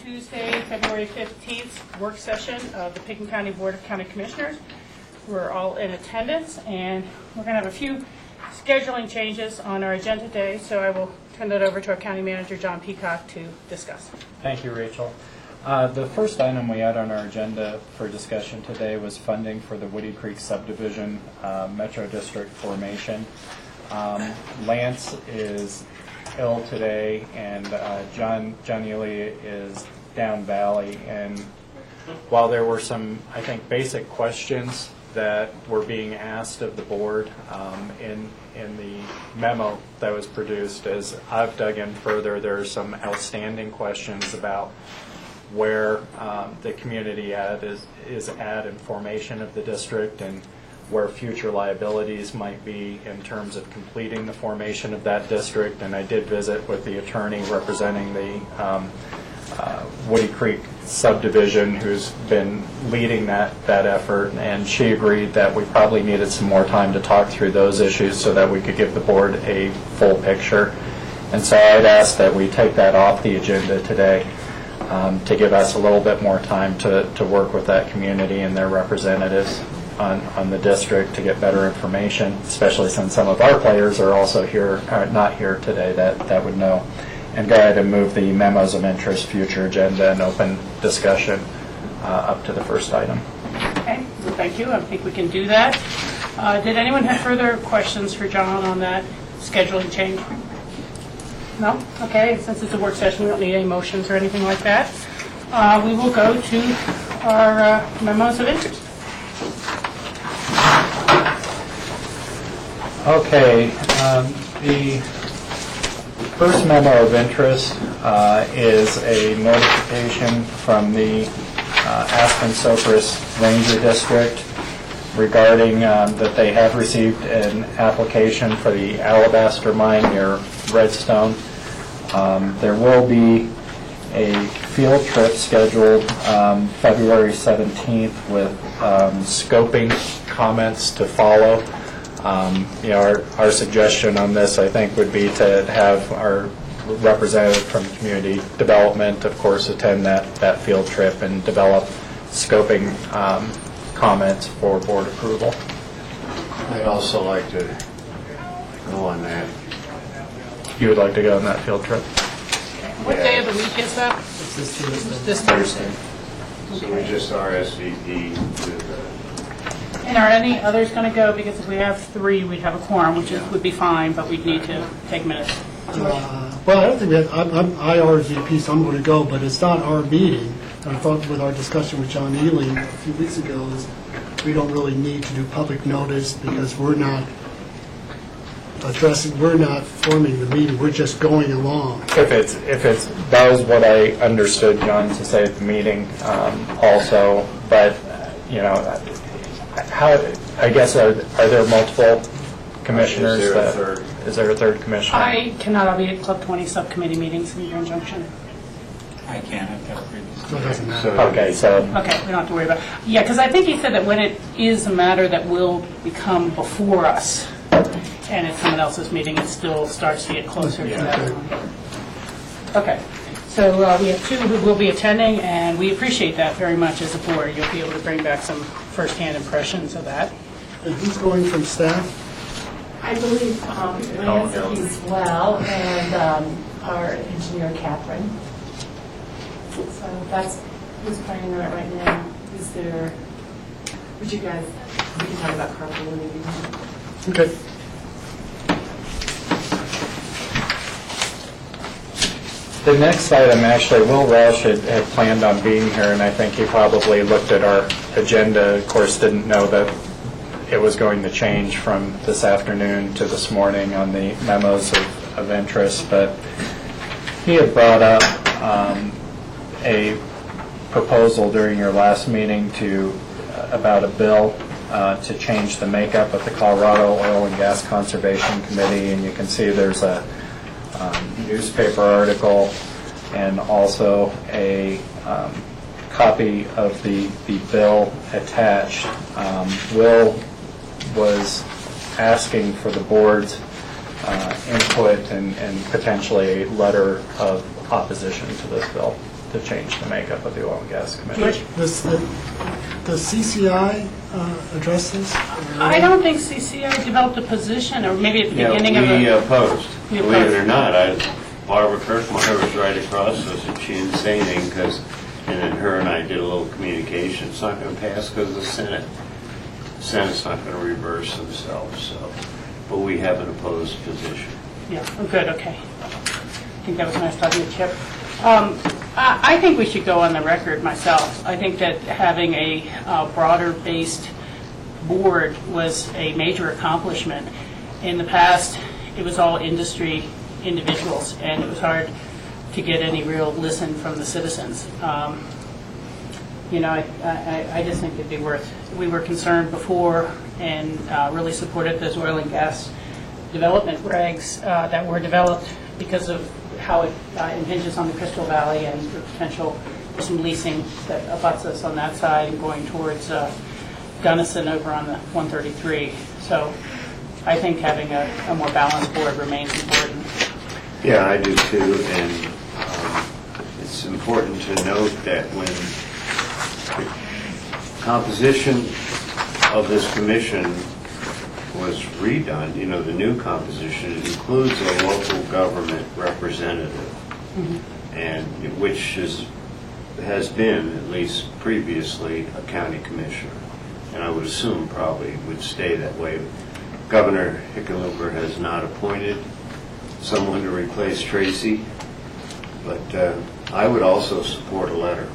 Tuesday, February 15th work session of the Pickens County Board of County Commissioners. We're all in attendance, and we're going to have a few scheduling changes on our agenda today, so I will turn that over to our County Manager, John Peacock, to discuss. Thank you, Rachel. The first item we had on our agenda for discussion today was funding for the Woody Creek subdivision Metro District formation. Lance is ill today, and John Ely is down valley. And while there were some, I think, basic questions that were being asked of the board in the memo that was produced, as I've dug in further, there are some outstanding questions about where the community is at in formation of the district, and where future liabilities might be in terms of completing the formation of that district. And I did visit with the attorney representing the Woody Creek subdivision, who's been leading that effort, and she agreed that we probably needed some more time to talk through those issues so that we could give the board a full picture. And so I'd asked that we take that off the agenda today to give us a little bit more time to work with that community and their representatives on the district to get better information, especially since some of our players are also here, not here today, that would know. And go ahead and move the memos of interest, future agenda, and open discussion up to the first item. Okay, well, thank you. I think we can do that. Did anyone have further questions for John on that scheduling change? No? Okay, since it's a work session, we don't need any motions or anything like that. We will go to our memos of interest. Okay, the first memo of interest is a notification from the Aspen-Sopris Ranger District regarding that they have received an application for the Alabaster mine near Redstone. There will be a field trip scheduled February 17th with scoping comments to follow. Our suggestion on this, I think, would be to have our representative from community development, of course, attend that field trip and develop scoping comments for board approval. I'd also like to go on that. You would like to go on that field trip? What day of the week is that? This Thursday. So we just RSVP to the... And are any others going to go? Because if we have three, we'd have a quorum, which would be fine, but we'd need to take minutes. Well, I don't think that I'm IRSVP, so I'm going to go, but it's not our meeting. And I thought with our discussion with John Ely a few weeks ago is we don't really need to do public notice because we're not forming the meeting. We're just going along. If it's that was what I understood John to say at the meeting also, but how, I guess, are there multiple commissioners? Is there a third commissioner? I cannot. I'll be at Club 20 subcommittee meetings in conjunction. I can't. I've got a previous. So it doesn't matter. Okay, so... Okay, we don't have to worry about it. Yeah, because I think he said that when it is a matter that will become before us, and it's someone else's meeting, it still starts to get closer to that point. Okay, so we have two who will be attending, and we appreciate that very much as a board. You'll be able to bring back some first-hand impressions of that. And who's going from staff? I believe Lance as well, and our engineer, Catherine. So that's who's planning on it right now. Is there, would you guys, we can talk about carpooling. Okay. The next item, actually, Will Welsh had planned on being here, and I think he probably looked at our agenda, of course didn't know that it was going to change from this afternoon to this morning on the memos of interest, but he had brought up a proposal during your last meeting about a bill to change the makeup of the Colorado Oil and Gas Conservation Committee, and you can see there's a newspaper article and also a copy of the bill attached. Will was asking for the board's input and potentially a letter of opposition to this bill. to change the makeup of the Oil and Gas Commission. Does CCI address this? I don't think CCI developed a position, or maybe at the Yeah, beginning of we a... opposed. We Believe it opposed. or not, Barbara Kirkmeyer was right across us, and she didn't say anything, and then her and I did a little communication. It's not going to pass because of the Senate. The Senate's not going to reverse themselves, so, but we have an opposed position. Yeah, oh, good, okay. I think that was nice talking to Chip. I think we should go on the record myself. I think that having a broader-based board was a major accomplishment. In the past, it was all industry individuals, and it was hard to get any real listen from the citizens. You know, I just think it'd be worth, we were concerned before and really supported those oil and gas development regs that were developed because of how it impinges on the Crystal Valley and the potential for some leasing that abuts us on that side and going towards Gunnison over on the 133. So I think having a more balanced board remains important. Yeah, I do too, and it's important to note that when the composition of this commission was redone, you know, the new composition, it includes a local government representative, and which has been, at least previously, a county commissioner. And I would assume probably would stay that way. Governor Hickenlooper has not appointed someone to replace Tracy, but I would also support a letter.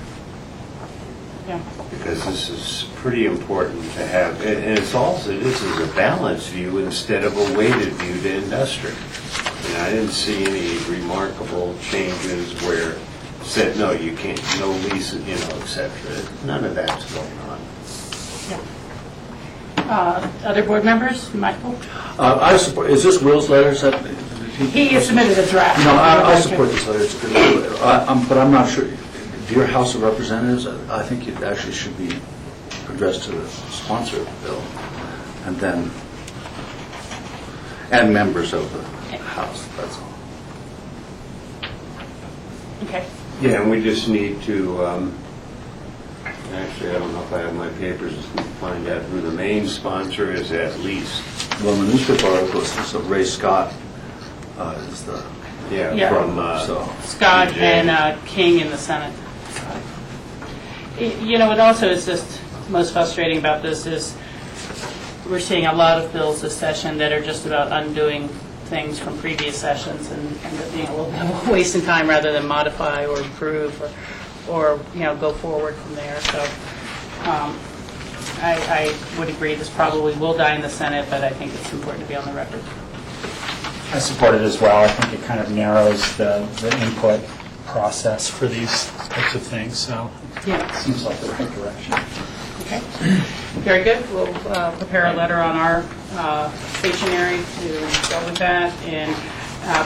Yeah. Because this is pretty important to have, and it's also, this is a balanced view instead of a weighted view to industry. And I didn't see any remarkable changes where it said, no, you can't, no lease, you know, et cetera. None of that's going on. Yeah. Other board members? Michael? I support, is this Will's letter? Is that, He submitted a draft. No, I support this letter. It's good. But I'm not sure. Dear House of Representatives, I think it actually should be addressed to the sponsor of the bill, and members of the House. That's all. Okay. Yeah, and we just need to, actually, I don't know if I have my papers, to find out who the main sponsor is at least. Well, the newspaper article says Ray Scott is the Yeah. From so. Scott DJ. and King in the Senate. You know, what also is just most frustrating about this is we're seeing a lot of bills this session that are just about undoing things from previous sessions and end up being a little bit of a waste of time rather than modify or improve or you know, go forward from there. So I would agree this probably will die in the Senate, but I think it's important to be on the record. I support it as well. I think it kind of narrows the input process for these types of things, so Yeah. it seems like the right direction. Okay, very good. We'll prepare a letter on our stationery to go with that, and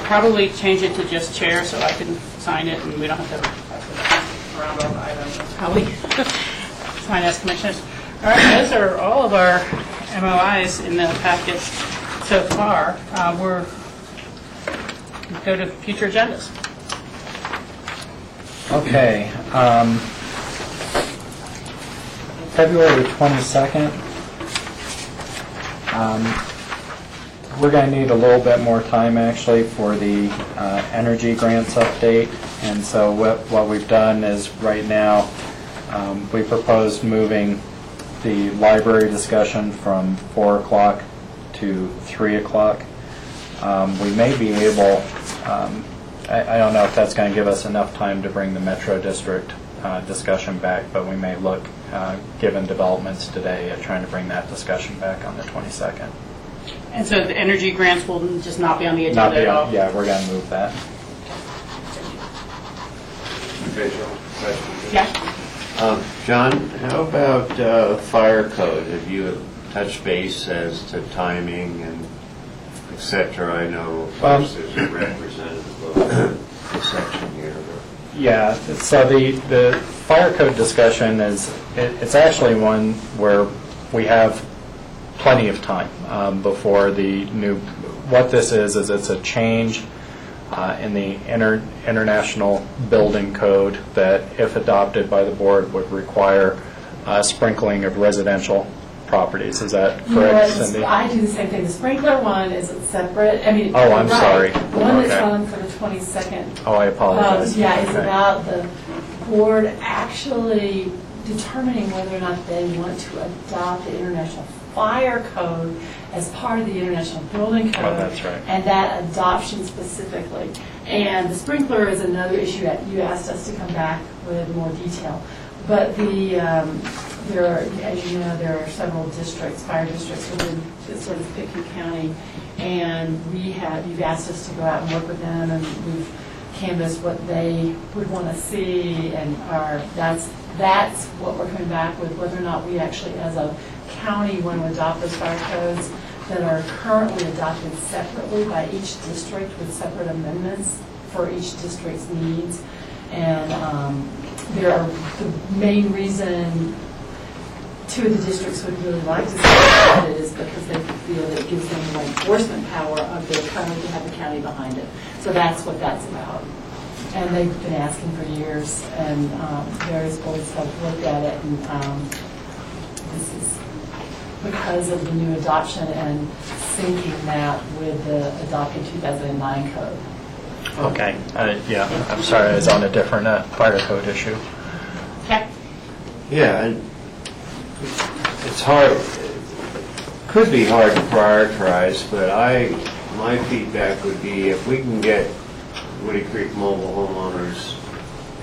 probably change it to just chair so I can sign it, and we don't have to around all the items. How we sign as commissioners. All right, those are all of our MOIs in the packet so far. We'll go to future agendas. Okay. February 22nd, we're going to need a little bit more time actually for the energy grants update. And so what we've done is right now we proposed moving the library discussion from 4 o'clock to 3 o'clock. We may be able, I don't know if that's going to give us enough time to bring the Metro District discussion back, but we may look, given developments today, at trying to bring that discussion back on the 22nd. And so the energy grants will just not be on the agenda at all? Yeah, we're going to move that. Okay, Joe, question. Yeah. John, how about fire code? Have you touched base as to timing and et cetera? I know, of course, there's a representative of the section here. Yeah, so the fire code discussion it's actually one where we have plenty of time before the new, what this is it's a change in the International Building Code that, if adopted by the board, would require sprinkling of residential properties. Is that correct, Cindy? I do the same thing. The sprinkler one is separate. I mean, Oh, I'm right. sorry. The one that's Okay. on for the 22nd. Oh, I apologize. Yeah, it's Okay. about the board actually determining whether or not they want to adopt the International Fire Code as part of the International Building Code. Oh, that's right. And that adoption specifically. And the sprinkler is another issue that you asked us to come back with more detail. But there are, as you know, there are several districts, fire districts within sort of Pickens County, and you've asked us to go out and work with them, and we've canvassed what they would want to see, and that's what we're coming back with, whether or not we actually, as a county, want to adopt those fire codes that are currently adopted separately by each district with separate amendments for each district's needs. And the main reason two of the districts would really like to see it is because they feel that it gives them the enforcement power of their code to have the county behind it. So that's what that's about. And they've been asking for years, and various boards have looked at it, and this is because of the new adoption and syncing that with the adopted 2009 code. Okay. Yeah, I'm sorry, I was on a different fire code issue. Okay. Yeah, and it's hard, could be hard to prioritize, but my feedback would be if we can get Woody Creek mobile homeowners,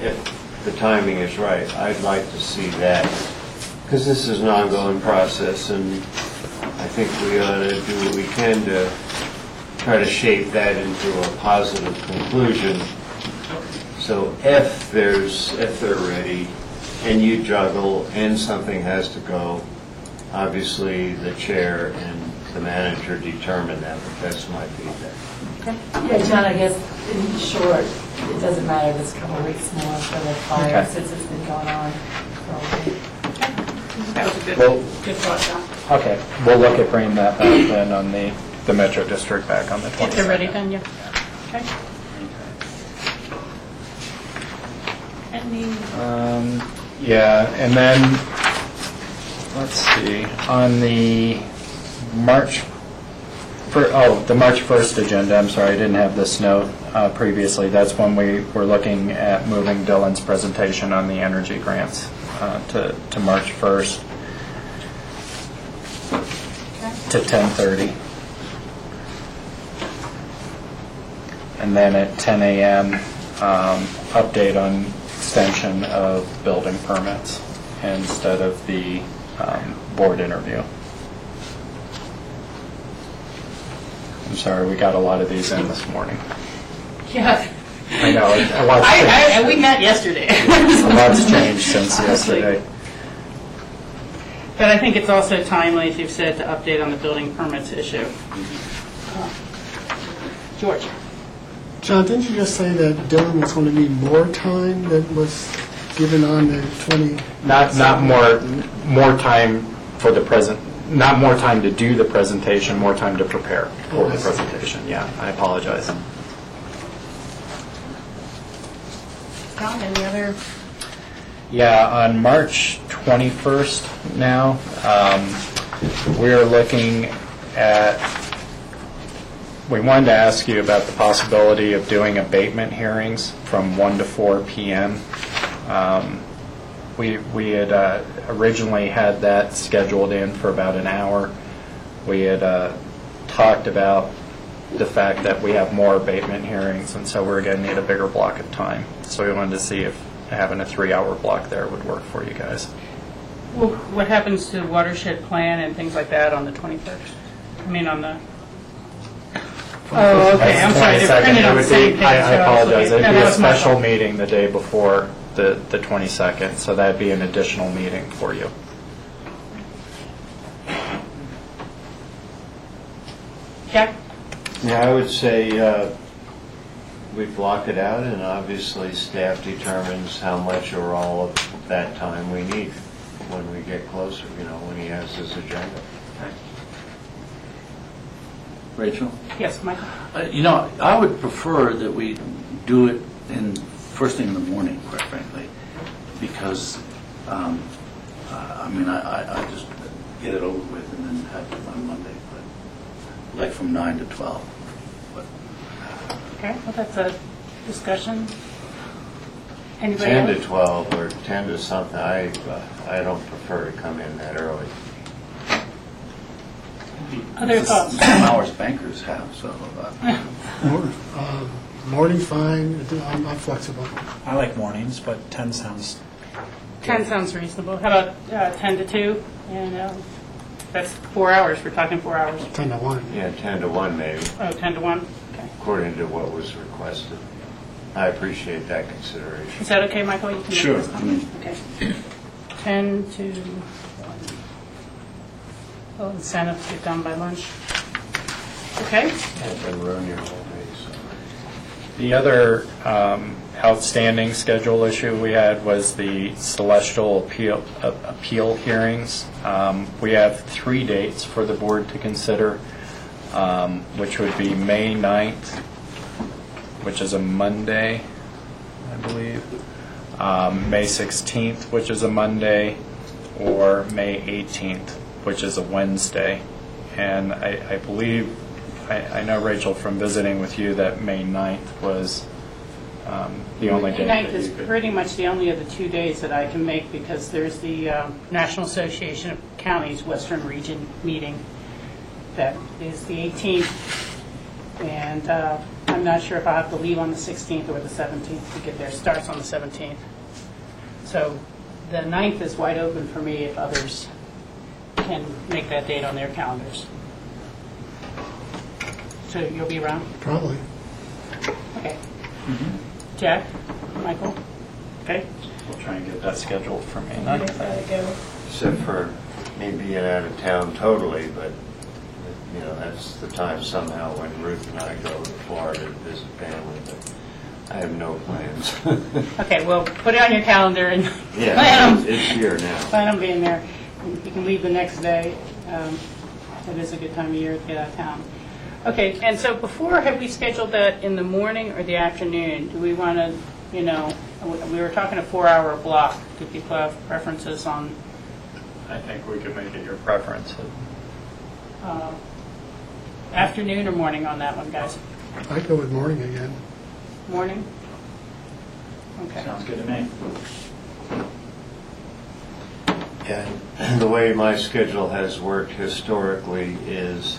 if the timing is right, I'd like to see that. Because this is an ongoing process, and I think we ought to do what we can to try to shape that into a positive conclusion. So if they're ready, and you juggle, and something has to go, obviously the chair and the manager determine that, but that's my feedback. Yeah, John, I guess in short, it doesn't matter if it's a couple of weeks more for the fire Okay. since it's been going on for a week. That was a good, Well- good thought, John. Okay, we'll look at bringing that back then on the Metro District back on the 22nd. If they're ready, then, yeah. Okay. Any, Yeah, and then, let's see, on the the March 1st agenda, I'm sorry, I didn't have this note previously. That's when we were looking at moving Dylan's presentation on the energy grants to March 1st to 10:30. And then at 10 a.m., update on extension of building permits instead of the board interview. I'm sorry, we got a lot of these in this morning. yeah. I know, a lot's changed. We met yesterday. A lot's changed since Honestly. yesterday. But I think it's also timely, as you've said, to update on the building permits issue. George? John, didn't you just say that Dylan was going to need more time than was given on the 20? Not more time for the present, not more time to do the presentation, more time to prepare for the presentation. Yeah, I apologize. Tom, any other? Yeah, on March 21st now, we are looking at, we wanted to ask you about the possibility of doing abatement hearings from 1 to 4 p.m. We had originally had that scheduled in for about an hour. We had talked about the fact that we have more abatement hearings, and so we're going to need a bigger block of time. So we wanted to see if having a 3-hour block there would work for you guys. Well, what happens to watershed plan and things like that on the 21st? I mean, on the... Oh, okay, I'm sorry, they're printed on the same page. I so was apologize. looking- It'd no, be that a was my special fault. meeting the day before the 22nd, so that'd be an additional meeting for you. Jack? Yeah, I would say we block it out, and obviously staff determines how much or all of that time we need when we get closer, when he has his agenda. Rachel? Yes, Michael? You know, I would prefer that we do it in first thing in the morning, quite frankly, because, I mean, I just get it over with and then have it on Monday, but like from 9 to 12. But Okay, well, that's a discussion. Anybody 10 to else? 12 or 10 to something, I don't prefer to come in that early. Other this is thoughts? some hours bankers have, so. Morning's fine, I'm flexible. I like mornings, but 10 sounds, 10 sounds reasonable. How about 10 to 2? And that's 4 hours. We're talking 4 hours. 10 to 1. Yeah, 10 to 1 maybe, Oh, 10 to 1? Okay. according to what was requested. I appreciate that consideration. Is that okay, Michael? You can make Sure. this comment? Okay. 10 to 1. Well, incentives get done by lunch. Okay. And ruin your whole day, so. The other outstanding schedule issue we had was the celestial appeal hearings. We have 3 dates for the board to consider, which would be May 9th, which is a Monday, I believe, May 16th, which is a Monday, or May 18th, which is a Wednesday. And I believe, I know, Rachel, from visiting with you, that May 9th was the only day May that 9th is you could. pretty much the only of the 2 days that I can make because there's the National Association of Counties Western Region meeting. That is the 18th. And I'm not sure if I'll have to leave on the 16th or the 17th to get there. Starts on the 17th. So the 9th is wide open for me if others can make that date on their calendars. So you'll be around? Probably. Okay. Jack? Michael? Okay? We'll try and get that scheduled for May Okay, 9th. gotta go. Except for me being out of town totally, but, you know, that's the time somehow when Ruth and I go to Florida to visit family, but I have no plans. Okay, well, put it on your calendar and Yeah, plan it's here now. on being there. You can leave the next day. It is a good time of year to get out of town. Okay, and so before, have we scheduled that in the morning or the afternoon? Do we want to, you know, we were talking a 4-hour block. Do people have preferences on I think we could make it your preference. afternoon or morning on that one, guys? I'd go with morning again. Morning? Okay. sounds good to me. And the way my schedule has worked historically is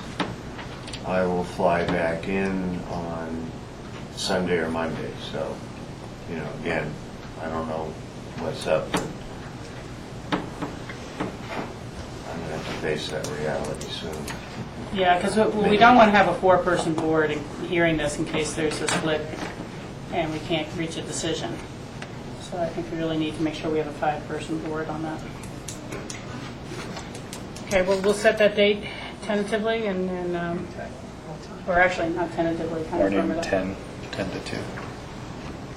I will fly back in on Sunday or Monday. So, you know, again, I don't know what's up. But I'm going to have to face that reality soon. Yeah, because we don't want to have a 4-person board hearing this in case there's a split and we can't reach a decision. So I think we really need to make sure we have a 5-person board on that. Okay, well, we'll set that date tentatively and then, or actually not tentatively, kind of firm Morning it up. 10 to 2.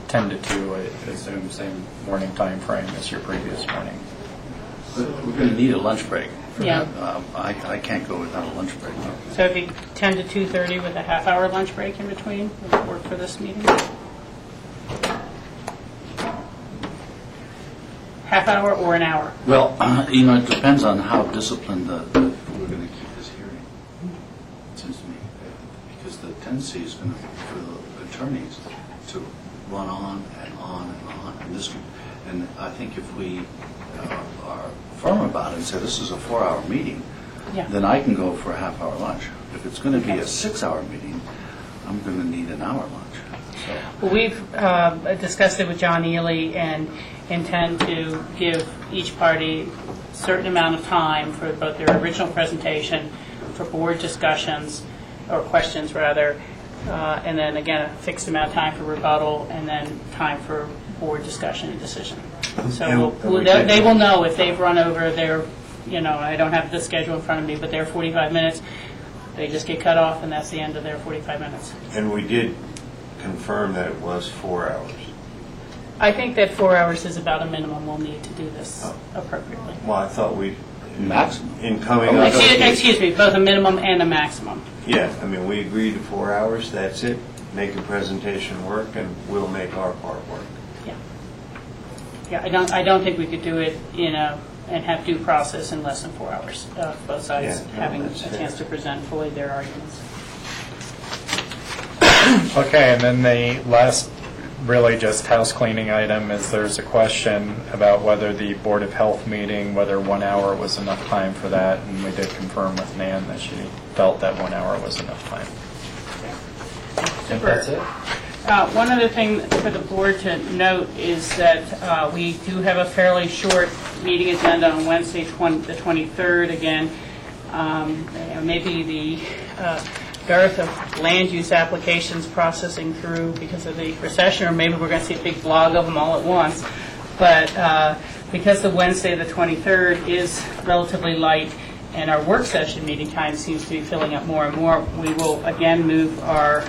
10 to 2, I assume, same morning time frame as your previous morning. We're going to need a lunch break for Yeah. that. I can't go without a lunch break. So it'd be 10 to 2:30 with a half-hour lunch break in between. Would that work for this meeting? Half hour or an hour? Well, you know, it depends on how disciplined we're going to keep this hearing, it seems to me. Because the tendency is going to be for the attorneys to run on and on and on. And I think if we are firm about it and say this is a 4-hour meeting, Yeah. then I can go for a half-hour lunch. If it's going to be a 6-hour meeting, I'm going to need an hour lunch. So. Well, we've discussed it with John Ely and intend to give each party a certain amount of time for both their original presentation, for board discussions, or questions rather, and then again, a fixed amount of time for rebuttal, and then time for board discussion and decision. So they will know if they've run over their, you know, I don't have the schedule in front of me, but their 45 minutes, they just get cut off, and that's the end of their 45 minutes. And we did confirm that it was 4 hours. I think that 4 hours is about a minimum we'll need to do this appropriately. Well, I thought Maximum. in coming up. Excuse me, both a minimum and a maximum. Yeah, I mean, we agreed to 4 hours, that's it. Make the presentation work, and we'll make our part work. Yeah, I don't think we could do it and have due process in less than 4 hours. Both sides Yeah, no, having a that's fair. chance to present fully their arguments. Okay, and then the last really just house cleaning item is there's a question about whether the Board of Health meeting, whether 1 hour was enough time for that, and we did confirm with Nan that she felt that 1 hour was enough time. I think that's it. One other thing for the board to note is that we do have a fairly short meeting agenda on Wednesday, the 23rd. Again, maybe the dearth of land use applications processing through because of the recession, or maybe we're going to see a big blog of them all at once. But because the Wednesday, the 23rd, is relatively light, and our work session meeting time seems to be filling up more and more, we will again move our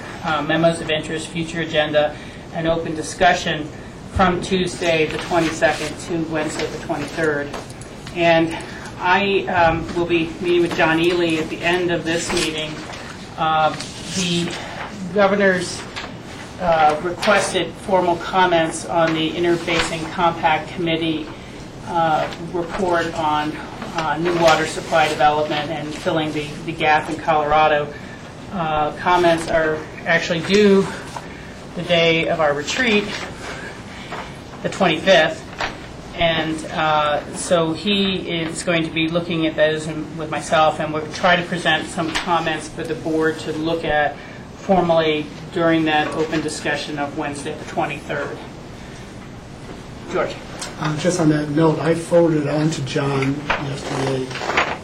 memos of interest, future agenda, and open discussion from Tuesday the 22nd to Wednesday the 23rd. And I will be meeting with John Ely at the end of this meeting. The governor's requested formal comments on the Interbasin Compact Committee report on new water supply development and filling the gap in Colorado. Comments are actually due the day of our retreat, the 25th, and so he is going to be looking at those with myself, and we'll try to present some comments for the board to look at formally during that open discussion of Wednesday, the 23rd. George. Just on that note, I forwarded on to John yesterday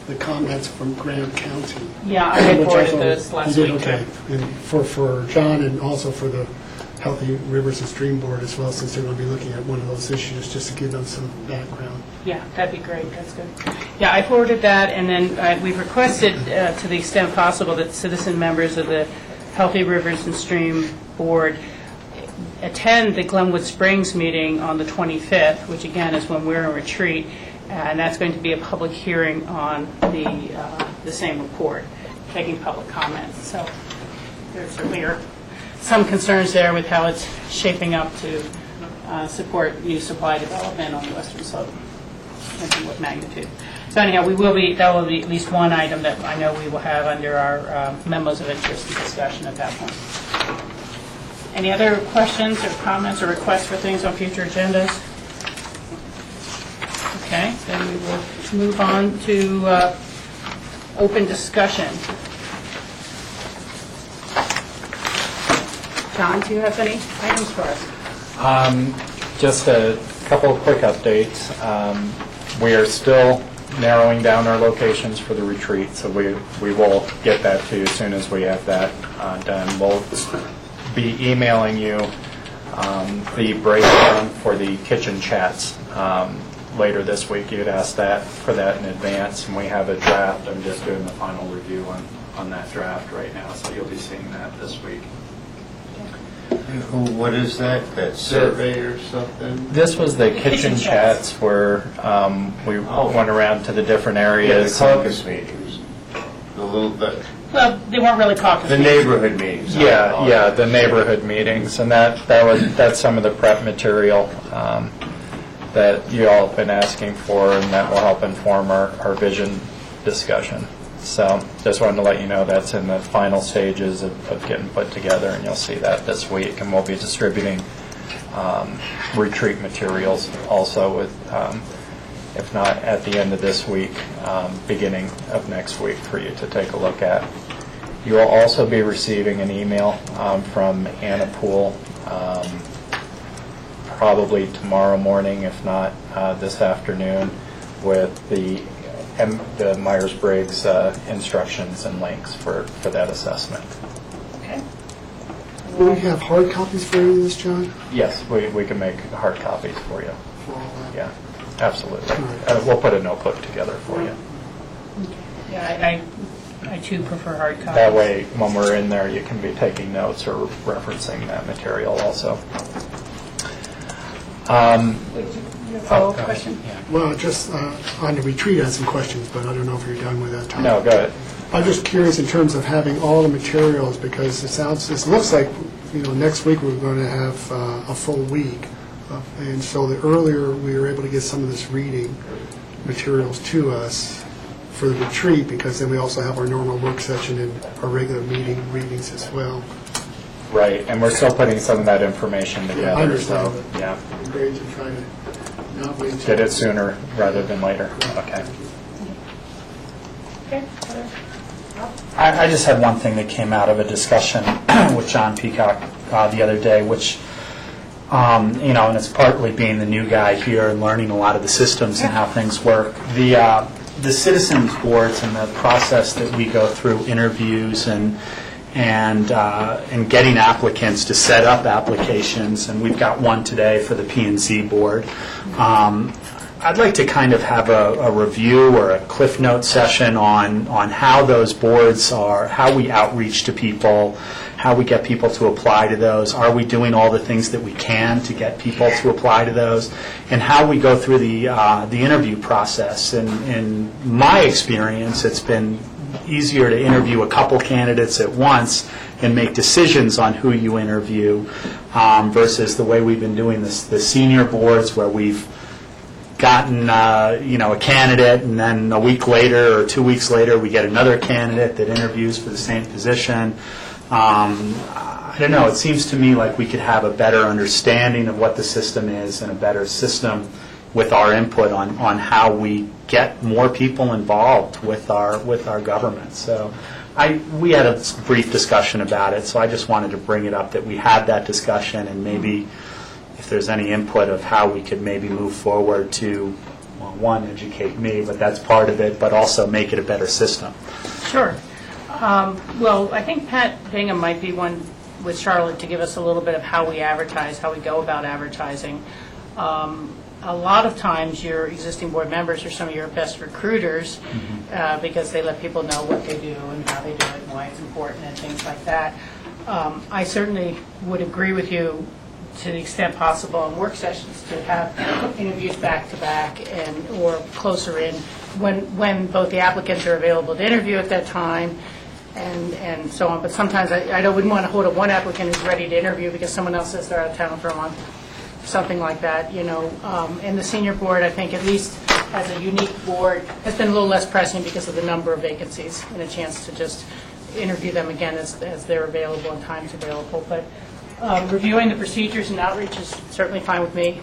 the comments from Grant County. Yeah, I had Which forwarded thought those last you did week. okay. And for John and also for the Healthy Rivers and Stream Board as well, since they're going to be looking at one of those issues, just to give them some background. Yeah, that'd be great. That's good. Yeah, I forwarded that, and then we've requested, to the extent possible, that citizen members of the Healthy Rivers and Stream Board attend the Glenwood Springs meeting on the 25th, which again is when we're in retreat, and that's going to be a public hearing on the same report, taking public comments. So there certainly are some concerns there with how it's shaping up to support new supply development on the western slope, and to what magnitude. So anyhow, that will be at least one item that I know we will have under our memos of interest and discussion at that point. Any other questions or comments or requests for things on future agendas? Okay, then we will move on to open discussion. John, do you have any items for us? Just a couple of quick updates. We are still narrowing down our locations for the retreat, so we will get that to you as soon as we have that done. We'll be emailing you the breakdown for the kitchen chats later this week. You had asked for that in advance, and we have a draft. I'm just doing the final review on that draft right now, so you'll be seeing that this week. What is that? That survey or something? This was the kitchen chats where we went around to the different Yeah, the areas. caucus meetings. The little, Well, they weren't really caucus the meetings. neighborhood meetings. Yeah, the neighborhood meetings, and that's some of the prep material that you all have been asking for, and that will help inform our vision discussion. So just wanted to let you know that's in the final stages of getting put together, and you'll see that this week, and we'll be distributing retreat materials also with, if not at the end of this week, beginning of next week for you to take a look at. You will also be receiving an email from Anna Poole probably tomorrow morning, if not this afternoon, with the Myers-Briggs instructions and links for that assessment. Okay. Do we have hard copies for any of this, John? Yes, we can make hard copies for you. For all that? Yeah, absolutely. All right. We'll put a notebook together for you. Yeah, I too prefer hard copies. That way, when we're in there, you can be taking notes or referencing that material also. follow-up question? Well, just on the retreat, I had some questions, but I don't know if you're done with that, Tom. No, go ahead. I'm just curious in terms of having all the materials, because it looks like, next week we're going to have a full week. And so the earlier we were able to get some of this reading materials to us for the retreat, because then we also have our normal work session and our regular readings as well. Right, and we're still putting some of that information I together, understand, so, but yeah. it'd be great to try to not wait till... Get it sooner rather than later. Okay. Okay. I just had one thing that came out of a discussion with John Peacock the other day, which, and it's partly being the new guy here and learning a lot of the systems and how things work. The citizens boards and the process that we go through, interviews and getting applicants to set up applications, and we've got one today for the P&Z board. I'd like to kind of have a review or a Cliff Note session on how those boards are, how we outreach to people, how we get people to apply to those. Are we doing all the things that we can to get people to apply to those? And how we go through the interview process. And in my experience, it's been easier to interview a couple candidates at once and make decisions on who you interview versus the way we've been doing the senior boards, where we've gotten a candidate, and then a week later or 2 weeks later we get another candidate that interviews for the same position. I don't know, it seems to me like we could have a better understanding of what the system is and a better system with our input on how we get more people involved with our government. So we had a brief discussion about it, so I just wanted to bring it up that we had that discussion, and maybe if there's any input of how we could maybe move forward to, well, one, educate me, but that's part of it, but also make it a better system. Sure. Well, I think Pat Bingham might be one with Charlotte to give us a little bit of how we advertise, how we go about advertising. A lot of times your existing board members are some of your best recruiters because they let people know what they do and how they do it and why it's important and things like that. I certainly would agree with you to the extent possible in work sessions to have interviews back to back or closer in when both the applicants are available to interview at that time and so on. But sometimes I wouldn't want to hold up one applicant who's ready to interview because someone else says they're out of town for a month, something like that, And the senior board, I think, at least as a unique board, has been a little less pressing because of the number of vacancies and a chance to just interview them again as they're available and time's available. But reviewing the procedures and outreach is certainly fine with me.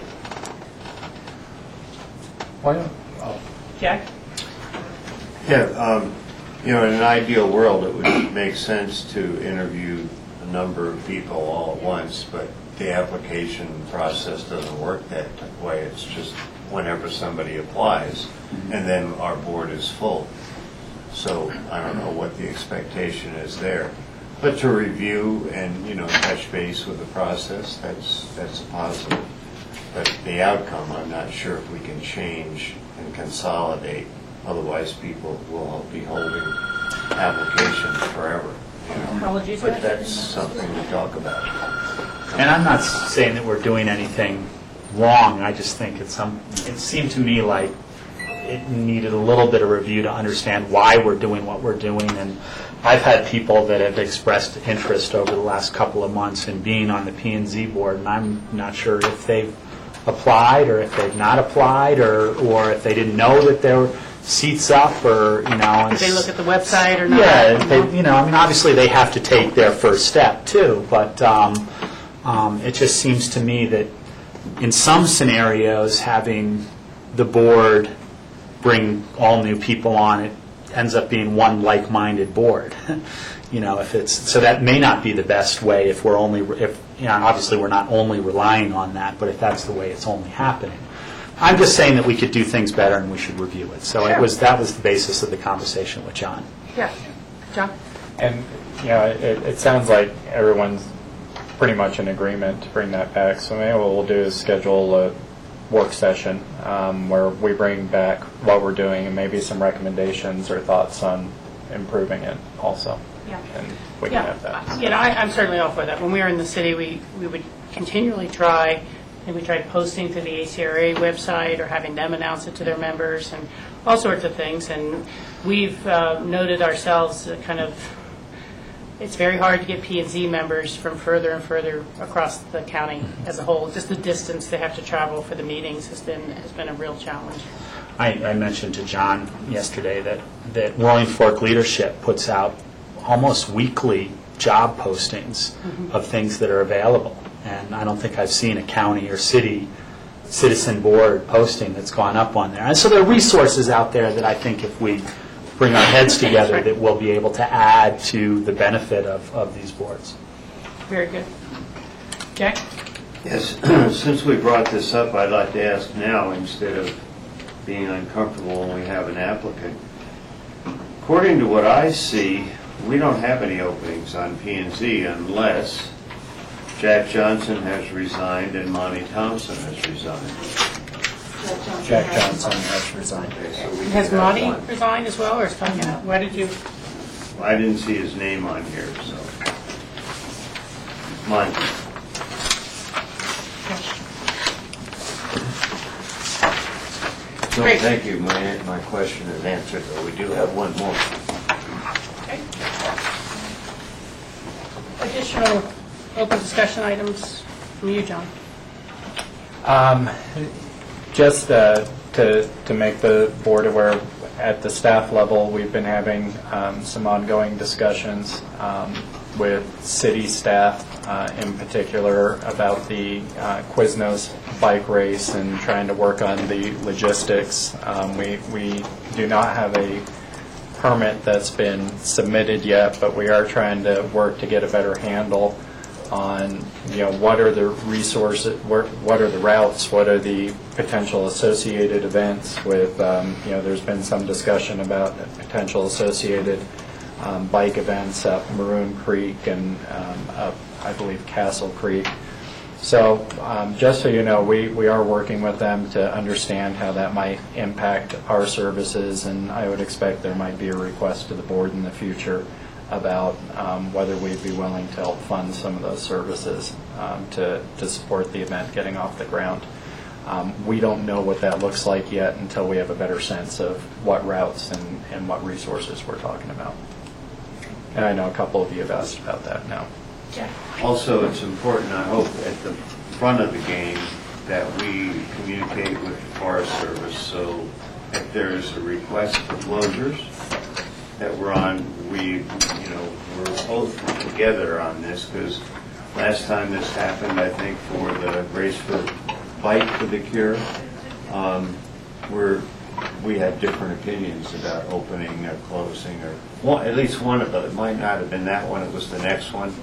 Why not? Jack? Yeah, in an ideal world, it would make sense to interview a number of people all at once, but the application process doesn't work that way. It's just whenever somebody applies, and then our board is full. So I don't know what the expectation is there. But to review and, touch base with the process, that's a positive. But the outcome, I'm not sure if we can change and consolidate. Otherwise, people will be holding applications forever. Apologies. But that's something to talk about. And I'm not saying that we're doing anything wrong. I just think it seemed to me like it needed a little bit of review to understand why we're doing what we're doing. And I've had people that have expressed interest over the last couple of months in being on the P&Z board, and I'm not sure if they've applied or if they've not applied or if they didn't know that there were seats up or, Did they look at the website or not? Yeah, obviously they have to take their first step too, but it just seems to me that in some scenarios having the board bring all new people on, it ends up being one like-minded board. So that may not be the best way if obviously we're not only relying on that, but if that's the way it's only happening. I'm just saying that we could do things better and we should review it. So Sure. that was the basis of the conversation with John. Yeah. John? And, it sounds like everyone's pretty much in agreement to bring that back. So maybe what we'll do is schedule a work session where we bring back what we're doing and maybe some recommendations or thoughts on improving it also. Yeah. And we can have that. I'm certainly all for that. When we were in the city, we would continually try think we tried posting to the ACRA website or having them announce it to their members and all sorts of things. And we've noted ourselves it's very hard to get P&Z members from further and further across the county as a whole. Just the distance they have to travel for the meetings has been a real challenge. I mentioned to John yesterday that Roaring Fork Leadership puts out almost weekly job postings of things that are available. And I don't think I've seen a county or city citizen board posting that's gone up on there. And so there are resources out there that I think if we bring our heads together that we'll be able to add to the benefit of these boards. Very good. Jack? Yes, since we brought this up, I'd like to ask now, instead of being uncomfortable when we have an applicant. According to what I see, we don't have any openings on P&Z unless Jack Johnson has resigned and Monty Thompson has resigned. Jack Johnson has resigned. Okay, so we Has can have Monty one. resigned as well, or is Tanya? Why did you? I didn't see his name on here, so. Monty. No, Great. thank you. My question is answered, though. We do have one more. Okay. Additional open discussion items from you, John? Just to make the board aware, at the staff level, we've been having some ongoing discussions with city staff in particular about the Quiznos bike race and trying to work on the logistics. We do not have a permit that's been submitted yet, but we are trying to work to get a better handle on, what are the resources, what are the routes, what are the potential associated events with, there's been some discussion about potential associated bike events up Maroon Creek and up, I believe, Castle Creek. So just so you know, we are working with them to understand how that might impact our services, and I would expect there might be a request to the board in the future about whether we'd be willing to help fund some of those services to support the event getting off the ground. We don't know what that looks like yet until we have a better sense of what routes and what resources we're talking about. And I know a couple of you have asked about that now. Also, it's important, I hope, at the front of the game that we communicate with the Forest Service, so if there's a request for closures that we're on, we're both together on this, because last time this happened, I think, for the Race for Bike for the Cure, we had different opinions about opening or closing, or at least one of them. It might not have been that one, it was the next one.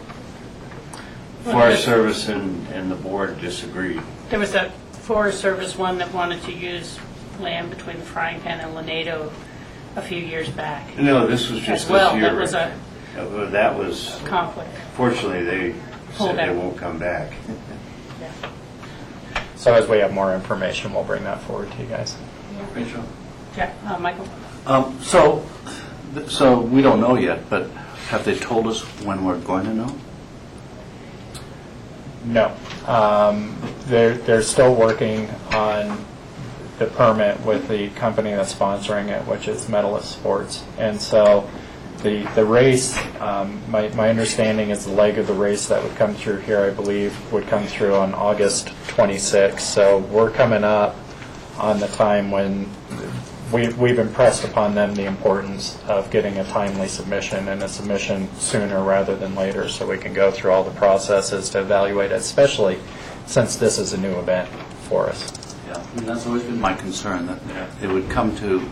Forest Service and the board disagreed. There was a Forest Service one that wanted to use land between the Frying Pan and Lanedo a few years back. No, this was just As well, this year. that was That was, conflict. fortunately, they Pulled said they out. won't come back. Yeah. So as we have more information, we'll bring that forward to you guys. Rachel? Michael? So we don't know yet, but have they told us when we're going to know? No. They're still working on the permit with the company that's sponsoring it, which is Medalist Sports. And so the race, my understanding is the leg of the race that would come through here, I believe, would come through on August 26th. So we're coming up on the time when we've impressed upon them the importance of getting a timely submission, and a submission sooner rather than later, so we can go through all the processes to evaluate it, especially since this is a new event for us. Yeah, and that's always been my concern, that it would come to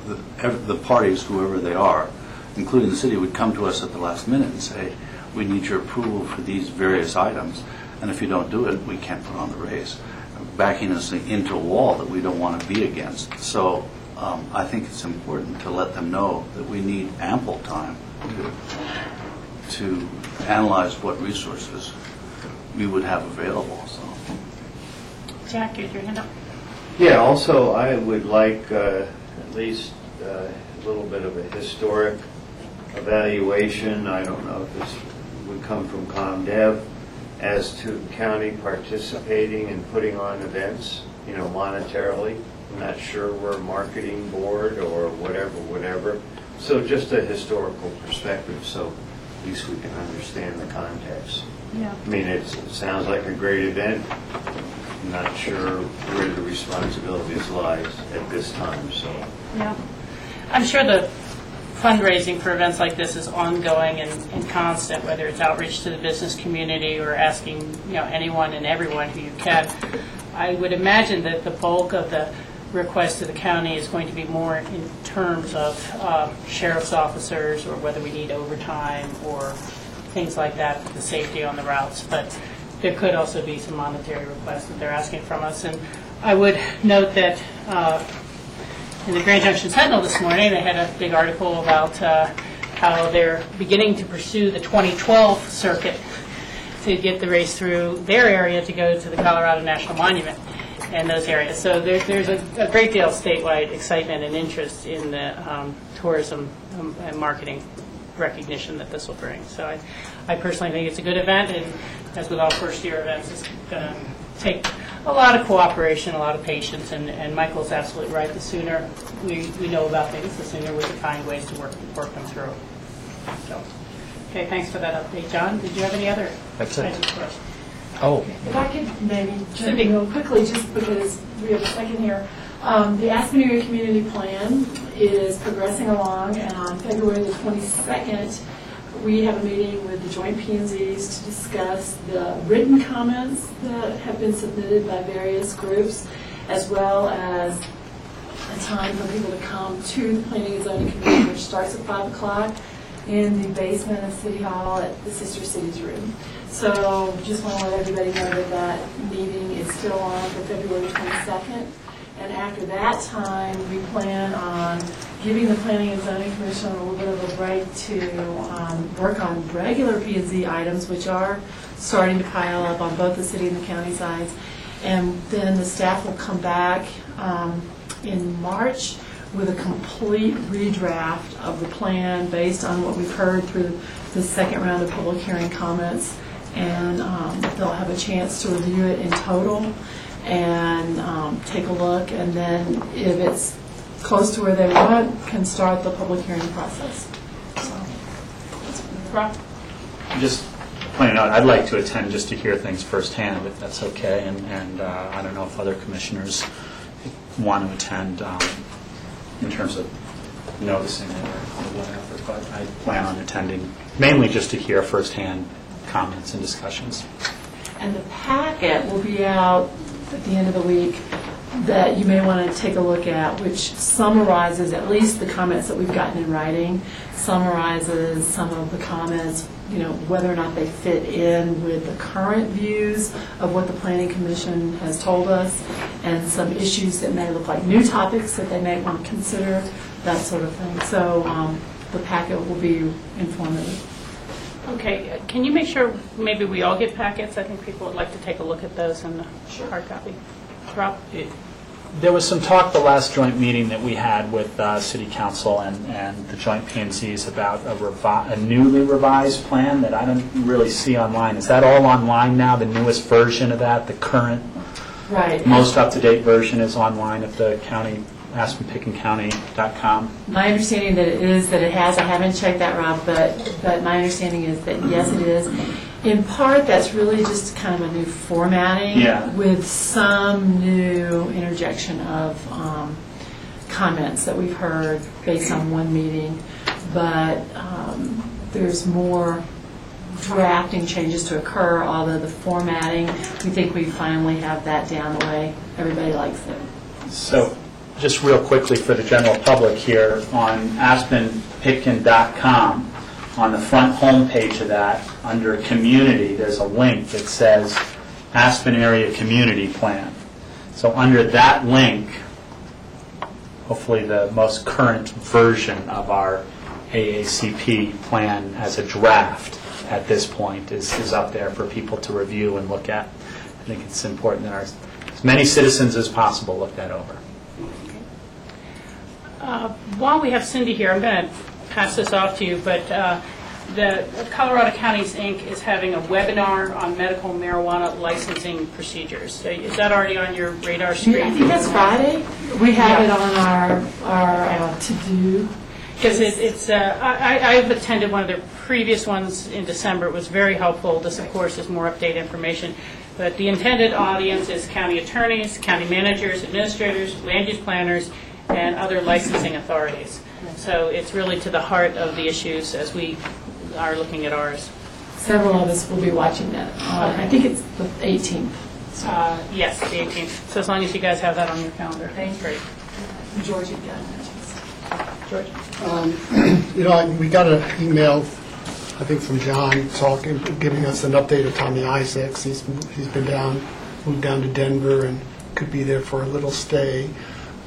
the parties, whoever they are, including the city, would come to us at the last minute and say, we need your approval for these various items, and if you don't do it, we can't put on the race, backing us into a wall that we don't want to be against. So I think it's important to let them know that we need ample time to analyze what resources we would have available. So. Jack, you had your hand up. Yeah, also, I would like at least a little bit of a historic evaluation. I don't know if this would come from ComDev, as to county participating and putting on events, monetarily. I'm not sure we're a marketing board or whatever. So just a historical perspective, so at least we can understand the context. Yeah. I mean, it sounds like a great event. I'm not sure where the responsibilities lies at this time, so. Yeah. I'm sure the fundraising for events like this is ongoing and constant, whether it's outreach to the business community or asking, anyone and everyone who you can. I would imagine that the bulk of the request to the county is going to be more in terms of sheriff's officers, or whether we need overtime or things like that, the safety on the routes. But there could also be some monetary requests that they're asking from us. And I would note that in the Grand Junction Sentinel this morning, they had a big article about how they're beginning to pursue the 2012 circuit to get the race through their area to go to the Colorado National Monument and those areas. So there's a great deal of statewide excitement and interest in the tourism and marketing recognition that this will bring. So I personally think it's a good event, and as with all first-year events, it's going to take a lot of cooperation, a lot of patience, and Michael's absolutely right. The sooner we know about things, the sooner we can find ways to work them through. So, okay, thanks for that update. John, did you have any other items for us? Oh. If I could maybe jump in real quickly, just because we have a second here. The Aspen Area Community Plan is progressing along, and on February the 22nd, we have a meeting with the joint P&Zs to discuss the written comments that have been submitted by various groups, as well as a time for people to come to the Planning and Zoning Commission, which starts at 5 o'clock in the basement of City Hall at the Sister Cities room. So just want to let everybody know that that meeting is still on for February 22nd. And after that time, we plan on giving the Planning and Zoning Commission a little bit of a break to work on regular P&Z items, which are starting to pile up on both the city and the county sides. And then the staff will come back in March with a complete redraft of the plan based on what we've heard through the second round of public hearing comments. And they'll have a chance to review it in total and take a look, and then if it's close to where they want, can start the public hearing process. So, Rob? Just pointing out, I'd like to attend just to hear things firsthand, if that's okay, and I don't know if other commissioners want to attend in terms of noticing it or whatever, but I plan on attending mainly just to hear firsthand comments and discussions. and the packet will be out at the end of the week that you may want to take a look at, which summarizes at least the comments that we've gotten in writing, summarizes some of the comments, whether or not they fit in with the current views of what the Planning Commission has told us, and some issues that may look like new topics that they may want to consider, that sort of thing. So the packet will be informative. Okay, can you make sure maybe we all get packets? I think people would like to take a look at those in the hard copy. Rob? There was some talk the last joint meeting that we had with City Council and the joint P&Zs about a newly revised plan that I don't really see online. Is that all online now, the newest version of that, the current, Right. most up-to-date version is online at the county, AspenPickensCounty.com? My understanding that it is, that it has, I haven't checked that, Rob, but my understanding is that yes, it is. In part, that's really just kind of a new formatting with some new interjection of comments that we've heard based on one meeting. But there's more drafting changes to occur, although the formatting, we think we finally have that down the way everybody likes it. So, just real quickly for the general public here, on AspenPitkin.com, on the front home page of that, under Community, there's a link that says Aspen Area Community Plan. So under that link, hopefully the most current version of our AACP plan as a draft at this point is up there for people to review and look at. I think it's important that as many citizens as possible look that over. While we have Cindy here, I'm going to pass this off to you, but the Colorado Counties, Inc. is having a webinar on medical marijuana licensing procedures. Is that already on your radar screen? I think that's Friday. We have it on our to-do. Because I've attended one of their previous ones in December. It was very helpful. This, of course, is more updated information. But the intended audience is county attorneys, county managers, administrators, land use planners, and other licensing authorities. So it's really to the heart of the issues as we are looking at ours. Several of us will be watching that. I think it's the 18th. Yes, the 18th. So as long as you guys have that on your calendar. Thanks. Great. George, you've got George? We got an email, I think from John, giving us an update of Tommy Isaacs. He's been moved down to Denver and could be there for a little stay.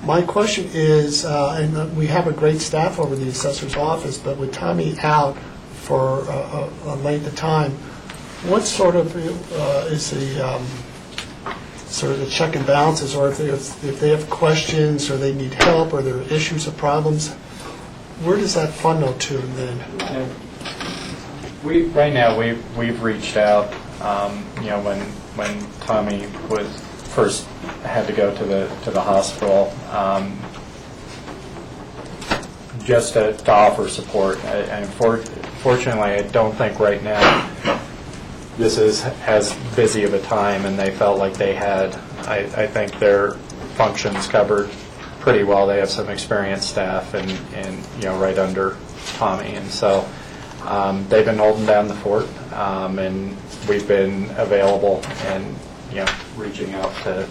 My question is, and we have a great staff over the assessor's office, but with Tommy out for a length of time, what sort of is the check and balances, or if they have questions or they need help or there are issues or problems, where does that funnel to then? Right now, we've reached out, when Tommy was first had to go to the hospital, just to offer support. And fortunately, I don't think right now this is as busy of a time, and they felt like they had, I think, their functions covered pretty well. They have some experienced staff and right under Tommy, and so they've been holding down the fort, and we've been available and reaching out to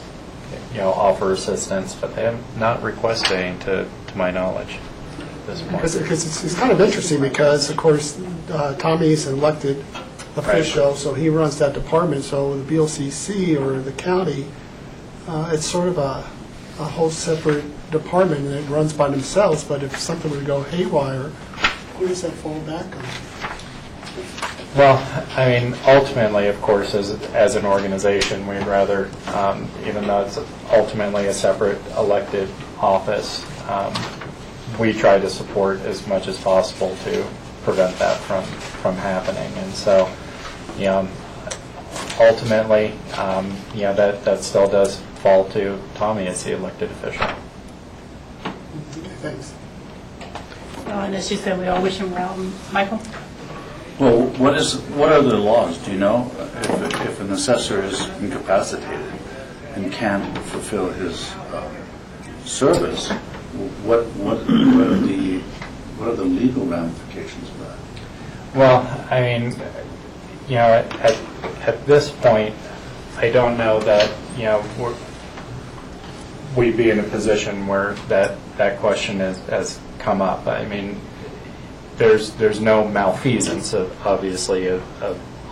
offer assistance, but they have not requested any to my knowledge at this point. Because it's kind of interesting because, of course, Tommy's an elected official, Right. so he runs that department. So the BOCC or the county, it's sort of a whole separate department, and it runs by themselves. But if something were to go haywire, who does that fall back on? Well, I mean, ultimately, of course, as an organization, we'd rather, even though it's ultimately a separate elected office, we try to support as much as possible to prevent that from happening. And so, ultimately, that still does fall to Tommy as the elected official. Okay, thanks. And as you said, we all wish him well. Michael? Well, what are the laws? Do you know if an assessor is incapacitated and can't fulfill his service? What are the legal ramifications of that? Well, I mean, at this point, I don't know that we'd be in a position where that question has come up. I mean, there's no malfeasance obviously of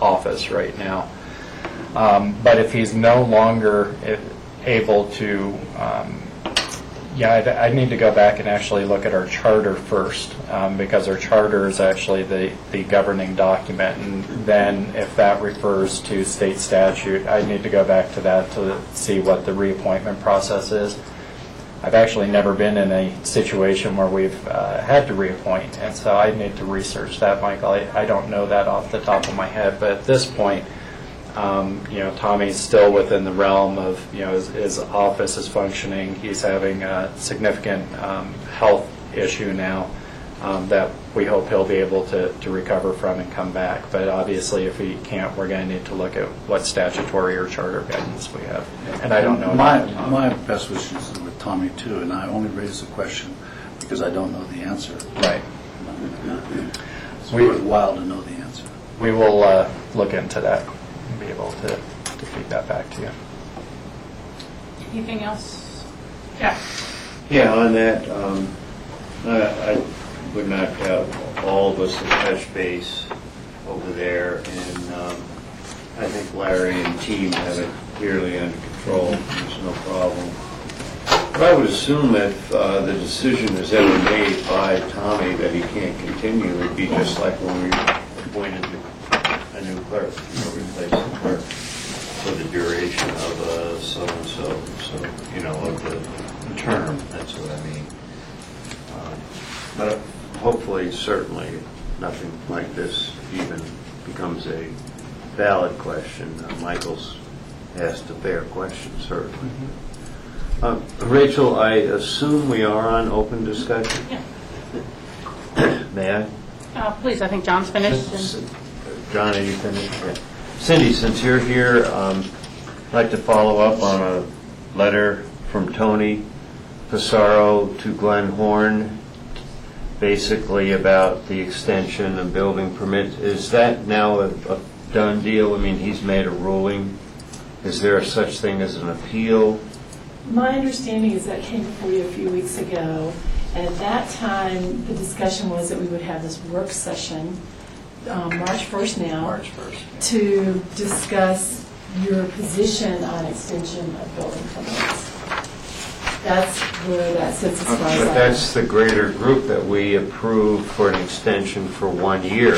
office right now, but if he's no longer able to, I need to go back and actually look at our charter first, because our charter is actually the governing document, and then if that refers to state statute, I need to go back to that to see what the reappointment process is. I've actually never been in a situation where we've had to reappoint, and so I need to research that, Michael. I don't know that off the top of my head, but at this point, Tommy's still within the realm of, his office is functioning. He's having a significant health issue now that we hope he'll be able to recover from and come back. But obviously, if he can't, we're going to need to look at what statutory or charter guidance we have. And I don't know. My best wishes are with Tommy, too, and I only raise the question because I don't know the answer. Right. It's worthwhile to know the answer. We will look into that and be able to feed that back to you. Anything else? Yeah. Yeah, on that, I would not have all of us to touch base over there, and I think Larry and team have it clearly under control. There's no problem. But I would assume if the decision is ever made by Tommy that he can't continue, it would be just like when we appointed a new clerk, replaced the clerk for the duration of so-and-so, of the term. That's what I mean. But hopefully, certainly, nothing like this even becomes a valid question. Michael's asked a fair question, certainly. Rachel, I assume we are on open discussion? Yeah. May I? Please, I think John's finished. John, are you finished? Yeah. Cindy, since you're here, I'd like to follow up on a letter from Tony Pissarro to Glenn Horn, basically about the extension and building permit. Is that now a done deal? I mean, he's made a ruling. Is there such thing as an appeal? My understanding is that came before you a few weeks ago, and at that time, the discussion was that we would have this work session, March 1st now. March 1st. To discuss your position on extension of building permits. That's where that sits as far as But that's the greater group that we approved for an extension for 1 year.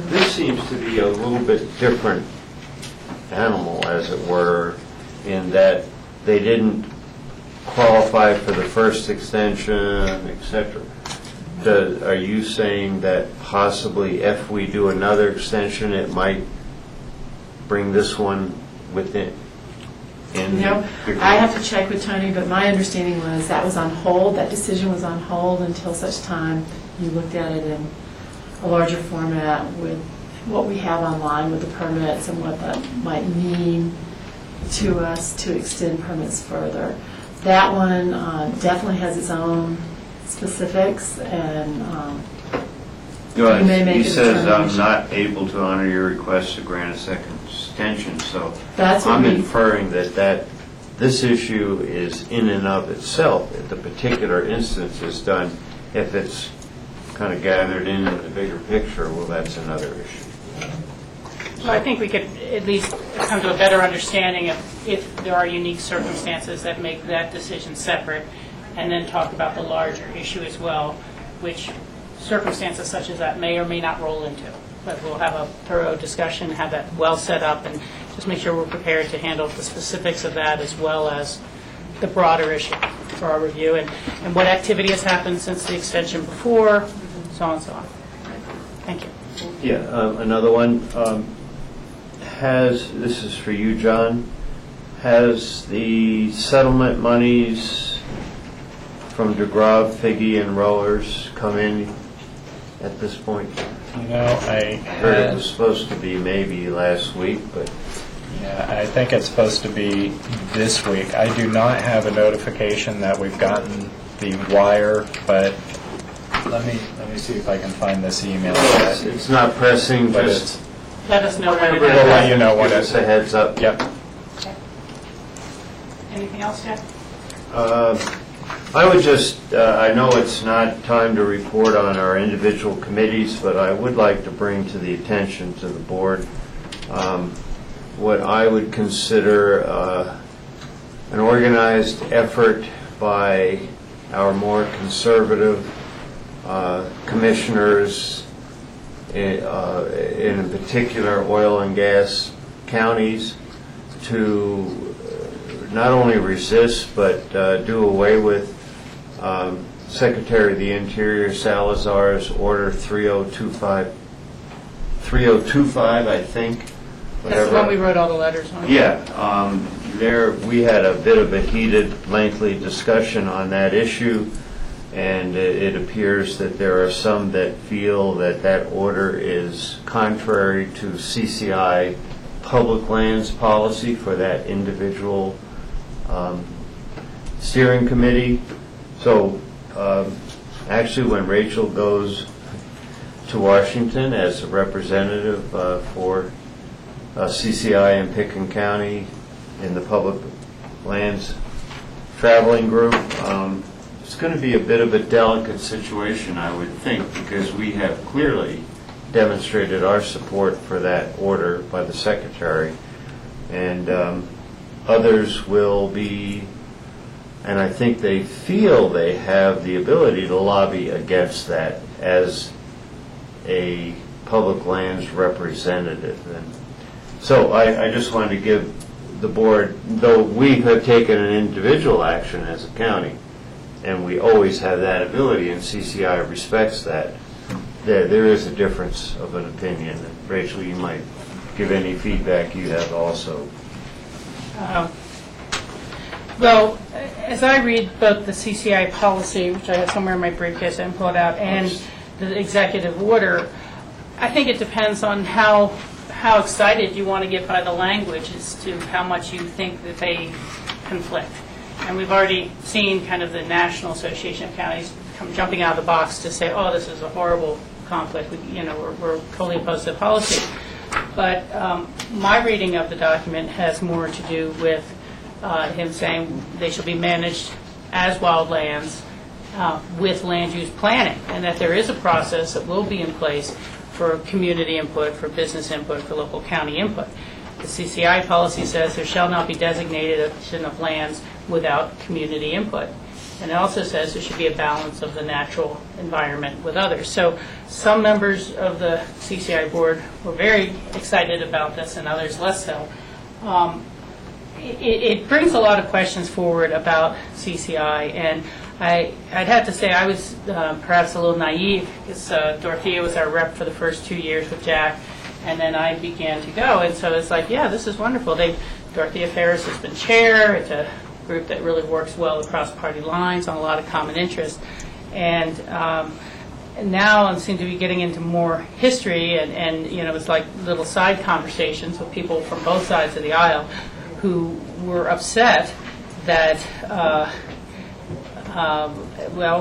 This seems to be a little bit different animal, as it were, in that they didn't qualify for the first extension, etc. Are you saying that possibly if we do another extension, it might bring this one within? No, I have to check with Tony, but my understanding was that was on hold, that decision was on hold until such time you looked at it in a larger format with what we have online with the permits and what that might mean to us to extend permits further. That one definitely has its own specifics, and you may make a He says I'm determination. not able to honor your request to grant a second extension, so That's what I'm we- inferring that this issue is in and of itself, if the particular instance is done. If it's kind of gathered in the bigger picture, well, that's another issue. So I think we could at least come to a better understanding of if there are unique circumstances that make that decision separate, and then talk about the larger issue as well, which circumstances such as that may or may not roll into. But we'll have a thorough discussion, have that well set up, and just make sure we're prepared to handle the specifics of that as well as the broader issue for our review, and what activity has happened since the extension before, so on and so on. Thank you. Yeah, another one. This is for you, John, has the settlement monies from DeGraw, Figge, and Rowers come in at this point? You know, I heard it was supposed to be maybe last week, but yeah, I think it's supposed to be this week. I do not have a notification that we've gotten the wire, but let me see if I can find this email. it's not pressing, But just Let us know when it We'll let is. you know when give us a heads up. Yep. Okay. Anything else, Jeff? I would just, I know it's not time to report on our individual committees, but I would like to bring to the attention to the board what I would consider an organized effort by our more conservative commissioners, in particular oil and gas counties, to not only resist but do away with Secretary of the Interior Salazar's Order 3025, I think. That's the one we wrote all the letters on. Yeah, we had a bit of a heated, lengthy discussion on that issue, and it appears that there are some that feel that that order is contrary to CCI public lands policy for that individual steering committee. So actually, when Rachel goes to Washington as a representative for CCI in Pickens County in the public lands traveling group, it's going to be a bit of a delicate situation, I would think, because we have clearly demonstrated our support for that order by the Secretary, and others will be, and I think they feel they have the ability to lobby against that as a public lands representative. And so I just wanted to give the board, though we have taken an individual action as a county, and we always have that ability, and CCI respects that, there is a difference of an opinion. Rachel, you might give any feedback you have also. Well, as I read both the CCI policy, which I have somewhere in my briefcase and pulled out, and the executive order, I think it depends on how excited you want to get by the language as to how much you think that they conflict. And we've already seen kind of the National Association of Counties come jumping out of the box to say, oh, this is a horrible conflict, we're totally opposed to the policy. But my reading of the document has more to do with him saying they shall be managed as wildlands with land use planning, and that there is a process that will be in place for community input, for business input, for local county input. The CCI policy says there shall not be designation of lands without community input. And it also says there should be a balance of the natural environment with others. So some members of the CCI board were very excited about this and others less so. It brings a lot of questions forward about CCI, and I'd have to say I was perhaps a little naive because Dorothea was our rep for the first 2 years with Jack, and then I began to go, and so it's like, yeah, this is wonderful. Dorothea Ferris has been chair. It's a group that really works well across party lines on a lot of common interests, and now I seem to be getting into more history, and it's like little side conversations with people from both sides of the aisle who were upset that,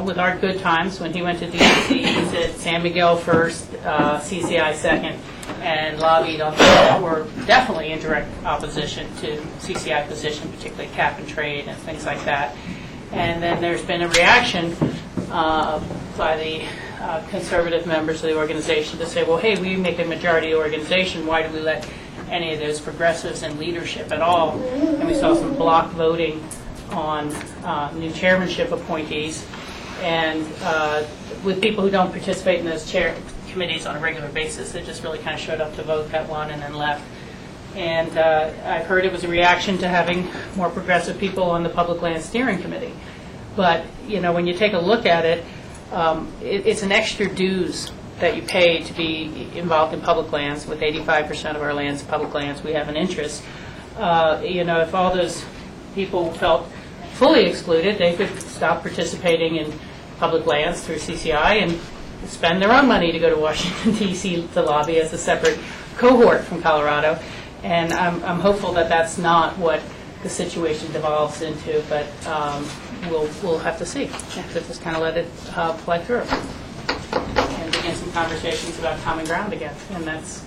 with our good times, when he went to D.C., he said San Miguel first, CCI second, and lobbied on that, or definitely in direct opposition to CCI position, particularly cap and trade and things like that. And then there's been a reaction by the conservative members of the organization to say, well, hey, we make a majority organization, why do we let any of those progressives in leadership at all? And we saw some block voting on new chairmanship appointees, and with people who don't participate in those committees on a regular basis, they just really kind of showed up to vote that one and then left. And I've heard it was a reaction to having more progressive people on the Public Land Steering Committee. But when you take a look at it, it's an extra dues that you pay to be involved in public lands. With 85% of our lands public lands, we have an interest. If all those people felt fully excluded, they could stop participating in public lands through CCI and spend their own money to go to Washington, D.C. to lobby as a separate cohort from Colorado. And I'm hopeful that that's not what the situation devolves into, but we'll have to see. Have to just kind of let it play through and begin some conversations about common ground again. And that's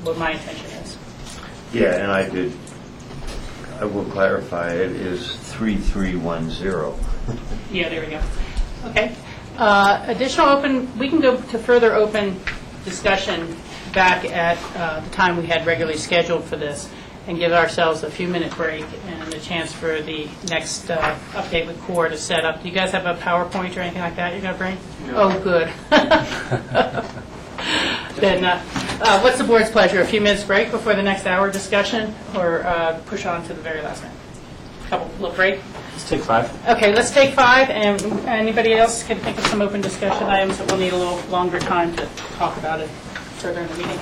what my intention is. Yeah, and I will clarify, it is 3310. Yeah, there we go. Okay. Additional open, we can go to further open discussion back at the time we had regularly scheduled for this, and give ourselves a few-minute break and a chance for the next update with CORE to set up. Do you guys have a PowerPoint or anything like that you're going to bring? No. Oh, good. Then what's the board's pleasure? A few minutes break before the next hour discussion, or push on to the very last minute? Little break? Let's take 5. Okay, let's take 5, and anybody else can think of some open discussion items that we'll need a little longer time to talk about it further in the meeting.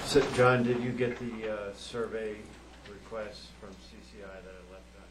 So, John, did you get the survey requests from CCI that I left on?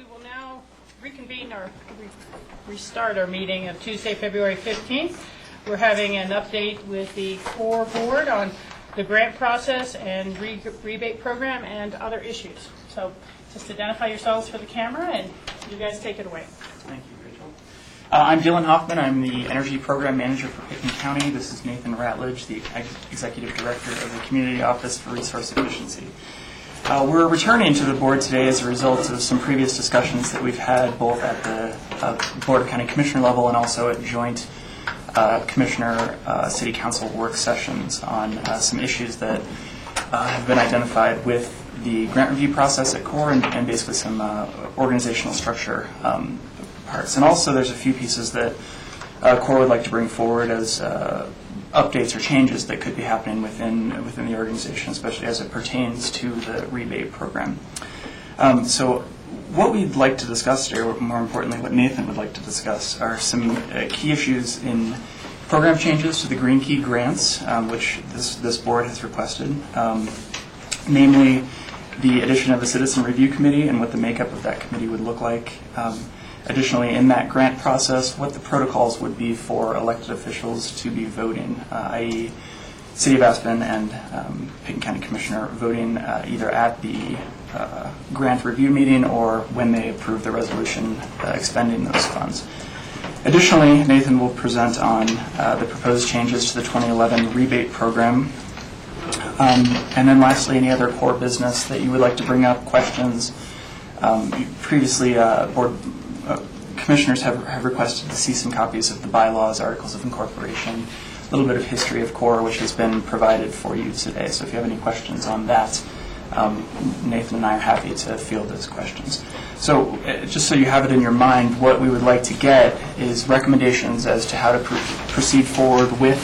We will now reconvene or restart our meeting of Tuesday, February 15th. We're having an update with the core board on the grant process and rebate program and other issues. So just identify yourselves for the camera and you guys take it away. Thank you, Rachel. I'm Dylan Hoffman. I'm the Energy Program Manager for Pitkin County. This is Nathan Ratledge, the Executive Director of the Community Office for Resource Efficiency. We're returning to the board today as a result of some previous discussions that we've had both at the Board of County Commissioner level and also at joint Commissioner City Council work sessions on some issues that have been identified with the grant review process at CORE and basically some organizational structure parts. And also there's a few pieces that CORE would like to bring forward as updates or changes that could be happening within the organization, especially as it pertains to the rebate program. So what we'd like to discuss today, or more importantly what Nathan would like to discuss, are some key issues in program changes to the Green Key grants, which this board has requested, namely the addition of a citizen review committee and what the makeup of that committee would look like. Additionally, in that grant process, what the protocols would be for elected officials to be voting, i.e. City of Aspen and Pitkin County Commissioner voting either at the grant review meeting or when they approve the resolution expending those funds. Additionally, Nathan will present on the proposed changes to the 2011 rebate program. And then lastly, any other core business that you would like to bring up, questions. Previously, board commissioners have requested to see some copies of the bylaws, articles of incorporation, a little bit of history of CORE, which has been provided for you today. So if you have any questions on that, Nathan and I are happy to field those questions. So just so you have it in your mind, what we would like to get is recommendations as to how to proceed forward with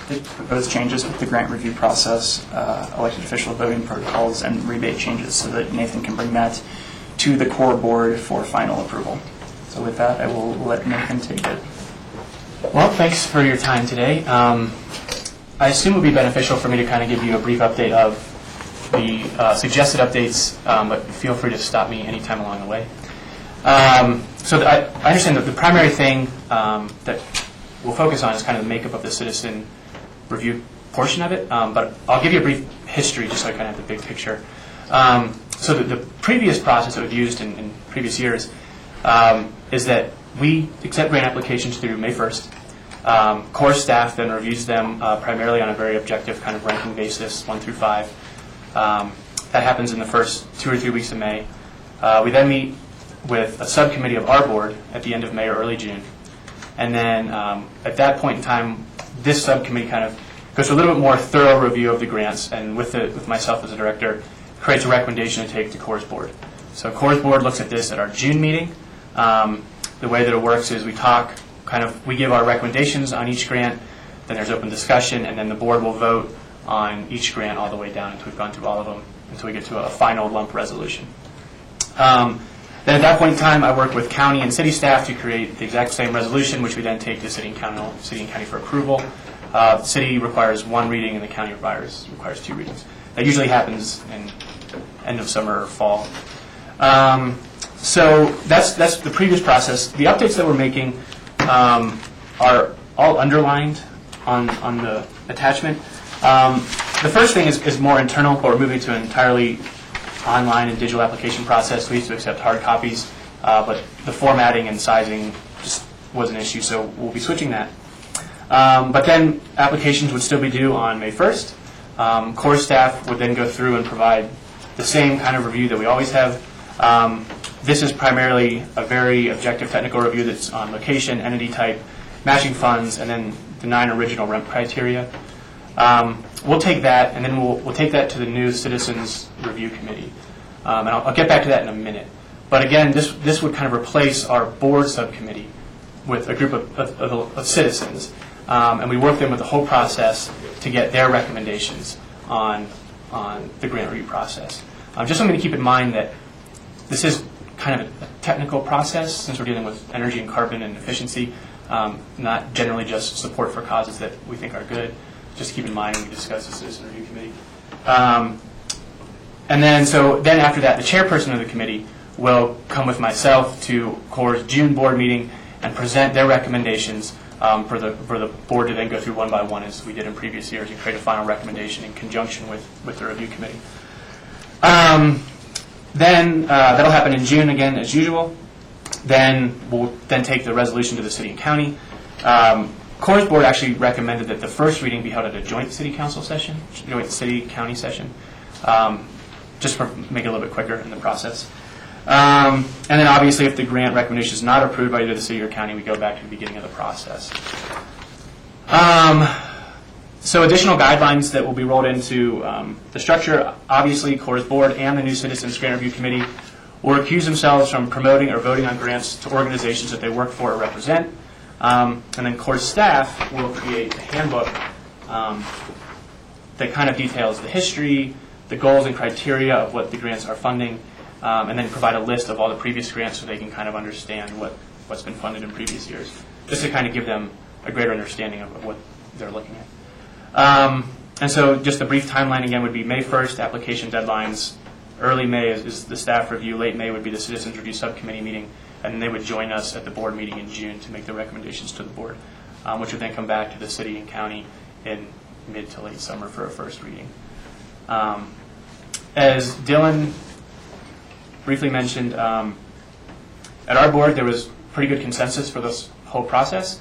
the proposed changes with the grant review process, elected official voting protocols, and rebate changes so that Nathan can bring that to the CORE board for final approval. So with that, I will let Nathan take it. Well, thanks for your time today. I assume it would be beneficial for me to kind of give you a brief update of the suggested updates, but feel free to stop me anytime along the way. So I understand that the primary thing that we'll focus on is kind of the makeup of the citizen review portion of it, but I'll give you a brief history just so I kind of have the big picture. So the previous process that we've used in previous years is that we accept grant applications through May 1st. CORE staff then reviews them primarily on a very objective kind of ranking basis, 1 through 5. That happens in the first 2 or 3 weeks of May. We then meet with a subcommittee of our board at the end of May or early June. And then at that point in time, this subcommittee kind of goes through a little bit more thorough review of the grants, and with myself as a director, creates a recommendation to take to CORE's board. So CORE's board looks at this at our June meeting. The way that it works is we give our recommendations on each grant, then there's open discussion, and then the board will vote on each grant all the way down until we've gone through all of them, until we get to a final lump resolution. Then at that point in time, I work with county and city staff to create the exact same resolution, which we then take to city and county for approval. The city requires 1 reading, and the county requires 2 readings. That usually happens in end of summer or fall. So that's the previous process. The updates that we're making are all underlined on the attachment. The first thing is more internal, but we're moving to an entirely online and digital application process. We used to accept hard copies, but the formatting and sizing just was an issue, so we'll be switching that. But then applications would still be due on May 1st. CORE staff would then go through and provide the same kind of review that we always have. This is primarily a very objective technical review that's on location, entity type, matching funds, and then the 9 original REMP criteria. We'll take that, and then we'll take that to the new Citizens Review Committee. And I'll get back to that in a minute. But again, this would kind of replace our board subcommittee with a group of citizens. And we work them with the whole process to get their recommendations on the grant review process. Just something to keep in mind that this is kind of a technical process since we're dealing with energy and carbon and efficiency, not generally just support for causes that we think are good. Just keep in mind when we discuss the Citizen Review Committee. And then after that, the chairperson of the committee will come with myself to CORE's June board meeting and present their recommendations for the board to then go through one by one, as we did in previous years, and create a final recommendation in conjunction with the review committee. Then that'll happen in June again, as usual. Then we'll then take the resolution to the city and county. CORE's board actually recommended that the first reading be held at a joint city council session, joint city-county session, just to make it a little bit quicker in the process. And then obviously if the grant recommendation is not approved by either the city or county, we go back to the beginning of the process. So additional guidelines that will be rolled into the structure, obviously CORE's board and the new Citizens Grant Review Committee will recuse themselves from promoting or voting on grants to organizations that they work for or represent. And then CORE's staff will create a handbook that kind of details the history, the goals and criteria of what the grants are funding, and then provide a list of all the previous grants so they can kind of understand what's been funded in previous years, just to kind of give them a greater understanding of what they're looking at. And so just a brief timeline again would be May 1st, application deadlines. Early May is the staff review. Late May would be the Citizens Review Subcommittee meeting, and then they would join us at the board meeting in June to make the recommendations to the board, which would then come back to the city and county in mid to late summer for a first reading. As Dylan briefly mentioned, at our board there was pretty good consensus for this whole process.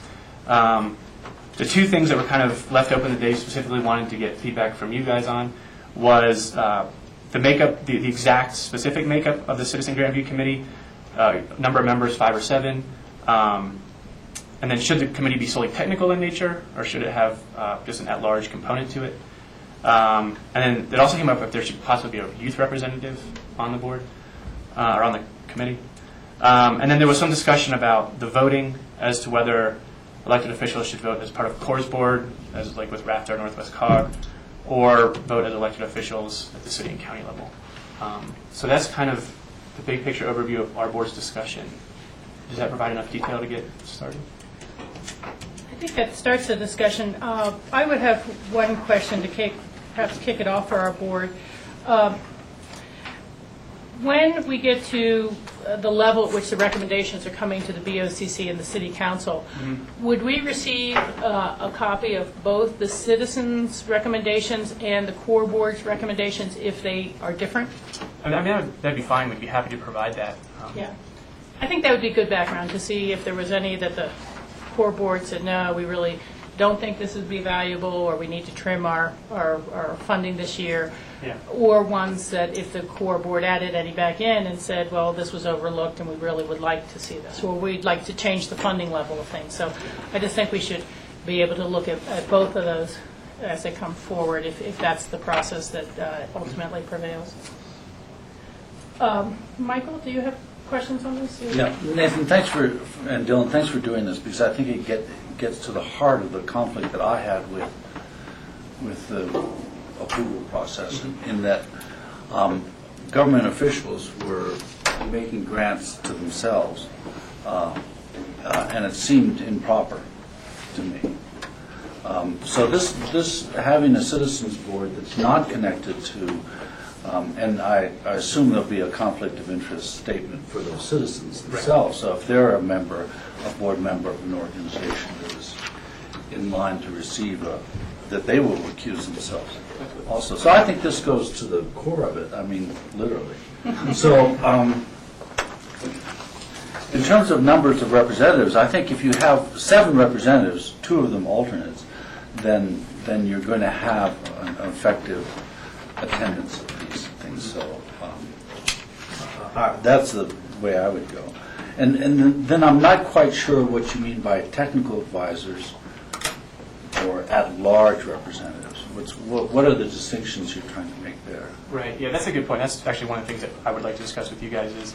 The two things that were kind of left open that they specifically wanted to get feedback from you guys on was the makeup, the exact specific makeup of the Citizen Grant Review Committee, number of members, 5 or 7, and then should the committee be solely technical in nature, or should it have just an at-large component to it? And then it also came up if there should possibly be a youth representative on the board, or on the committee. And then there was some discussion about the voting as to whether elected officials should vote as part of CORE's board, as like with RAFTA or Northwest COG, or vote as elected officials at the city and county level. So that's kind of the big picture overview of our board's discussion. Does that provide enough detail to get started? I think that starts the discussion. I would have one question to perhaps kick it off for our board. When we get to the level at which the recommendations are coming to the BOCC and the City Council, would we receive a copy of both the citizens' recommendations and the core board's recommendations if they are different? I mean, that'd be fine. We'd be happy to provide that. Yeah. I think that would be good background to see if there was any that the core board said, no, we really don't think this would be valuable, or we need to trim our funding this year. Yeah. Or ones that if the core board added any back in and said, well, this was overlooked and we really would like to see this, or we'd like to change the funding level of things. So I just think we should be able to look at both of those as they come forward, if that's the process that ultimately prevails. Michael, do you have questions on this? Yeah, Nathan, and Dylan, thanks for doing this, because I think it gets to the heart of the conflict that I had with the approval process, in that government officials were making grants to themselves, and it seemed improper to me. So this having a citizens board that's not connected to, and I assume there'll be a conflict of interest statement for those citizens themselves. So if they're a board member of an organization that is in line to receive that they will recuse themselves also. So I think this goes to the core of it, I mean, literally. So in terms of numbers of representatives, I think if you have 7 representatives, 2 of them alternates, then you're going to have an effective attendance of these things. So that's the way I would go. And then I'm not quite sure what you mean by technical advisors or at-large representatives. What are the distinctions you're trying to make there? Right. Yeah, that's a good point. That's actually one of the things that I would like to discuss with you guys is,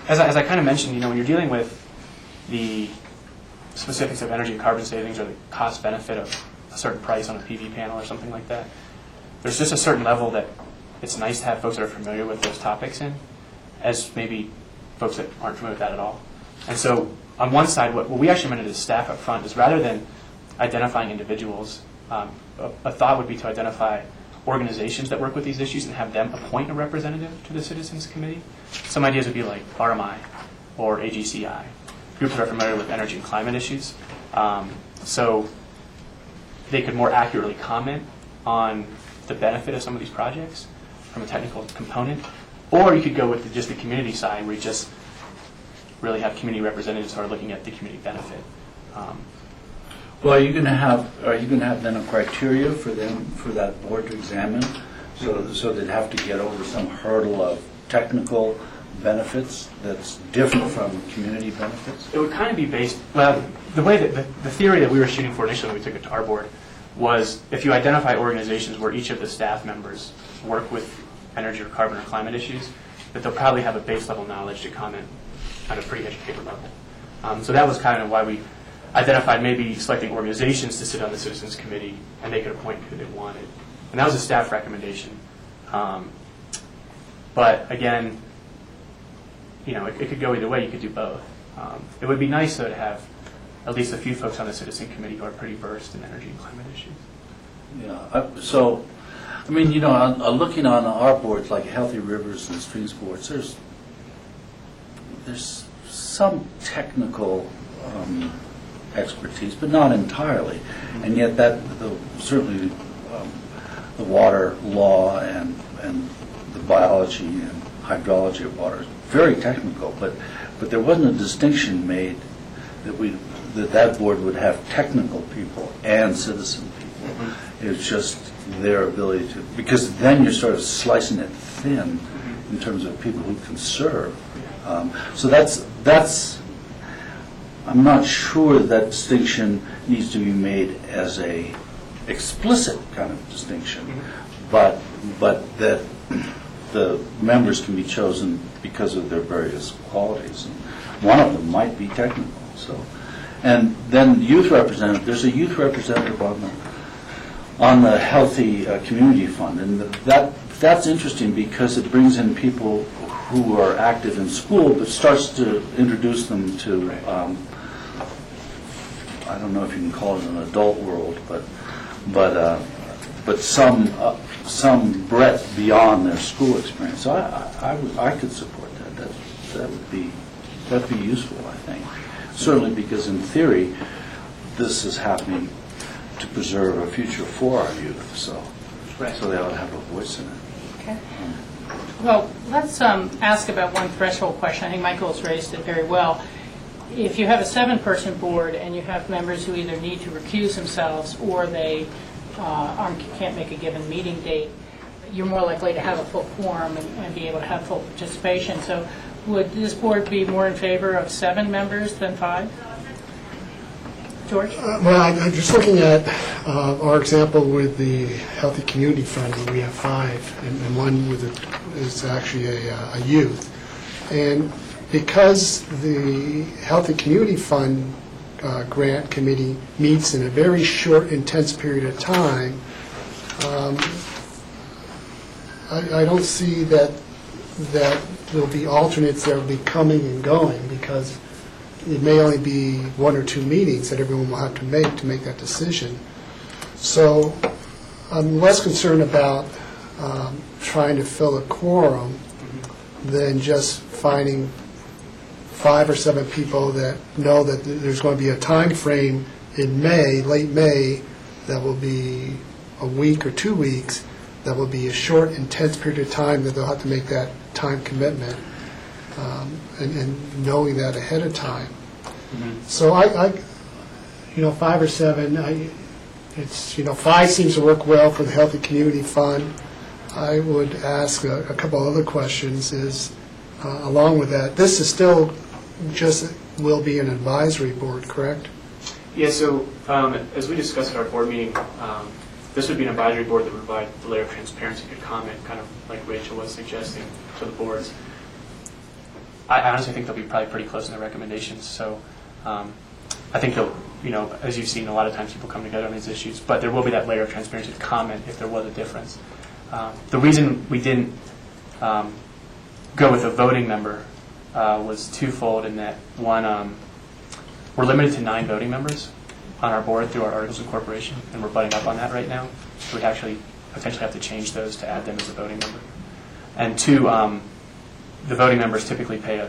as I kind of mentioned, when you're dealing with the specifics of energy and carbon savings or the cost benefit of a certain price on a PV panel or something like that, there's just a certain level that it's nice to have folks that are familiar with those topics in, as maybe folks that aren't familiar with that at all. And so on one side, what we actually meant as staff up front is rather than identifying individuals, a thought would be to identify organizations that work with these issues and have them appoint a representative to the Citizens Committee. Some ideas would be like RMI or AGCI, groups that are familiar with energy and climate issues. So they could more accurately comment on the benefit of some of these projects from a technical component. Or you could go with just the community side, where you just really have community representatives who are looking at the community benefit. Well, are you going to have then a criteria for them, for that board to examine? So they'd have to get over some hurdle of technical benefits that's different from community benefits? It would kind of be based, well, the way that the theory that we were shooting for initially when we took it to our board was if you identify organizations where each of the staff members work with energy or carbon or climate issues, that they'll probably have a base level knowledge to comment at a pretty educated level. So that was kind of why we identified maybe selecting organizations to sit on the Citizens Committee, and they could appoint who they wanted. And that was a staff recommendation. But again, you know, it could go either way. You could do both. It would be nice, though, to have at least a few folks on the Citizen Committee who are pretty versed in energy and climate issues. Yeah. So, I mean, you know, looking on our boards like Healthy Rivers and Streams boards, there's some technical expertise, but not entirely, and yet certainly the water law and the biology and hydrology of water is very technical, but there wasn't a distinction made that board would have technical people and citizen people. Mm-hmm. It was just their ability to, because then you're sort of slicing it thin in terms of people who can serve. So that's I'm not sure that distinction needs to be made as a explicit kind of distinction, but that the members can be chosen because of their various qualities. And one of them might be technical. So, and then youth representative. There's a youth representative on the Healthy Community Fund, and that's interesting because it brings in people who are active in school, but starts to introduce them to I don't know if you can call it an adult world, but some breadth beyond their school experience. So I could support that. That'd be useful, I think. Certainly because in theory, this is happening to preserve a future for our youth. So they ought to have a voice in it. Okay. Well, let's ask about one threshold question. I think Michael's raised it very well. If you have a 7-person board and you have members who either need to recuse themselves or they can't make a given meeting date, you're more likely to have a full quorum and be able to have full participation. So would this board be more in favor of 7 members than 5? George? Well, I'm just looking at our example with the Healthy Community Fund, where we have 5, and one is actually a youth. And because the Healthy Community Fund grant committee meets in a very short, intense period of time, I don't see that there'll be alternates that will be coming and going, because it may only be 1 or 2 meetings that everyone will have to make that decision. So I'm less concerned about trying to fill a quorum than just finding 5 or 7 people that know that there's going to be a time frame in May, late May, that will be a week or 2 weeks, that will be a short, intense period of time that they'll have to make that time commitment, and knowing that ahead of time. Mm-hmm. So I 5 or 7, it's 5 seems to work well for the Healthy Community Fund. I would ask a couple other questions along with that. This is still just will be an advisory board, correct? Yeah, so as we discussed at our board meeting, this would be an advisory board that would provide a layer of transparency, could comment, kind of like Rachel was suggesting, to the boards. I honestly think they'll be probably pretty close in their recommendations. So I think they'll, as you've seen, a lot of times people come together on these issues, but there will be that layer of transparency to comment if there was a difference. The reason we didn't go with a voting member was twofold in that, one, we're limited to 9 voting members on our board through our Articles of Incorporation, and we're butting up on that right now. So we'd actually potentially have to change those to add them as a voting member. And two, the voting members typically pay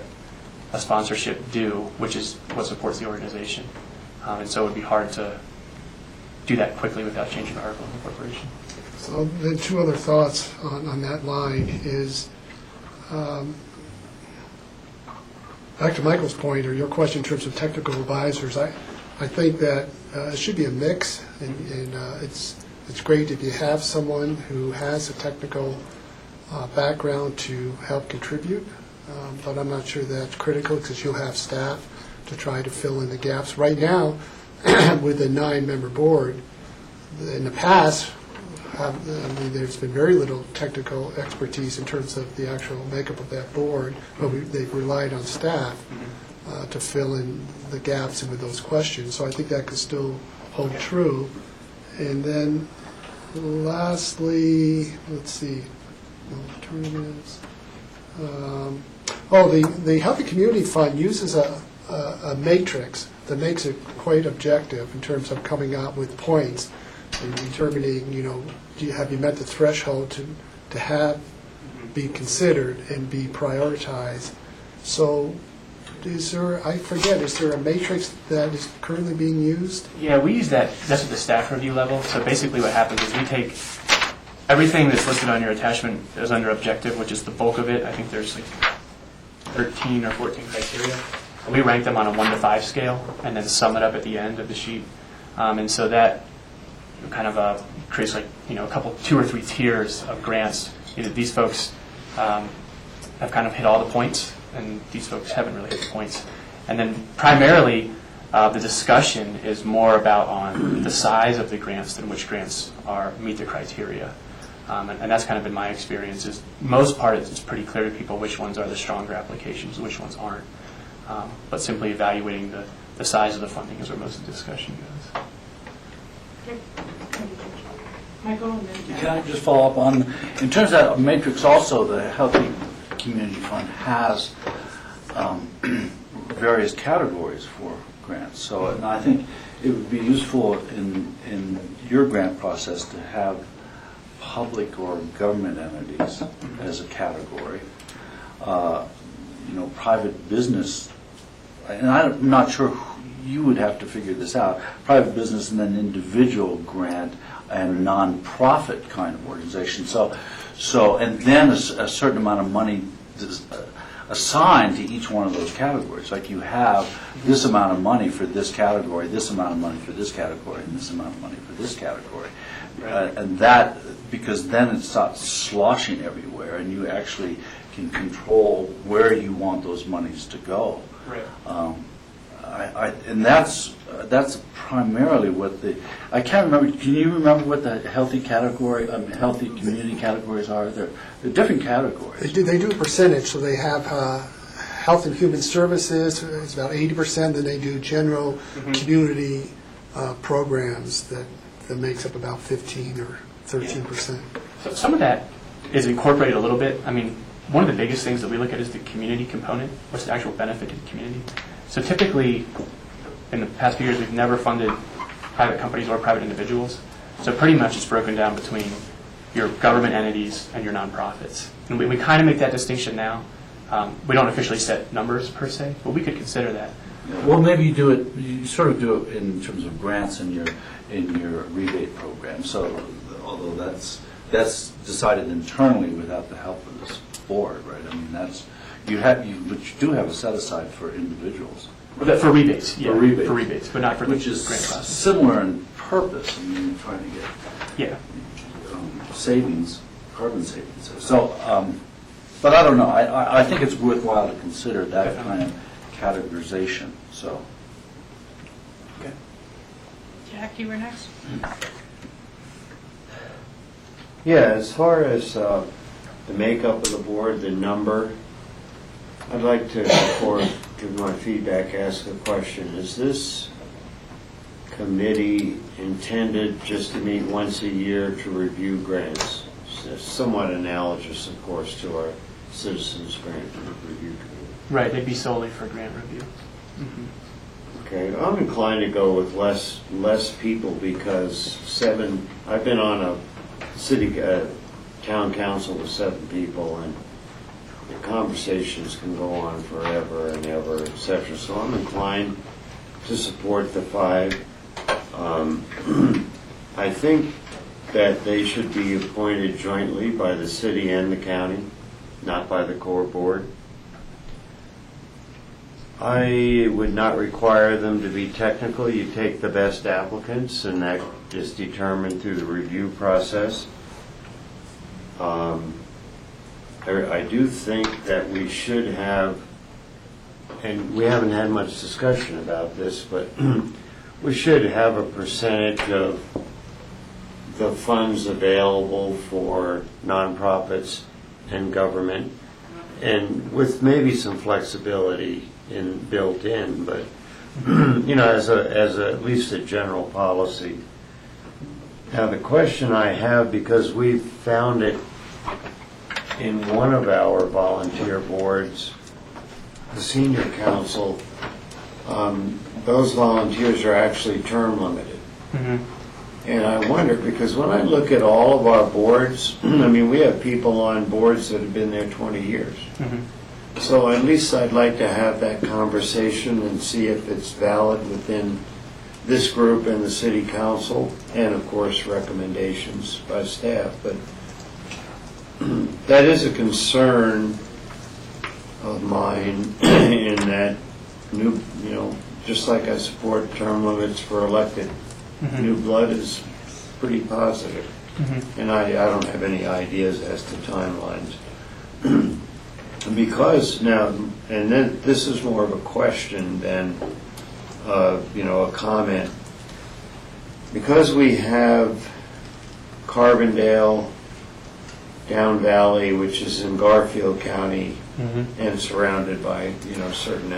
a sponsorship due, which is what supports the organization. And so it would be hard to do that quickly without changing the article of incorporation. So then two other thoughts on that line is, back to Michael's point, or your question in terms of technical advisors, I think that it should be a mix, and it's great if you have someone who has a technical background to help contribute, but I'm not sure that's critical because you'll have staff to try to fill in the gaps. Right now, with a 9-member board, in the past, there's been very little technical expertise in terms of the actual makeup of that board, but they've relied on staff to fill in the gaps with those questions. So I think that could still hold true. And then lastly, let's see, alternatives. The Healthy Community Fund uses a matrix that makes it quite objective in terms of coming out with points and determining, have you met the threshold to have be considered and be prioritized. So is there a matrix that is currently being used? Yeah, we use that. That's at the staff review level. So basically what happens is we take everything that's listed on your attachment is under objective, which is the bulk of it. I think there's like 13 or 14 criteria. And we rank them on a 1 to 5 scale and then sum it up at the end of the sheet. And so that kind of creates like, a couple, 2 or 3 tiers of grants. These folks have kind of hit all the points, and these folks haven't really hit the points. And then primarily, the discussion is more about on the size of the grants than which grants meet the criteria. And that's kind of been my experience. Is most part it's pretty clear to people which ones are the stronger applications, which ones aren't. But simply evaluating the size of the funding is where most of the discussion goes. Michael, and then Can I just follow up on, in terms of that matrix also, the Healthy Community Fund has various categories for grants. So and I think it would be useful in your grant process to have public or government entities as a category. Private business, and I'm not sure you would have to figure this out, private business and then individual grant and nonprofit kind of organization. So and then a certain amount of money assigned to each one of those categories. Like you have this amount of money for this category, this amount of money for this category, and this amount of money for this category. And that, because then it starts sloshing everywhere, and you actually can control where you want those monies to go. Right. And that's primarily what I can't remember. Can you remember what the healthy community categories are? They're different categories. They do a percentage, so they have health and human services, it's about 80%, then they do general community programs that makes up about 15 or 13%. So some of that is incorporated a little bit. I mean, one of the biggest things that we look at is the community component. What's the actual benefit to the community? So typically, in the past few years, we've never funded private companies or private individuals. So pretty much it's broken down between your government entities and your nonprofits. And we kind of make that distinction now. We don't officially set numbers per se, but we could consider that. Well, maybe you sort of do it in terms of grants in your rebate program. So although that's decided internally without the help of this board, right? I mean, but you do have a set aside for individuals. For rebates, yeah. For rebates. For rebates, but not for which the is grant process. similar in purpose. I mean, you're trying to get savings, carbon savings. So, but I don't know. I think it's worthwhile to consider that kind of categorization. So, Okay. Jack, you were next. Yeah, as far as the makeup of the board, the number, I'd like to, before give my feedback, ask a question. Is this committee intended just to meet once a year to review grants? It's somewhat analogous, of course, to our citizens grant review committee. Right, they'd be solely for grant review. Okay, I'm inclined to go with less people because I've been on a town council with 7 people, and the conversations can go on forever and ever, etc. So I'm inclined to support the 5. I think that they should be appointed jointly by the city and the county, not by the core board. I would not require them to be technical. You take the best applicants, and that is determined through the review process. I do think that we should have, and we haven't had much discussion about this, but we should have a percentage of the funds available for nonprofits and government, and with maybe some flexibility built in, but as at least a general policy. Now the question I have, because we found it in one of our volunteer boards, the senior council, those volunteers are actually term limited. And I wonder, because when I look at all of our boards, I mean, we have people on boards that have been there 20 years. So at least I'd like to have that conversation and see if it's valid within this group and the city council, and of course recommendations by staff. But that is a concern of mine in that just like I support term limits for elected, new blood is pretty positive. And I don't have any ideas as to timelines. Because now, and then this is more of a question than a comment. Because we have Carbondale, Down Valley, which is in Garfield County, and surrounded by certain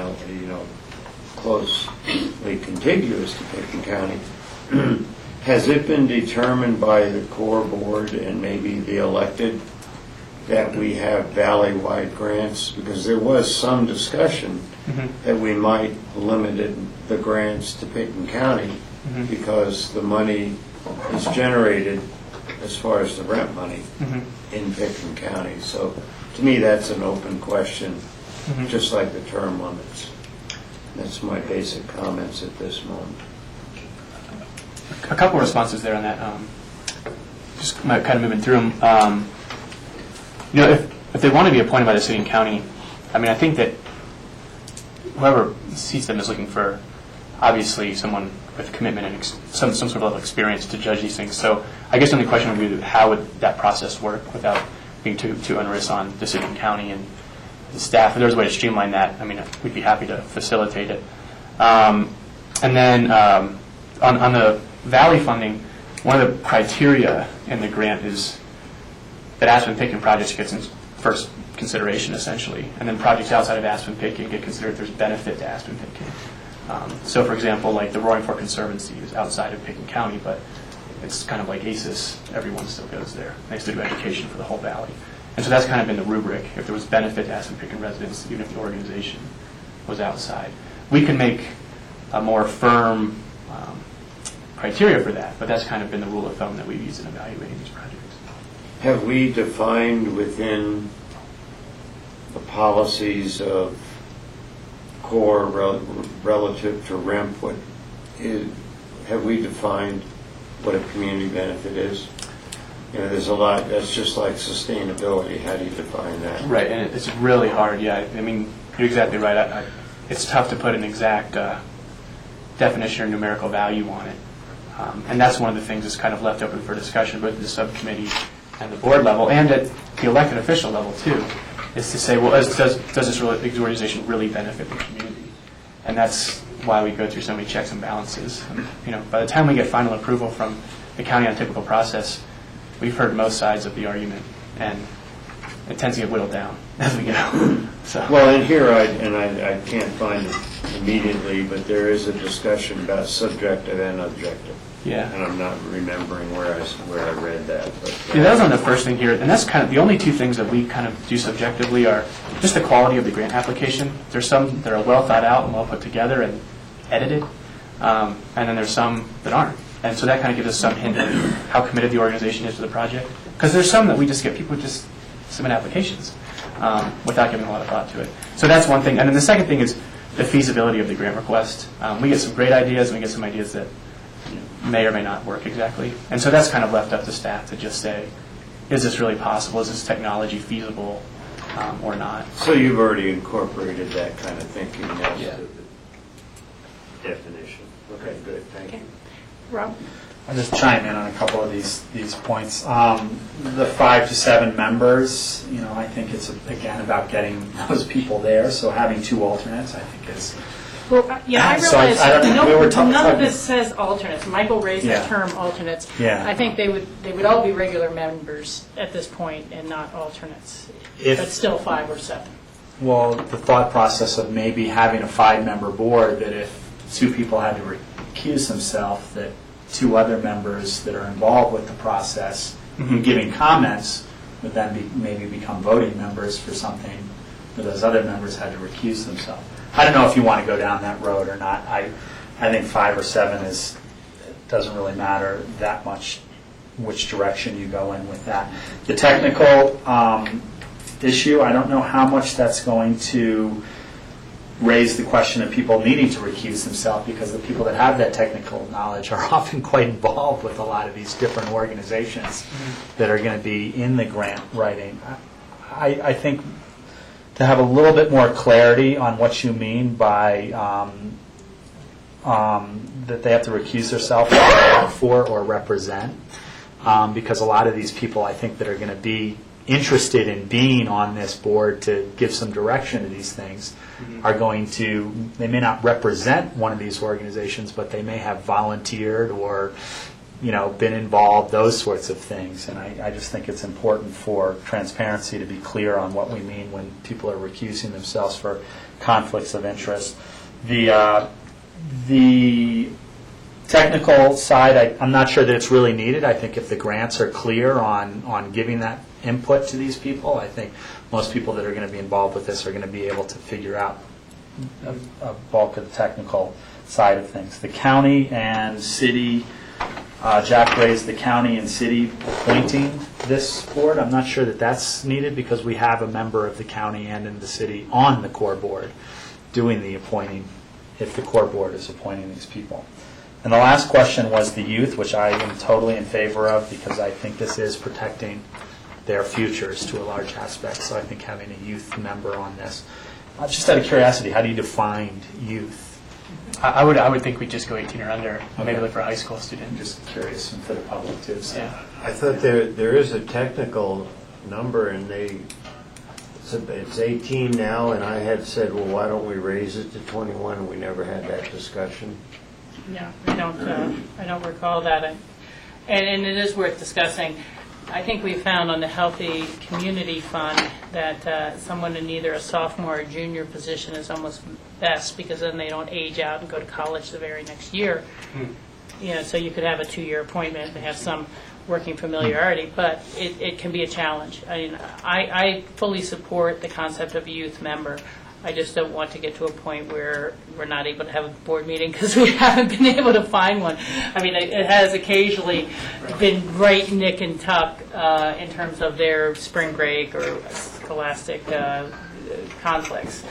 closely contiguous to Pickens County. Has it been determined by the core board and maybe the elected that we have valley-wide grants? Because there was some discussion that we might limit the grants to Pickens County because the money is generated, as far as the rent money, in Pickens County. So to me, that's an open question, just like the term limits. That's my basic comments at this moment. A couple responses there on that. Just kind of moving through them. If they want to be appointed by the city and county, I mean, I think that whoever seats them is looking for, obviously, someone with commitment and some sort of level of experience to judge these things. So I guess the only question would be, how would that process work without being too onerous on the city and county and the staff? If there's a way to streamline that, I mean, we'd be happy to facilitate it. And then on the Valley funding, one of the criteria in the grant is that Aspen-Pickens projects gets in first consideration, essentially, and then projects outside of Aspen-Pickens get considered if there's benefit to Aspen-Pickens. So, for example, like the Roaring Fork Conservancy is outside of Pickens County, but it's kind of like ACES. Everyone still goes there. They still do education for the whole valley. And so that's kind of been the rubric. If there was benefit to Aspen-Pickens residents, even if the organization was outside. We can make a more firm criteria for that, but that's kind of been the rule of thumb that we've used in evaluating these projects. Have we defined within the policies of core relative to REMP, have we defined what a community benefit is? There's a lot, that's just like sustainability. How do you define that? Right, and it's really hard, yeah. I mean, you're exactly right. It's tough to put an exact definition or numerical value on it. And that's one of the things that's kind of left open for discussion, both at the subcommittee and the board level, and at the elected official level, too, is to say, well, does this organization really benefit the community? And that's why we go through so many checks and balances. By the time we get final approval from the county on a typical process, we've heard most sides of the argument, and it tends to get whittled down as we go. So. Well, and here, I can't find it immediately, but there is a discussion about subjective and objective. Yeah. And I'm not remembering where I read that. But, yeah, that was on the first thing here, and that's kind of the only two things that we kind of do subjectively are just the quality of the grant application. There's some that are well thought out and well put together and edited, and then there's some that aren't. And so that kind of gives us some hint of how committed the organization is to the project. Because there's some that we just get, people just submit applications without giving a lot of thought to it. So that's one thing. And then the second thing is the feasibility of the grant request. We get some great ideas, and we get some ideas that may or may not work exactly. And so that's kind of left up to staff to just say, is this really possible? Is this technology feasible or not? So you've already incorporated that kind of thinking into Yeah. the definition. Okay, good, thank you. Rob? I'll just chime in on a couple of these points. The 5 to 7 members, I think it's, again, about getting those people there. So having 2 alternates, I think is... Well, I So I realize don't- we were talking- none of this says alternates. Michael raised Yeah. the term alternates. Yeah. I think they would all be regular members at this point and not alternates, but still 5 or 7. Well, the thought process of maybe having a 5-member board, that if 2 people had to recuse themselves, that 2 other members that are involved with the process, giving comments, would then maybe become voting members for something where those other members had to recuse themselves. I don't know if you want to go down that road or not. I think 5 or 7 doesn't really matter that much which direction you go in with that. The technical issue, I don't know how much that's going to raise the question of people needing to recuse themselves, because the people that have that technical knowledge are often quite involved with a lot of these different organizations that are going to be in the grant writing. I think to have a little bit more clarity on what you mean by that they have to recuse themselves for or represent, because a lot of these people, I think, that are going to be interested in being on this board to give some direction to these things are going to, they may not represent one of these organizations, but they may have volunteered or been involved, those sorts of things. And I just think it's important for transparency to be clear on what we mean when people are recusing themselves for conflicts of interest. The technical side, I'm not sure that it's really needed. I think if the grants are clear on giving that input to these people, I think most people that are going to be involved with this are going to be able to figure out a bulk of the technical side of things. The county and city, Jack raised the county and city appointing this board. I'm not sure that that's needed, because we have a member of the county and in the city on the core board doing the appointing if the core board is appointing these people. And the last question was the youth, which I am totally in favor of, because I think this is protecting their futures to a large aspect. So I think having a youth member on this. Just out of curiosity, how do you define youth? I would think we'd just go 18 or under, maybe look for a high school student. I'm just curious, and for the public too. So. Yeah. I thought there is a technical number, and it's 18 now, and I had said, well, why don't we raise it to 21, and we never had that discussion. Yeah, I don't recall that. And it is worth discussing. I think we found on the Healthy Community Fund that someone in either a sophomore or junior position is almost best, because then they don't age out and go to college the very next year. So you could have a 2-year appointment and have some working familiarity, but it can be a challenge. I mean, I fully support the concept of a youth member. I just don't want to get to a point where we're not able to have a board meeting because we haven't been able to find one. I mean, it has occasionally been right nick and tuck in terms of their spring break or scholastic conflicts.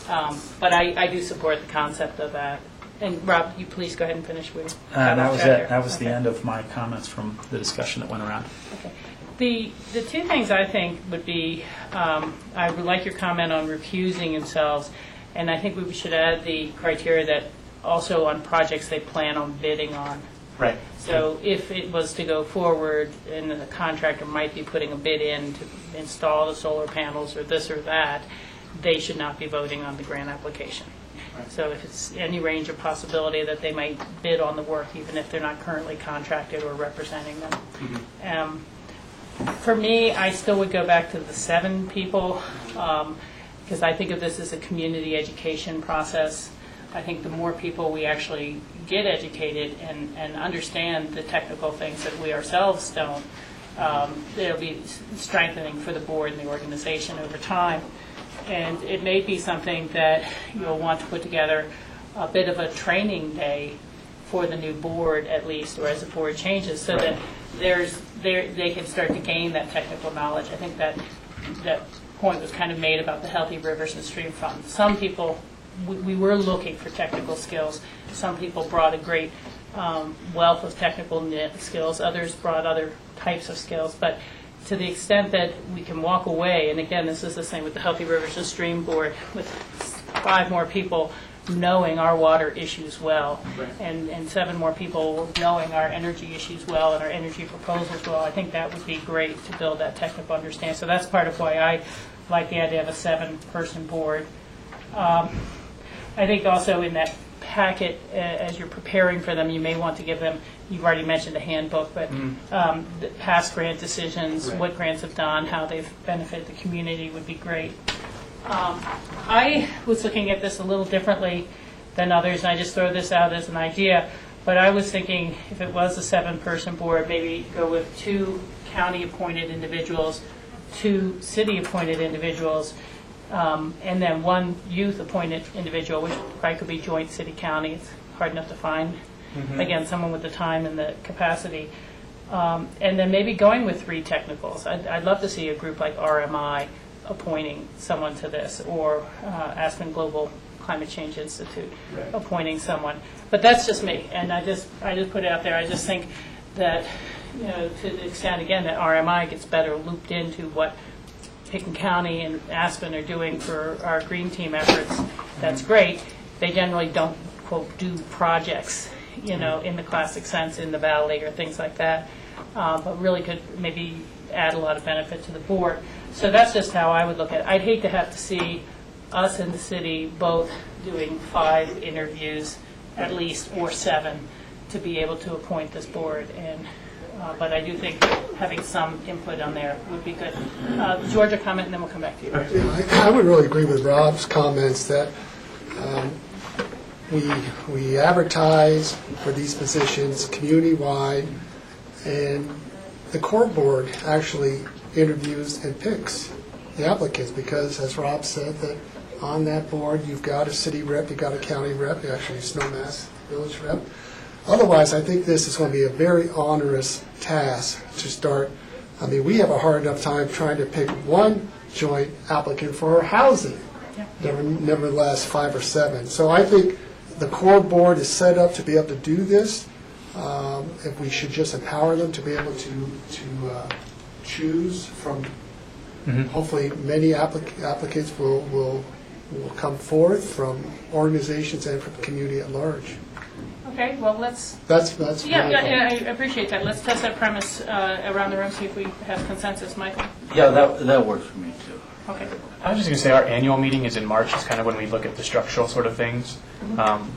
But I do support the concept of that. And Rob, you please go ahead and finish with that was it. That was the end of my comments from the discussion that went around. Okay. The 2 things I think would be, I would like your comment on recusing themselves, and I think we should add the criteria that also on projects they plan on bidding on. Right. So if it was to go forward and the contractor might be putting a bid in to install the solar panels or this or that, they should not be voting on the grant application. Right. So if it's any range of possibility that they might bid on the work even if they're not currently contracted or representing them. Mm-hmm. For me, I still would go back to the 7 people because I think of this as a community education process. I think the more people we actually get educated and understand the technical things that we ourselves don't, it'll be strengthening for the board and the organization over time. And it may be something that you'll want to put together a bit of a training day for the new board at least, or as the board changes, so that they can start to gain that technical knowledge. I think that point was kind of made about the Healthy Rivers and Stream Fund. Some people, we were looking for technical skills. Some people brought a great wealth of technical skills. Others brought other types of skills. But to the extent that we can walk away, and again, this is the same with the Healthy Rivers and Stream Board, with 5 more people knowing our water issues well, and 7 more people knowing our energy issues well and our energy proposals well, I think that would be great to build that technical understanding. So that's part of why I like the idea of a 7-person board. I think also in that packet, as you're preparing for them, you may want to give them, you've already mentioned the handbook, but the past grant decisions, what grants have done, how they've benefited the community would be great. I was looking at this a little differently than others, and I just throw this out as an idea, but I was thinking if it was a 7-person board, maybe go with 2 county-appointed individuals, 2 city-appointed individuals, and then 1 youth-appointed individual, which probably could be joint city-county. It's hard enough to find, again, someone with the time and the capacity. And then maybe going with 3 technicals. I'd love to see a group like RMI appointing someone to this, or Aspen Global Climate Change Institute appointing someone. But that's just me, and I just put it out there. I just think that, to the extent, again, that RMI gets better looped into what Pickens County and Aspen are doing for our green team efforts, that's great. They generally don't, quote, do projects, in the classic sense in the valley or things like that, but really could maybe add a lot of benefit to the board. So that's just how I would look at it. I'd hate to have to see us in the city both doing 5 interviews at least, or 7, to be able to appoint this board. And but I do think having some input on there would be good. Georgia, comment, and then we'll come back to you. I would really agree with Rob's comments that we advertise for these positions community-wide, and the core board actually interviews and picks the applicants, because, as Rob said, that on that board you've got a city rep, you've got a county rep, actually Snowmass village rep. Otherwise, I think this is going to be a very onerous task to start. I mean, we have a hard enough time trying to pick 1 joint applicant for our housing, nevertheless 5 or 7. So I think the core board is set up to be able to do this. If we should just empower them to be able to choose from, hopefully many applicants will come forth from organizations and from the community at large. Okay, well, let's... That's Yeah, I appreciate that. Let's test that premise around the room, see if we have consensus. Michael? Yeah, that works for me, too. Okay. I was just going to say our annual meeting is in March. It's kind of when we look at the structural sort of things,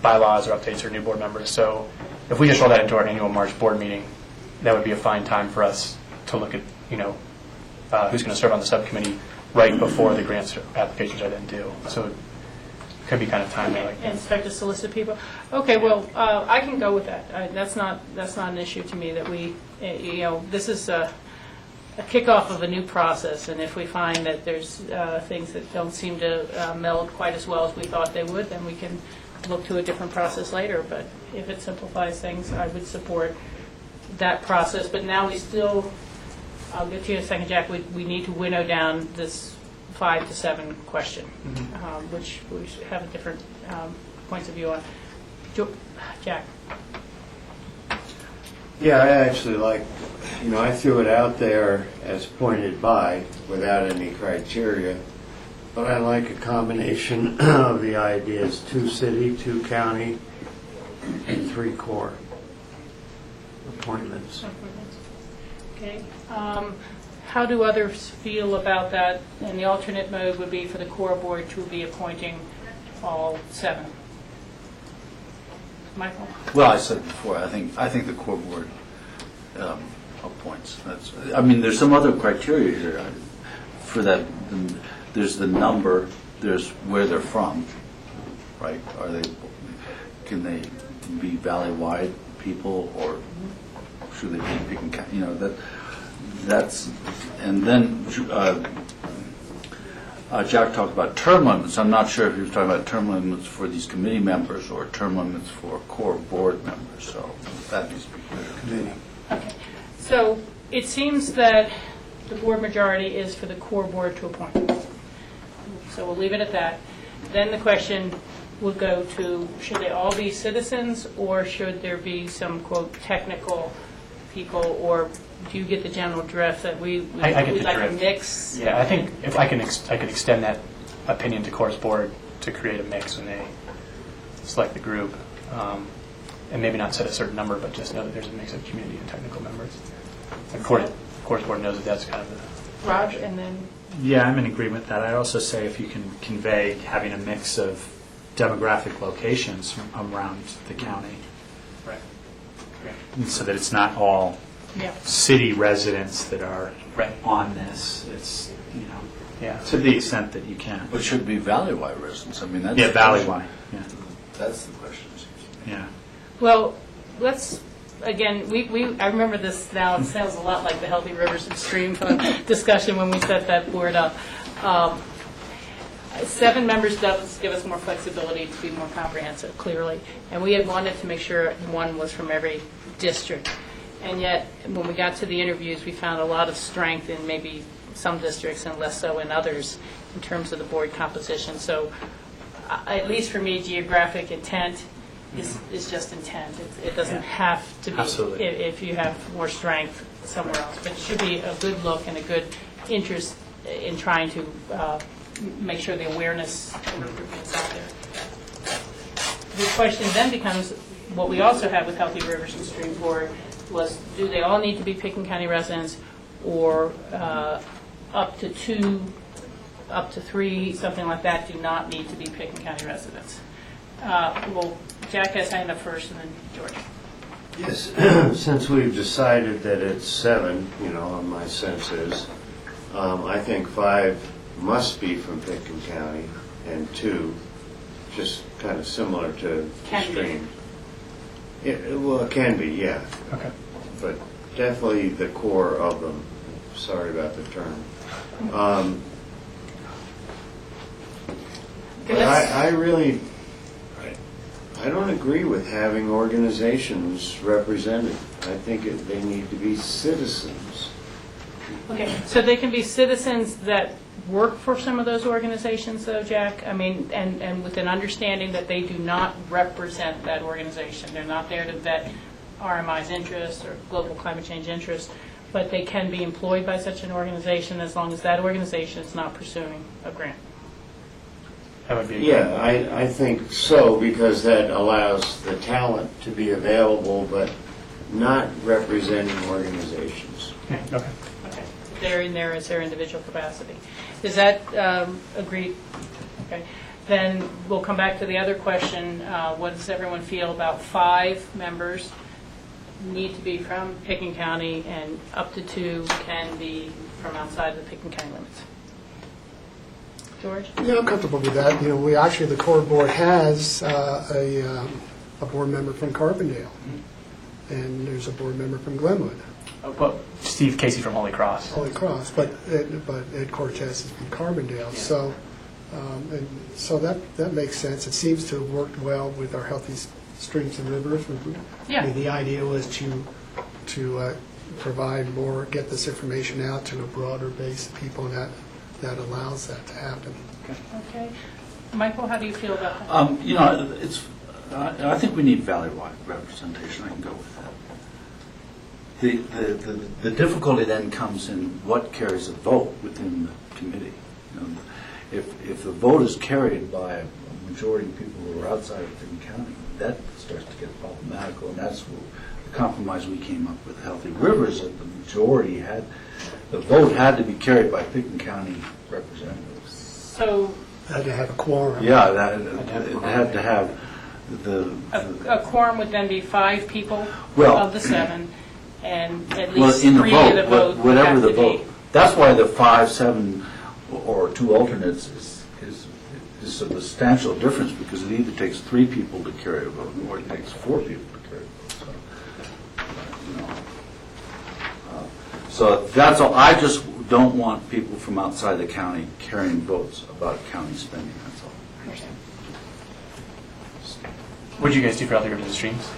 bylaws or updates or new board members. So if we just roll that into our annual March board meeting, that would be a fine time for us to look at, who's going to serve on the subcommittee right before the grant applications are then due. So it could be kind of timely like that. And expect to solicit people. Okay, well, I can go with that. That's not an issue to me that we, this is a kickoff of a new process, and if we find that there's things that don't seem to meld quite as well as we thought they would, then we can look to a different process later. But if it simplifies things, I would support that process. But now we still, I'll get to you in a second, Jack, we need to winnow down this 5 to 7 question, which we should have different points of view on. Jack? Yeah, I actually like, I threw it out there as pointed by without any criteria, but I like a combination of the ideas: 2 city, 2 county, and 3 core appointments. Okay. How do others feel about that? And the alternate mode would be for the core board to be appointing all 7. Michael? Well, I said before, I think the core board appoints. There's some other criteria here for that. There's the number. There's where they're from, right? Can they be valley-wide people, or should they be Pickens County? That's, and then Jack talked about term limits. I'm not sure if he was talking about term limits for these committee members or term limits for core board members, so that needs to be clear. Okay. So it seems that the board majority is for the core board to appoint. So we'll leave it at that. Then the question would go to, should they all be citizens, or should there be some, quote, technical people, or do you get the general drift that we'd I get the like a drift. mix? Yeah, I think if I could extend that opinion to course board to create a mix when they select the group, and maybe not set a certain number, but just know that there's a mix of community and technical members. And course board knows that that's kind of the... Raj, and then... Yeah, I'm in agreement with that. I'd also say if you can convey having a mix of demographic locations around the county, Right. so that it's not all Yeah. city residents that are Right. on this. It's, Yeah. to the extent that you can. But should be Valley-wide residents. I mean, that's Yeah, the question. Valley-wide, yeah. That's the question. Yeah. Well, let's, again, I remember this now, it sounds a lot like the Healthy Rivers and Stream Fund discussion when we set that board up. 7 members does give us more flexibility to be more comprehensive, clearly. And we had wanted to make sure one was from every district. And yet, when we got to the interviews, we found a lot of strength in maybe some districts and less so in others in terms of the board composition. So, at least for me, geographic intent is just intent. It doesn't have to be Absolutely. if you have more strength somewhere else. But it should be a good look and a good interest in trying to make sure the awareness and recruitment is out there. The question then becomes, what we also had with Healthy Rivers and Stream Board was, do they all need to be Pickens County residents, or up to 2, up to 3, something like that, do not need to be Pickens County residents? Well, Jack has hand up first, and then George. Yes, since we've decided that it's 7, my sense is, I think 5 must be from Pickens County, and 2, just kind of similar to Can be. Stream. Well, it can be, yeah, Okay. but definitely the core of them. Sorry about the term. But I really, I don't agree with having organizations represented. I think they need to be citizens. Okay, so they can be citizens that work for some of those organizations, though, Jack? I mean, and with an understanding that they do not represent that organization. They're not there to vet RMI's interests or global climate change interests, but they can be employed by such an organization as long as that organization is not pursuing a grant. That would be a Yeah, I think so, because that allows the talent to be available, but not representing organizations. Yeah, okay. Okay, they're in there as their individual capacity. Does that agree? Okay. Then we'll come back to the other question. What does everyone feel about 5 members need to be from Pickens County, and up to 2 can be from outside of the Pickens County limits? George? Yeah, I'm comfortable with that. We actually, the core board has a board member from Carbondale, and there's a board member from Glenwood, Well, Steve Casey from Holy Cross. Holy Cross, but Ed Cortez is from Carbondale. So, and so that makes sense. It seems to have worked well with our Healthy Streams and Rivers. Yeah. I mean, the idea was to provide more, get this information out to a broader base of people, and that allows that to happen. Okay. Michael, how do you feel about that? I think we need Valley-wide representation. I can go with that. The difficulty then comes in what carries a vote within the committee. If the vote is carried by a majority of people who are outside of Pickens County, that starts to get problematical, and that's the compromise we came up with Healthy Rivers, that the majority the vote had to be carried by Pickens County representatives. So Had to have a quorum. Yeah, it had to have a quorum would then be 5 people Well- of the 7, and at Well, least in the 3 of the vote would whatever have the to vote. be. That's why the 5, 7, or 2 alternates is a substantial difference, because it either takes 3 people to carry a vote, or it takes 4 people to carry a vote. So that's all. don't want people from outside the county carrying votes about county spending, that's all. What did you guys do for Healthy Rivers and Streams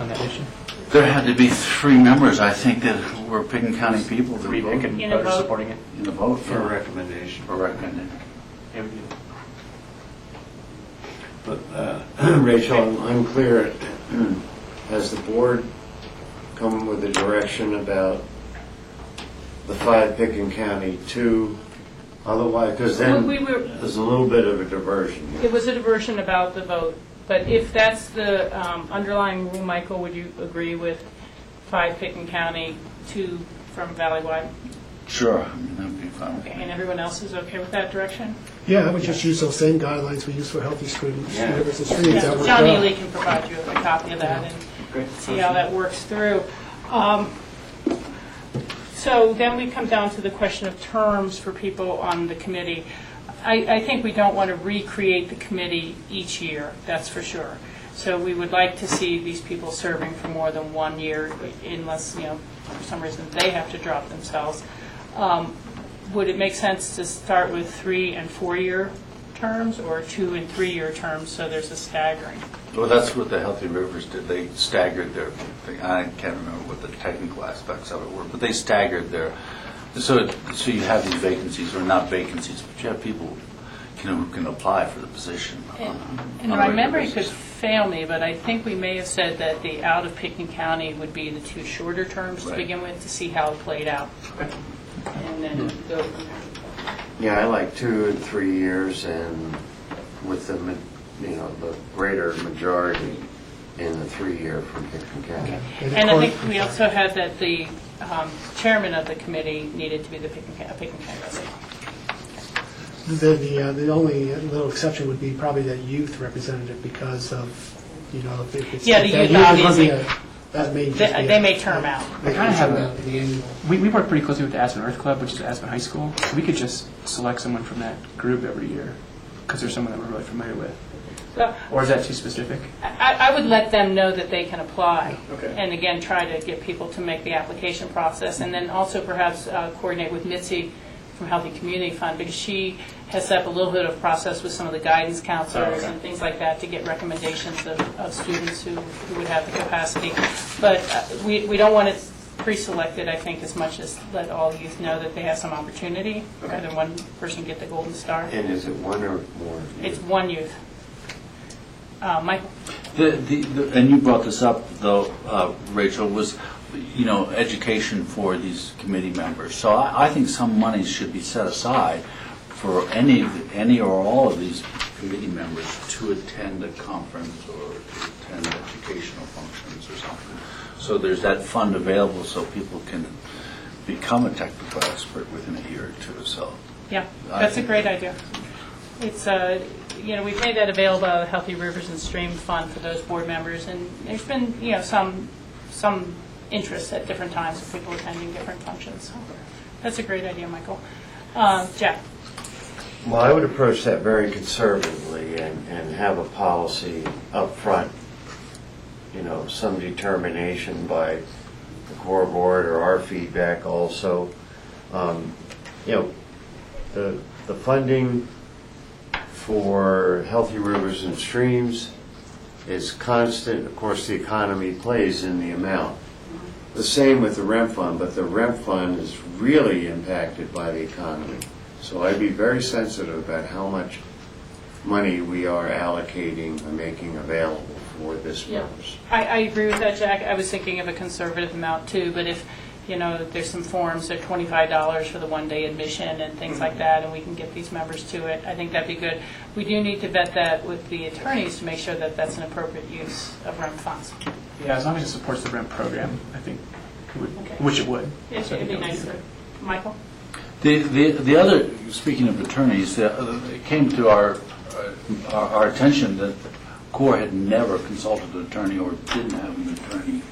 on that issue? There had to be 3 members, I think, that were Pickens County people that 3 voted Pickens In a voters vote. supporting it. in the vote For a recommendation. For recommendation. Yeah, we did. But, Rachel, I'm clear, has the board come with a direction about the 5 Pickens County, 2 otherwise? Because then We were, there's a little bit of a diversion here. it was a diversion about the vote, but if that's the underlying rule, Michael, would you agree with 5 Pickens County, 2 from Valleywide? Sure, I mean, that'd be fine. Okay, and everyone else is okay with that direction? Yeah, I would just use those same guidelines we use for healthy streams, Yeah. rivers and streams. That would, John Ely can provide you with a copy of that and Great. see how that works through. So then we come down to the question of terms for people on the committee. I think we don't want to recreate the committee each year, that's for sure. So we would like to see these people serving for more than 1 year, unless, for some reason they have to drop themselves. Would it make sense to start with 3 and 4 year terms, or 2 and 3 year terms, so there's a staggering? Well, that's what the Healthy Rivers did. They staggered their thing. I can't remember what the technical aspects of it were, but they staggered their. So you have these vacancies, or not vacancies, but you have people, who can apply for the position. And my memory could fail me, but I think we may have said that the out of Pickens County would be the 2 shorter terms to Right. begin with, to see how it played out. And then go from there. Yeah, I like 2 and 3 years, and with the greater majority in the 3-year from Pickens County. And I think we also had that the chairman of the committee needed to be the Pickens County resident. the only little exception would be probably that youth representative because of, if it's. Yeah, the that youth, is gonna obviously. be that may just be They may term out. They kinda have a- the annual. We work pretty closely with the Aspen Earth Club, which is Aspen High School. So we could just select someone from that group every year because there's someone that we're really familiar with. So Or is that too specific? I would let them know that they can apply. Okay. And again, try to get people to make the application process, and then also perhaps coordinate with Mitzi from Healthy Community Fund, because she has set up a little bit of process with some of the guidance counselors and things like that to get recommendations of students who would have the capacity. But we don't want it pre-selected, I think, as much as let all youth know that they have some opportunity, rather than one person get the golden star. And is it 1 or more? It's one youth. Michael? And you brought this up, though, Rachel, was, education for these committee members. So I think some money should be set aside for any or all of these committee members to attend a conference or to attend educational functions or something. So there's that fund available so people can become a technical expert within a year or two. So Yeah, that's a great idea. It's, we've made that available out of the Healthy Rivers and Stream Fund for those board members, and there's been, some interest at different times of people attending different functions. So that's a great idea, Michael. Jack? Well, I would approach that very conservatively and have a policy up front, some determination by the core board or our feedback also. The funding for Healthy Rivers and Streams is constant. Of course, the economy plays in the amount. The same with the REM fund, but the REM fund is really impacted by the economy. So I'd be very sensitive about how much money we are allocating or making available for this purpose. I agree with that, Jack. I was thinking of a conservative amount too, but if, there's some forms, they're $25 for the one-day admission and things like that, and we can get these members to it, I think that'd be good. We do need to vet that with the attorneys to make sure that that's an appropriate use of REM funds. Yeah, as long as it supports the REM program, I think it would, Okay. which it would. It'd So I be think that would nice. good. Michael? the other, speaking of attorneys, it came to our attention that the Corps had never consulted an attorney or didn't have an attorney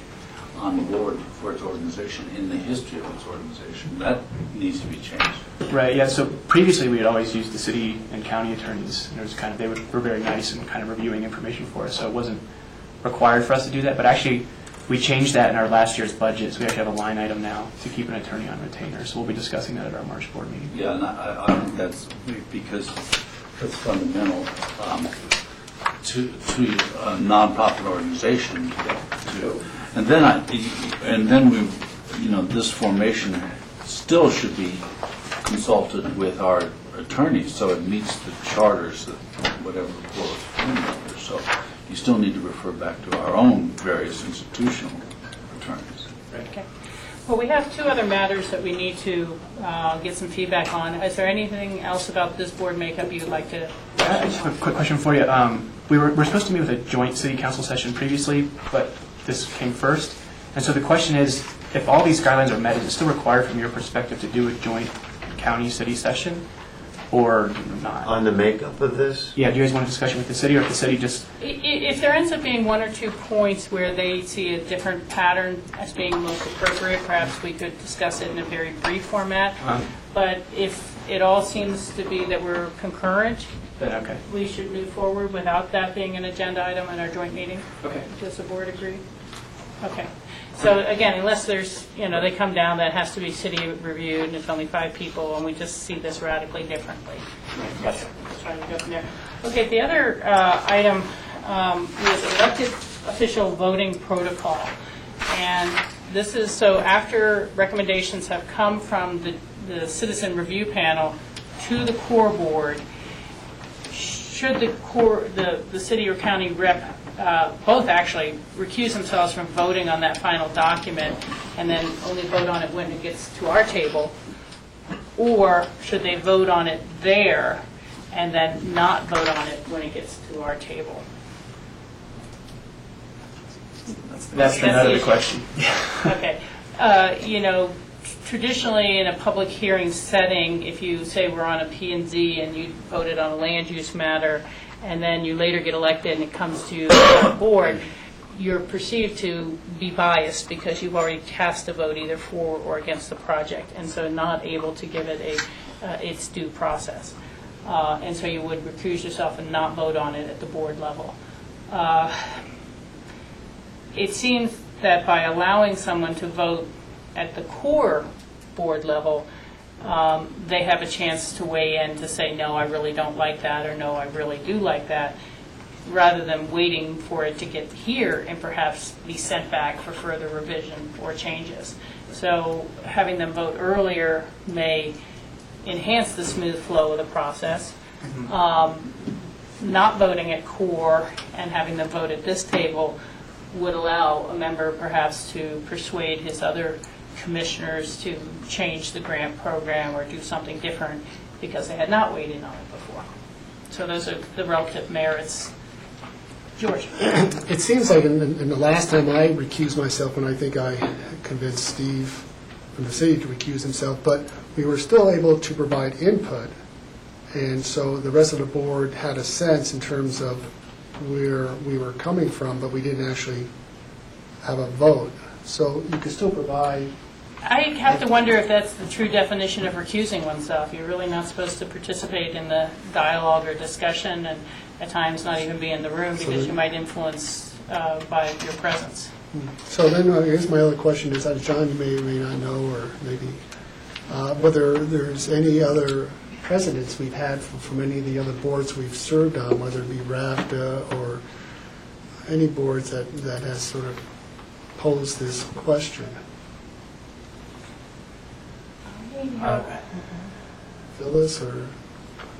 on the board for its organization in the history of its organization. That needs to be changed. Right, yeah, so previously we had always used the city and county attorneys. And it was were very nice and kind of reviewing information for us, so it wasn't required for us to do that. But actually, We changed that in our last year's budget, so we actually have a line item now to keep an attorney on retainer. So we'll be discussing that at our March board meeting. Yeah, and I think that's because it's fundamental to a nonprofit organization. And then we, this formation still should be consulted with our attorneys, so it meets the charters of whatever the Corps of Attorney members. So you still need to refer back to our own various institutional attorneys. Okay. Well, we have two other matters that we need to get some feedback on. Is there anything else about this board makeup you'd like to? I just have a quick question for you. We're supposed to meet with a joint city council session previously, but this came first. And so the question is, if all these guidelines are met, is it still required from your perspective to do a joint county-city session or not? On the makeup of this? Yeah, do you guys want a discussion with the city, or if the city just... If there ends up being one or two points where they see a different pattern as being most appropriate, perhaps we could discuss it in a very brief format. But if it all seems to be that we're concurrent, Then okay. we should move forward without that being an agenda item in our joint meeting. Okay. Does the board agree? Okay. So again, unless there's, they come down, that has to be city reviewed, and it's only 5 people, and we just see this radically differently. Gotcha. Just trying to go from there. Okay, the other item was elected official voting protocol. And this is, so after recommendations have come from the citizen review panel to the core board, should the city or county rep both actually recuse themselves from voting on that final document and then only vote on it when it gets to our table, or should they vote on it there and then not vote on it when it gets to our table? That's another question. Okay. Traditionally in a public hearing setting, if you say we're on a P&Z and you voted on a land use matter, and then you later get elected and it comes to the board, you're perceived to be biased because you've already cast a vote either for or against the project, and so not able to give it its due process. And so you would recuse yourself and not vote on it at the board level. It seems that by allowing someone to vote at the core board level, they have a chance to weigh in to say, no, I really don't like that, or no, I really do like that, rather than waiting for it to get here and perhaps be sent back for further revision or changes. So having them vote earlier may enhance the smooth flow of the process. Not voting at core and having them vote at this table would allow a member perhaps to persuade his other commissioners to change the grant program or do something different because they had not weighed in on it before. So those are the relative merits. George? It seems like in the last time I recused myself, and I think I convinced Steve from the city to recuse himself, but we were still able to provide input, and so the rest of the board had a sense in terms of where we were coming from, but we didn't actually have a vote. So you could still provide. I have to wonder if that's the true definition of recusing oneself. You're really not supposed to participate in the dialogue or discussion, and at times not even be in the room because you might influence by your presence. So then I guess my other question is, John, you may or may not know, or maybe whether there's any other precedents we've had from any of the other boards we've served on, whether it be RAFTA or any boards that has sort of posed this question. Phyllis or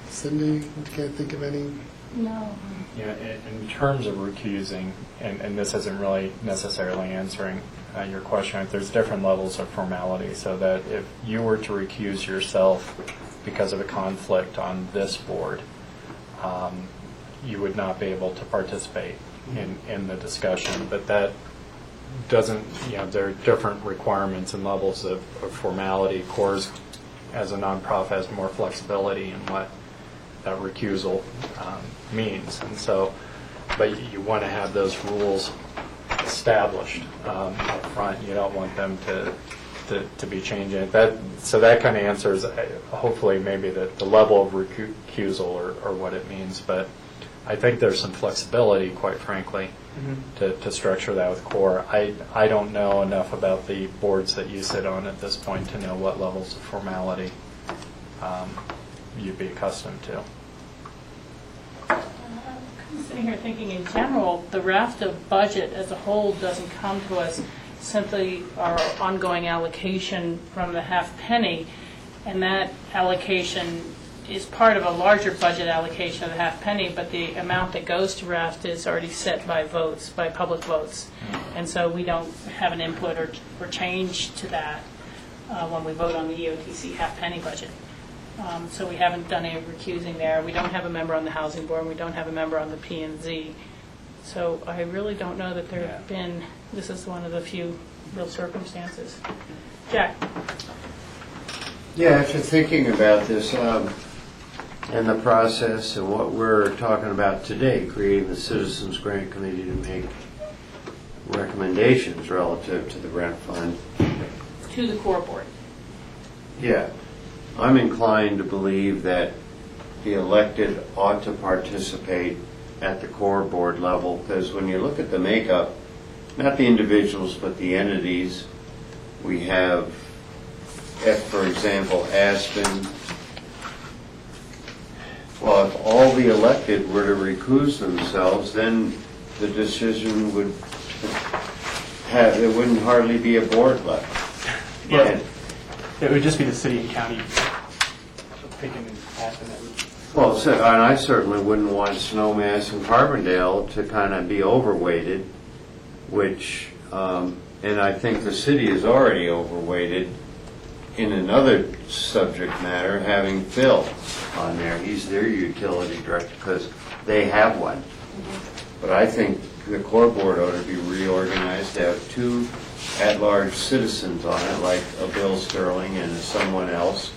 Cindy, you can't think of any? No. Yeah, in terms of recusing, and this isn't really necessarily answering your question, there's different levels of formality, so that if you were to recuse yourself because of a conflict on this board, you would not be able to participate in the discussion. But that doesn't, there are different requirements and levels of formality. CORS, as a nonprofit, has more flexibility in what that recusal means. And so, but you want to have those rules established up front. You don't want them to be changing it. So that kind of answers, hopefully, maybe the level of recusal or what it means. But I think there's some flexibility, quite frankly, to structure that with core. I don't know enough about the boards that you sit on at this point to know what levels of formality you'd be accustomed to. I'm sitting here thinking, in general, the raft of budget as a whole doesn't come to us simply our ongoing allocation from the half penny, and that allocation is part of a larger budget allocation of the half penny, but the amount that goes to raft is already set by votes, by public votes. And so we don't have an input or change to that when we vote on the EOTC half penny budget. So we haven't done any recusing there. We don't have a member on the housing board, and we don't have a member on the P&Z. So I really don't know that there have been, this is one of the few real circumstances. Jack? Yeah, after thinking about this and the process and what we're talking about today, creating the Citizens Grant Committee to make recommendations relative to the grant fund. To the core board. Yeah, I'm inclined to believe that the elected ought to participate at the core board level, because when you look at the makeup, not the individuals, but the entities, we have, for example, Aspen. Well, if all the elected were to recuse themselves, then the decision would have, there wouldn't hardly be a board left. Yeah. And- It would just be the city and county picking and passing it. Well, so, and I certainly wouldn't want Snowmass and Carbondale to kind of be overweighted, which, and I think the city is already overweighted in another subject matter, having Phil on there. He's their utility director because they have one. But I think the core board ought to be reorganized to have two at-large citizens on it, like a Bill Sterling and someone else,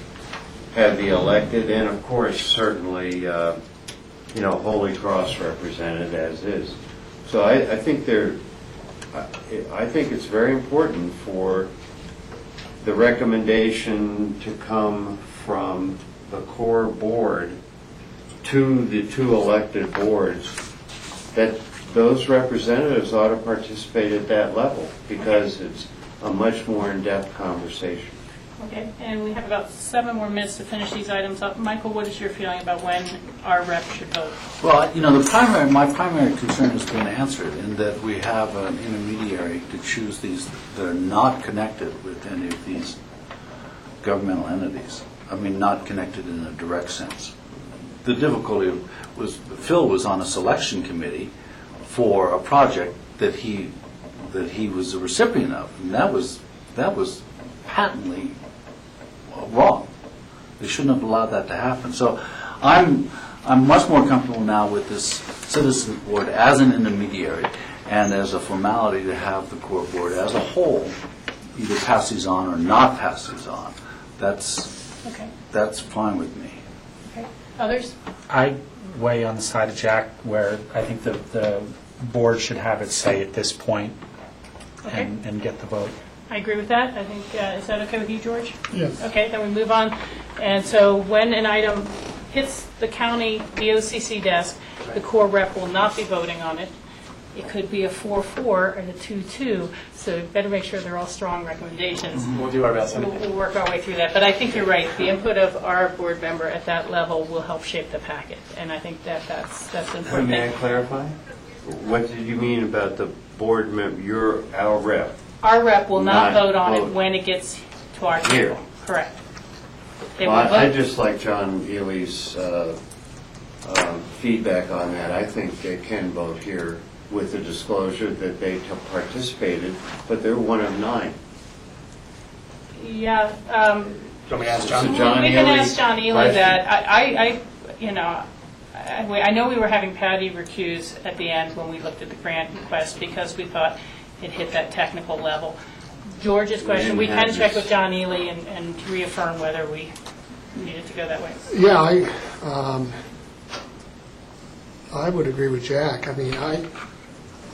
have the elected, and of course, certainly, Holy Cross represented as is. So I think I think it's very important for the recommendation to come from the core board to the two elected boards, that those representatives ought to participate at that level, because it's a much more in-depth conversation. Okay, and we have about 7 more minutes to finish these items up. Michael, what is your feeling about when our rep should vote? Well, my primary concern has been answered in that we have an intermediary to choose these that are not connected with any of these governmental entities. I mean, not connected in a direct sense. The difficulty was Phil was on a selection committee for a project that he was a recipient of, and that was patently wrong. They shouldn't have allowed that to happen. So I'm much more comfortable now with this citizen board as an intermediary and as a formality to have the core board as a whole either pass these on or not pass these on. That's fine with me. Okay. Others? I weigh on the side of Jack, where I think the board should have its say at this point and get the vote. I agree with that. I think, is that okay with you, George? Yes. Okay, then we move on. And so when an item hits the county BOCC desk, the core rep will not be voting on it. It could be a 4-4 and a 2-2, so better make sure they're all strong recommendations. We'll do our best. We'll work our way through that. But I think you're right. The input of our board member at that level will help shape the packet, and I think that's an important May I thing. clarify? What did you mean about the board member? You're our rep. Our rep will not Not vote on it vote. when it gets to our Here. table. Correct. They will Well, I vote. just like John Ely's feedback on that. I think they can vote here with the disclosure that they participated, but they're one of 9. Yeah. Do you want me to ask John? So John We can Ely, ask John Ely question. that. I know we were having Patty recuse at the end when we looked at the grant request because we thought it hit that technical level. George's question, we can check with John Ely and reaffirm whether we needed to go that way. Yeah, I would agree with Jack. I mean,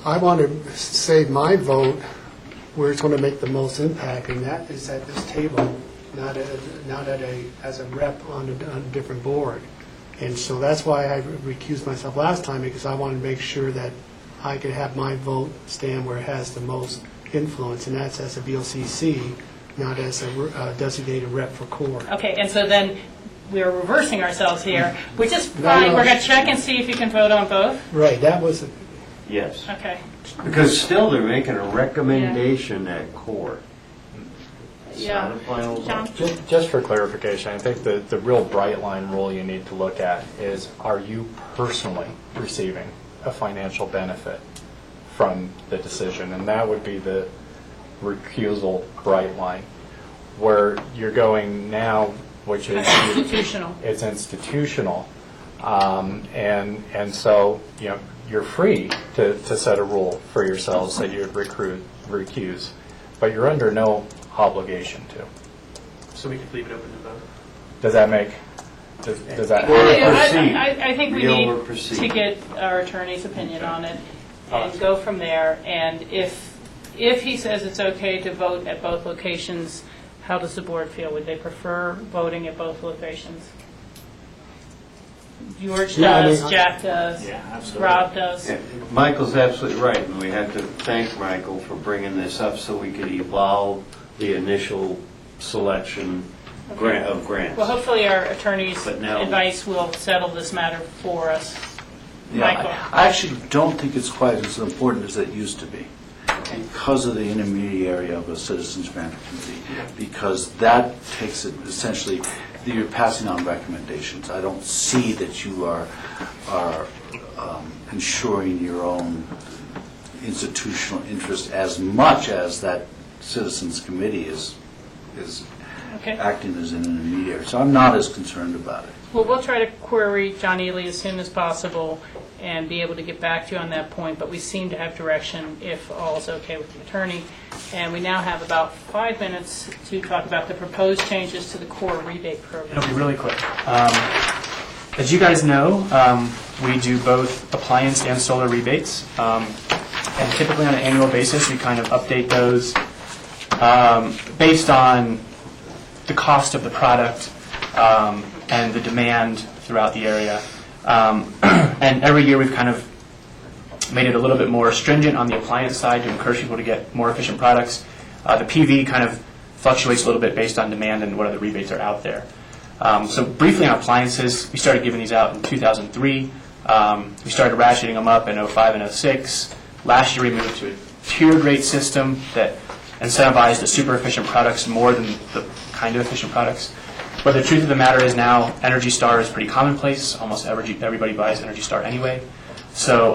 I want to save my vote where it's going to make the most impact, and that is at this table, not as a rep on a different board. And so that's why I recused myself last time, because I wanted to make sure that I could have my vote stand where it has the most influence, and that's as a BOCC, not as a designated rep for CORE. Okay, and so then we're reversing ourselves here, which is No, fine. no. We're going to check and see if you can vote on both. Right, that was, Yes. Okay. Because still they're making a recommendation at core. It's Yeah. not a final John? vote. Just for clarification, I think the real bright line rule you need to look at is, are you personally receiving a financial benefit from the decision? And that would be the recusal bright line. Where you're going now, which is Institutional. it's institutional, and so you're free to set a rule for yourselves that you'd recuse, but you're under no obligation to. So we could leave it open to vote. Does that make? Does that? Proceed. I think we Real need or proceed. to get our attorney's opinion on it and go from there. And if he says it's okay to vote at both locations, how does the board feel? Would they prefer voting at both locations? George Yeah, I does, mean, Jack does, absolutely. Rob does. Yeah, Michael's absolutely right, and we have to thank Michael for bringing this up so we could evolve the initial selection of grants. Well, hopefully our attorney's But now- advice will settle this matter for us. Yeah, Michael? I actually don't think it's quite as important as it used to be because of the intermediary of a citizens grant committee, because that takes it essentially, you're passing on recommendations. I don't see that you are ensuring your own institutional interest as much as that citizens committee is Okay. acting as an intermediary. So I'm not as concerned about it. Well, we'll try to query John Ely as soon as possible and be able to get back to you on that point, but we seem to have direction if all is okay with the attorney. And we now have about 5 minutes to talk about the proposed changes to the core rebate program. It'll be really quick. As you guys know, we do both appliance and solar rebates. And typically on an annual basis, we kind of update those based on the cost of the product and the demand throughout the area. And every year we've kind of made it a little bit more stringent on the appliance side to encourage people to get more efficient products. The PV kind of fluctuates a little bit based on demand and what other rebates are out there. So briefly on appliances, we started giving these out in 2003. We started ratcheting them up in 05 and 06. Last year we moved to a tiered rate system that incentivized the super efficient products more than the kind of efficient products. But the truth of the matter is now Energy Star is pretty commonplace. Almost everybody buys Energy Star anyway. So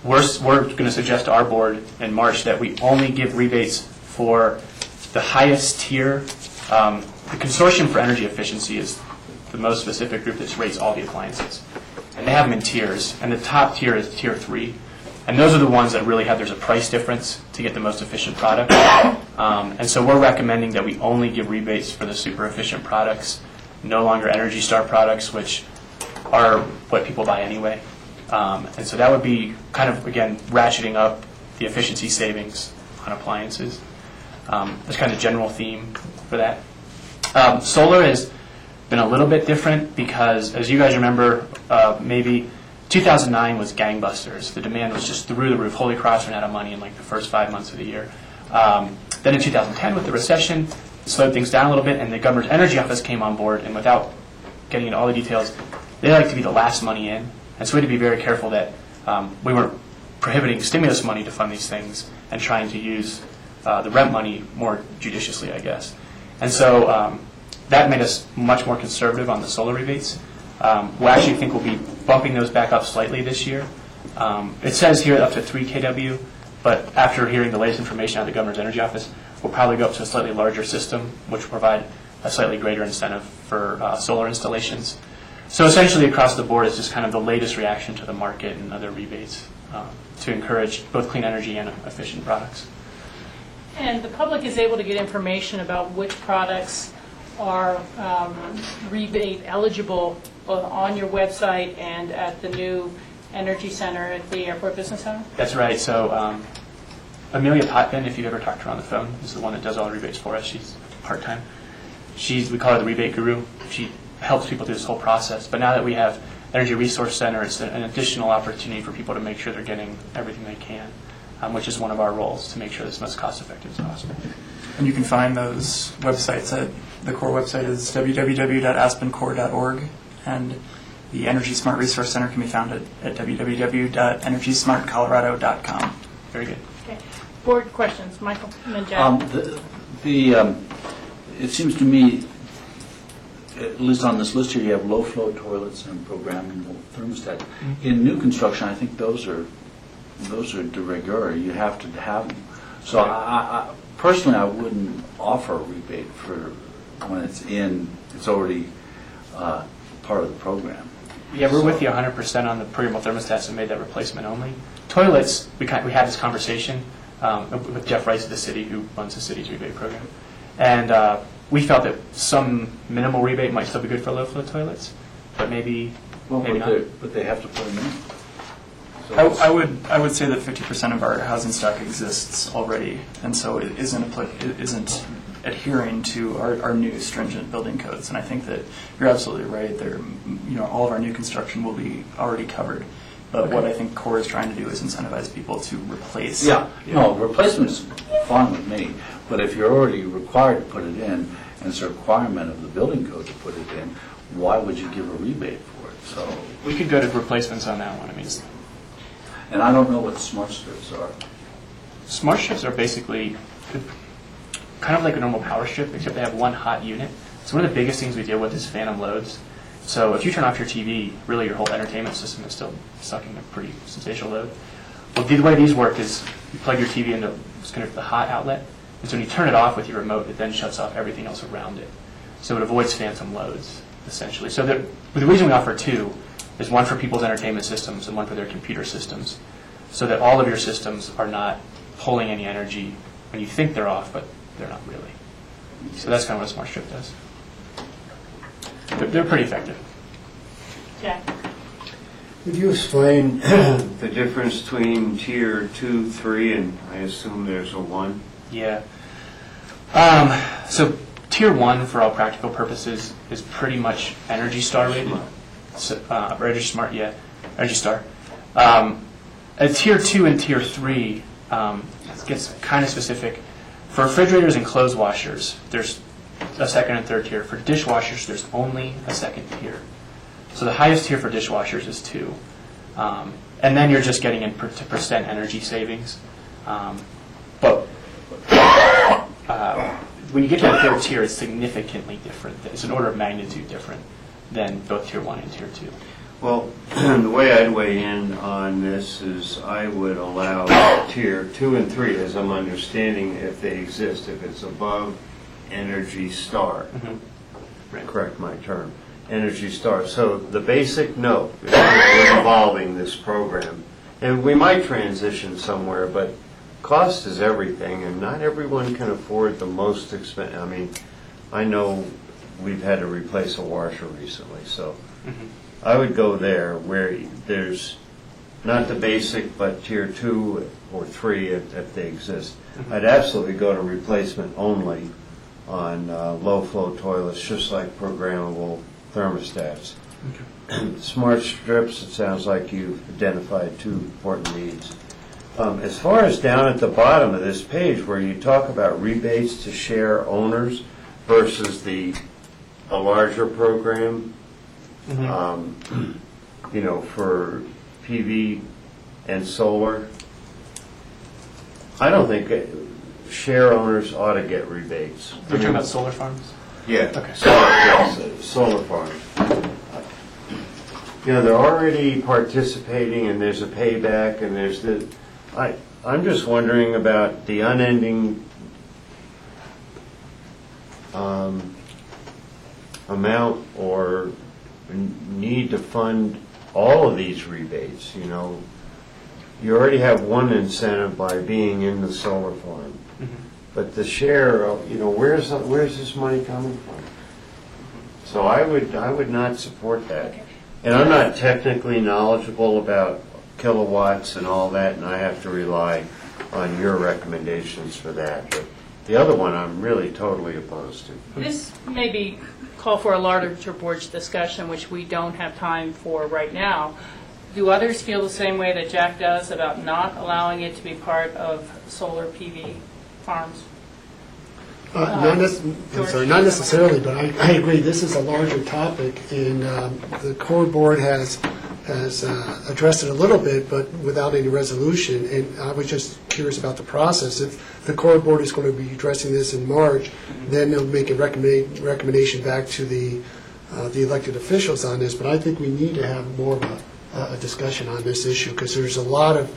we're going to suggest to our board in March that we only give rebates for the highest tier. The Consortium for Energy Efficiency is the most specific group that rates all the appliances. And they have them in tiers. And the top tier is tier 3. And those are the ones that really have, there's a price difference to get the most efficient product. And so we're recommending that we only give rebates for the super efficient products, no longer Energy Star products, which are what people buy anyway. And so that would be kind of, again, ratcheting up the efficiency savings on appliances. That's kind of the general theme for that. Solar has been a little bit different because, as you guys remember, maybe 2009 was gangbusters. The demand was just through the roof. Holy Cross ran out of money in like the first 5 months of the year. Then in 2010, with the recession, it slowed things down a little bit, and the Governor's Energy Office came on board, and without getting into all the details, they like to be the last money in. And so we had to be very careful that we weren't prohibiting stimulus money to fund these things and trying to use the rent money more judiciously, I guess. And so that made us much more conservative on the solar rebates. We actually think we'll be bumping those back up slightly this year. It says here up to 3 kW, but after hearing the latest information out of the Governor's Energy Office, we'll probably go up to a slightly larger system, which will provide a slightly greater incentive for solar installations. So essentially across the board, it's just kind of the latest reaction to the market and other rebates to encourage both clean energy and efficient products. And the public is able to get information about which products are rebate eligible both on your website and at the new Energy Center at the Airport Business Center? That's right. So Amelia Potvin, if you've ever talked to her on the phone, is the one that does all the rebates for us. She's part-time. We call her the rebate guru. She helps people through this whole process. But now that we have Energy Resource Center, it's an additional opportunity for people to make sure they're getting everything they can, which is one of our roles, to make sure it's as most cost-effective as possible. And you can find those websites at, the core website is www.aspencore.org, and the Energy Smart Resource Center can be found at www.energysmartcolorado.com. Very good. Okay. Board questions, Michael, and then Jack. It seems to me, at least on this list here, you have low-flow toilets and programmable thermostat. In new construction, I think those are de rigueur. You have to have them. So I personally, I wouldn't offer a rebate for when it's already part of the program. Yeah, we're with you 100% on the programmable thermostats and made that replacement only. Toilets, we had this conversation with Jeff Rice of the city, who runs the city's rebate program. And we felt that some minimal rebate might still be good for low-flow toilets, but maybe not. But they have to put them in. So I would say that 50% of our housing stock exists already, and so it isn't adhering to our new stringent building codes. And I think that you're absolutely right. All of our new construction will be already covered. But what I think CORE is trying to do is incentivize people to replace. Yeah, no, replacement is fine with me. But if you're already required to put it in, and it's a requirement of the building code to put it in, why would you give a rebate for it? So We could go to replacements on that one. I mean, and I don't know what smart strips are. smart strips are basically kind of like a normal power strip, except they have one hot unit. So one of the biggest things we deal with is phantom loads. So if you turn off your TV, really your whole entertainment system is still sucking a pretty substantial load. Well, the way these work is you plug your TV into the hot outlet, and so when you turn it off with your remote, it then shuts off everything else around it. So it avoids phantom loads, essentially. So the reason we offer two is one for people's entertainment systems and one for their computer systems, so that all of your systems are not pulling any energy when you think they're off, but they're not really. So that's kind of what a smart strip does. They're pretty effective. Jack. Could you explain the difference between tier 2, 3, and I assume there's a 1? Yeah. So tier 1, for all practical purposes, is pretty much Energy Star rated. So, Energy Smart, yeah. Energy Star. At tier 2 and tier 3, it gets kind of specific. For refrigerators and clothes washers, there's a second and third tier. For dishwashers, there's only a second tier. So the highest tier for dishwashers is 2. And then you're just getting into percent energy savings. But when you get to the third tier, it's significantly different. It's an order of magnitude different than both tier 1 and tier 2. Well, the way I'd weigh in on this is I would allow tier 2 and 3, as I'm understanding, if they exist, if it's above Energy Star. Right. Correct my term. Energy Star. So the basic note is we're evolving this program. And we might transition somewhere, but cost is everything, and not everyone can afford the most expensive. I mean, I know we've had to replace a washer recently, so I would go there where there's not the basic, but tier 2 or 3 if they exist. I'd absolutely go to replacement only on low-flow toilets, just like programmable thermostats. Smart strips, it sounds like you've identified 2 important needs. As far as down at the bottom of this page where you talk about rebates to share owners versus the larger program, for PV and solar, I don't think share owners ought to get rebates. You're talking about solar farms? Yeah, Okay. solar farms. They're already participating, and there's a payback, and there's the. I'm just wondering about the unending amount or need to fund all of these rebates. You already have one incentive by being in the solar farm. But the share, where's this money coming from? So I would not support that. And I'm not technically knowledgeable about kilowatts and all that, and I have to rely on your recommendations for that. But The other one, I'm really totally opposed to. This may be call for a larger board's discussion, which we don't have time for right now. Do others feel the same way that Jack does about not allowing it to be part of solar PV farms? Not necessarily, but I agree, this is a larger topic, and the core board has addressed it a little bit, but without any resolution, and I was just curious about the process. If the core board is going to be addressing this in March, then they'll make a recommendation back to the elected officials on this, but I think we need to have more of a discussion on this issue, because there's a lot of...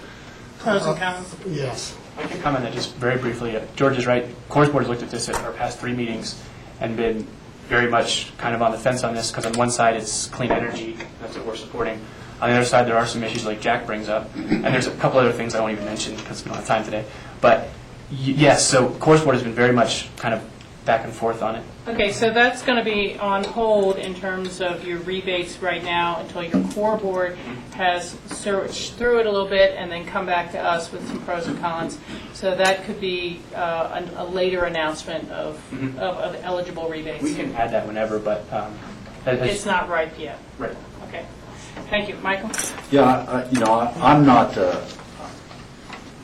Pros and cons? Yes. I can comment on that just very briefly. George is right. Course Board has looked at this at our past 3 meetings and been very much kind of on the fence on this, because on one side it's clean energy, that's what we're supporting. On the other side there are some issues like Jack brings up, and there's a couple other things I won't even mention because we don't have time today. But yes, so Course Board has been very much kind of back and forth on it. Okay, so that's going to be on hold in terms of your rebates right now until your core board has searched through it a little bit and then come back to us with some pros and cons. So that could be a later announcement of eligible rebates. We can add that whenever, but It's not ripe yet. right. Okay. Thank you. Michael? Yeah,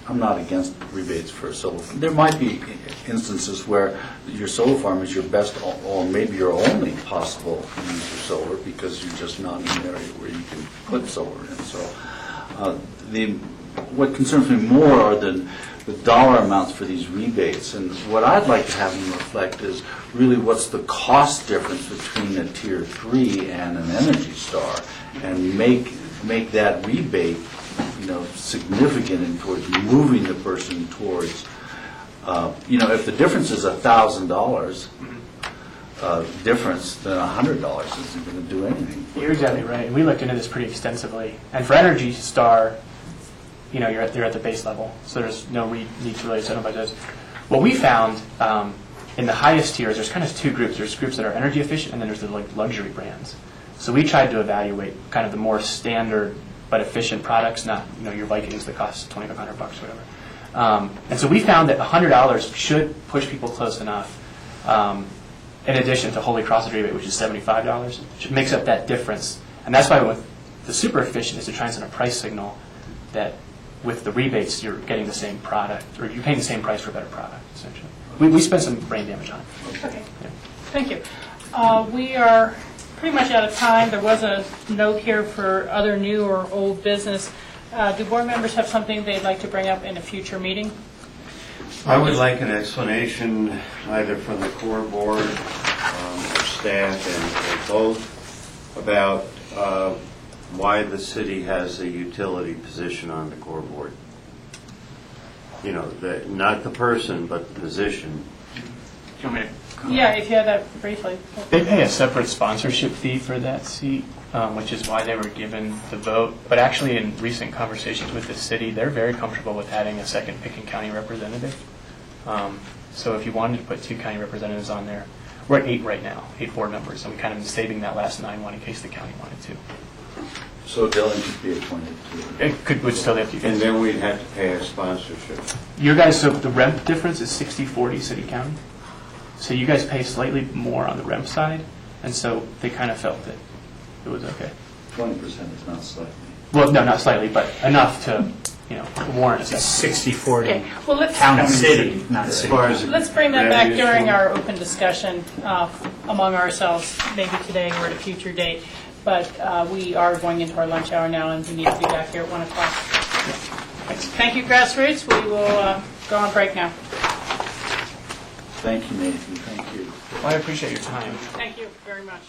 I'm not against rebates for solar. There might be instances where your solar farm is your best or maybe your only possible use of solar because you're just not in an area where you can put solar in. So what concerns me more are the dollar amounts for these rebates. And what I'd like to have them reflect is really what's the cost difference between a Tier 3 and an Energy Star, and make that rebate significant in towards moving the person towards, if the difference is $1,000 difference, then $100 isn't going to do anything. You're exactly right. We looked into this pretty extensively. And for Energy Star, they're at the base level, so there's no need to really set up by those. What we found in the highest tiers, there's kind of 2 groups. There's groups that are energy efficient, and then there's the luxury brands. So we tried to evaluate kind of the more standard but efficient products, not your Vikings that cost $2,500 or whatever. And so we found that $100 should push people close enough. In addition to Holy Cross's rebate, which is $75, which makes up that difference. And that's why with the super efficient is to try and send a price signal that with the rebates you're getting the same product, or you're paying the same price for a better product, essentially. We spent some brain damage on it. Okay. Yeah. Thank you. We are pretty much out of time. There was a note here for other new or old business. Do board members have something they'd like to bring up in a future meeting? I would like an explanation either from the core board or staff and both about why the city has a utility position on the core board. Not the person, but the position. Do you want me to? Yeah, if you had that briefly. They pay a separate sponsorship fee for that seat, which is why they were given the vote. But actually, in recent conversations with the city, they're very comfortable with adding a second Pickens County representative. So if you wanted to put 2 county representatives on there, we're at 8 right now, 8 board members, and we kind of been saving that last 9 in case the county wanted to. So Dylan could be appointed to. Would still have to. And then we'd have to pay a sponsorship. Your guys, so the rent difference is 60-40 city-county. So you guys pay slightly more on the REMP side, and so they kind of felt that it was okay. 20% is not slightly. Well, no, not slightly, but enough to, warrant a second. 60/40. Okay. Well, County, city, not As city. far as let's bring that back revenue during stream- our open discussion among ourselves, maybe today or at a future date. But we are going into our lunch hour now, and we need to be back here at 1 o'clock. Thank you, Grassroots. We will go on break now. Thank you, Nathan. Thank you. Well, I appreciate your time. Thank you very much.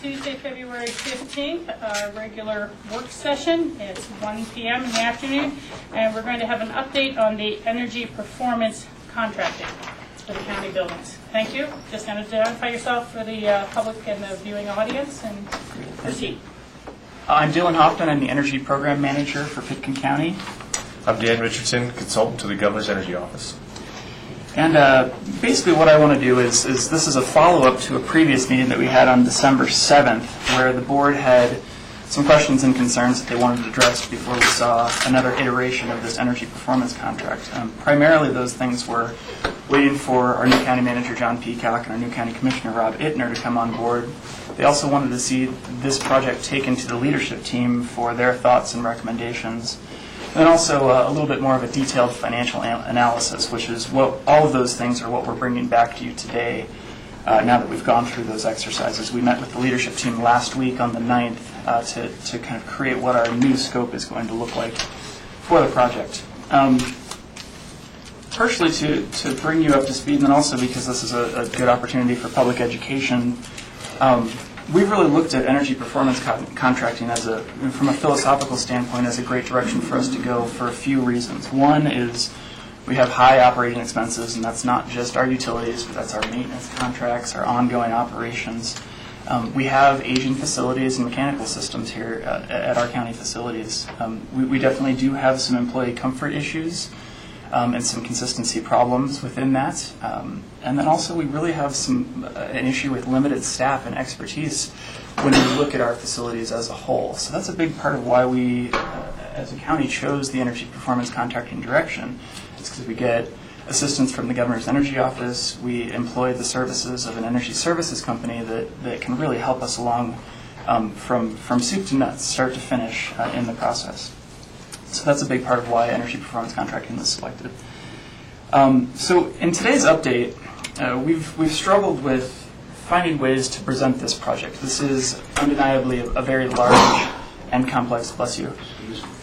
Tuesday, February 15th, our regular work session. It's 1 p.m. in the afternoon, and we're going to have an update on the energy performance contracting for the county buildings. Thank you. Just going to identify yourself for the public and the viewing audience and proceed. I'm Dylan Hoffman. I'm the Energy Program Manager for Pitkin County. I'm Dan Richardson, consultant to the Governor's Energy Office. And basically what I want to do is this is a follow-up to a previous meeting that we had on December 7th, where the board had some questions and concerns that they wanted addressed before we saw another iteration of this energy performance contract. Primarily those things were waiting for our new county manager, John Peacock, and our new county commissioner, Rob Ittner, to come on board. They also wanted to see this project taken to the leadership team for their thoughts and recommendations. And then also a little bit more of a detailed financial analysis, which is what all of those things are what we're bringing back to you today now that we've gone through those exercises. We met with the leadership team last week on the 9th to kind of create what our new scope is going to look like for the project. Partially to bring you up to speed, and then also because this is a good opportunity for public education, we've really looked at energy performance contracting from a philosophical standpoint as a great direction for us to go for a few reasons. One is we have high operating expenses, and that's not just our utilities, but that's our maintenance contracts, our ongoing operations. We have aging facilities and mechanical systems here at our county facilities. We definitely do have some employee comfort issues and some consistency problems within that. And then also we really have an issue with limited staff and expertise when we look at our facilities as a whole. So that's a big part of why we, as a county, chose the energy performance contracting direction. It's because we get assistance from the Governor's Energy Office. We employ the services of an energy services company that can really help us along from soup to nuts, start to finish in the process. So that's a big part of why energy performance contracting was selected. So in today's update, we've struggled with finding ways to present this project. This is undeniably a very large and complex,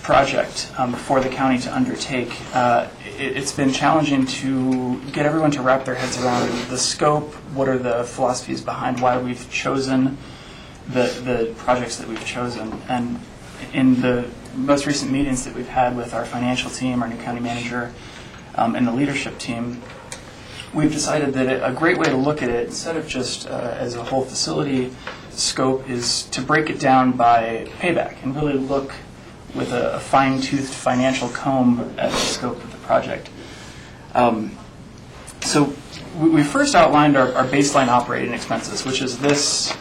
project for the county to undertake. It's been challenging to get everyone to wrap their heads around the scope, what are the philosophies behind why we've chosen the projects that we've chosen. And in the most recent meetings that we've had with our financial team, our new county manager, and the leadership team, we've decided that a great way to look at it, instead of just as a whole facility scope, is to break it down by payback and really look with a fine-toothed financial comb at the scope of the project. So we first outlined our baseline operating expenses, which is this.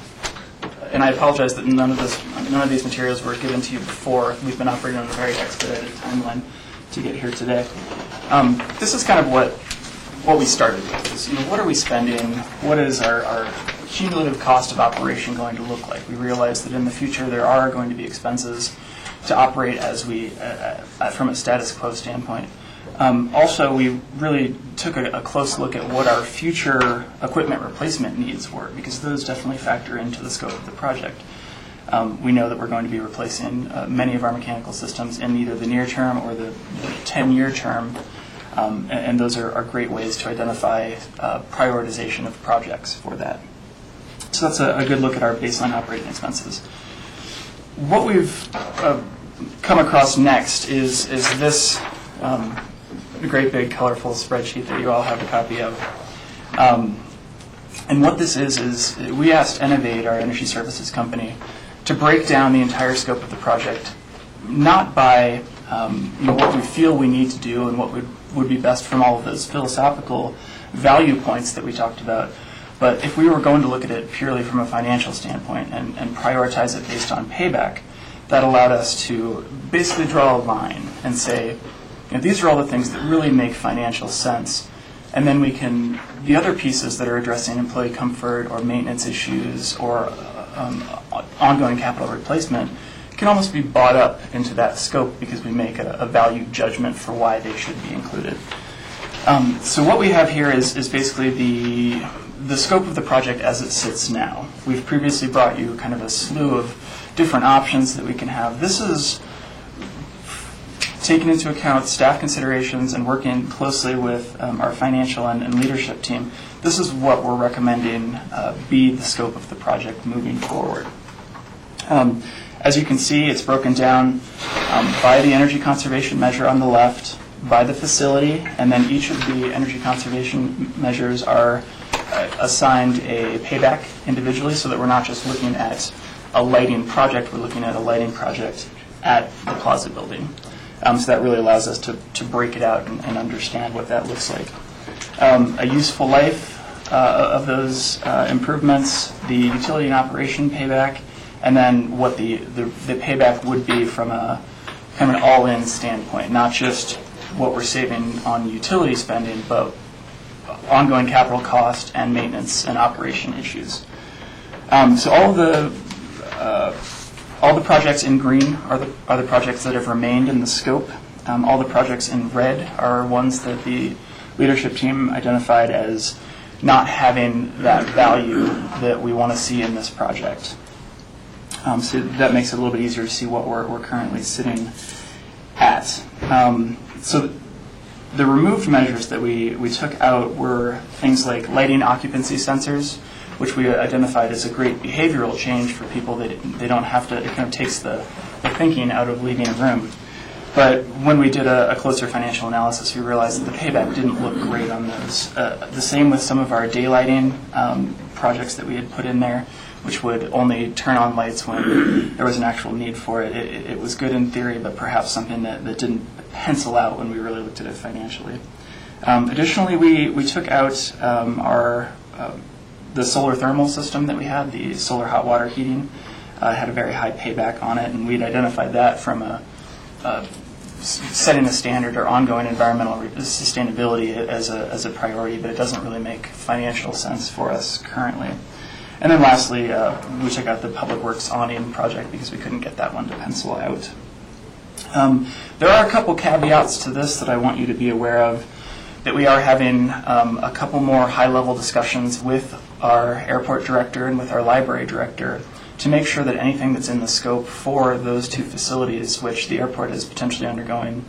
And I apologize that none of these materials were given to you before. We've been operating on a very expedited timeline to get here today. This is kind of what we started with. Is, what are we spending? What is our cumulative cost of operation going to look like? We realize that in the future there are going to be expenses to operate as we, from a status quo standpoint. Also, we really took a close look at what our future equipment replacement needs were, because those definitely factor into the scope of the project. We know that we're going to be replacing many of our mechanical systems in either the near term or the 10-year term, and those are great ways to identify prioritization of projects for that. So that's a good look at our baseline operating expenses. What we've come across next is this great big colorful spreadsheet that you all have a copy of. And what this is we asked Innovate, our energy services company, to break down the entire scope of the project, not by what we feel we need to do and what would be best from all of those philosophical value points that we talked about, but if we were going to look at it purely from a financial standpoint and prioritize it based on payback, that allowed us to basically draw a line and say, these are all the things that really make financial sense. And then we can, the other pieces that are addressing employee comfort or maintenance issues or ongoing capital replacement can almost be bought up into that scope because we make a value judgment for why they should be included. So what we have here is basically the scope of the project as it sits now. We've previously brought you kind of a slew of different options that we can have. This is taking into account staff considerations and working closely with our financial and leadership team, this is what we're recommending be the scope of the project moving forward. As you can see, it's broken down by the energy conservation measure on the left, by the facility, and then each of the energy conservation measures are assigned a payback individually, so that we're not just looking at a lighting project, we're looking at a lighting project at the Plaza building. So that really allows us to break it out and understand what that looks like. A useful life of those improvements, the utility and operation payback, and then what the payback would be from a kind of an all-in standpoint, not just what we're saving on utility spending, but ongoing capital cost and maintenance and operation issues. So all the projects in green are the projects that have remained in the scope. All the projects in red are ones that the leadership team identified as not having that value that we want to see in this project. So that makes it a little bit easier to see what we're currently sitting at. So the removed measures that we took out were things like lighting occupancy sensors, which we identified as a great behavioral change for people that they don't have to, it kind of takes the thinking out of leaving a room. But when we did a closer financial analysis, we realized that the payback didn't look great on those. The same with some of our daylighting projects that we had put in there, which would only turn on lights when there was an actual need for it. It was good in theory, but perhaps something that didn't pencil out when we really looked at it financially. Additionally, we took out the solar thermal system that we had, the solar hot water heating, had a very high payback on it, and we'd identified that from setting a standard or ongoing environmental sustainability as a priority, but it doesn't really make financial sense for us currently. And then lastly, we took out the Public Works awning project because we couldn't get that one to pencil out. There are a couple caveats to this that I want you to be aware of, that we are having a couple more high-level discussions with our airport director and with our library director to make sure that anything that's in the scope for those two facilities, which the airport is potentially undergoing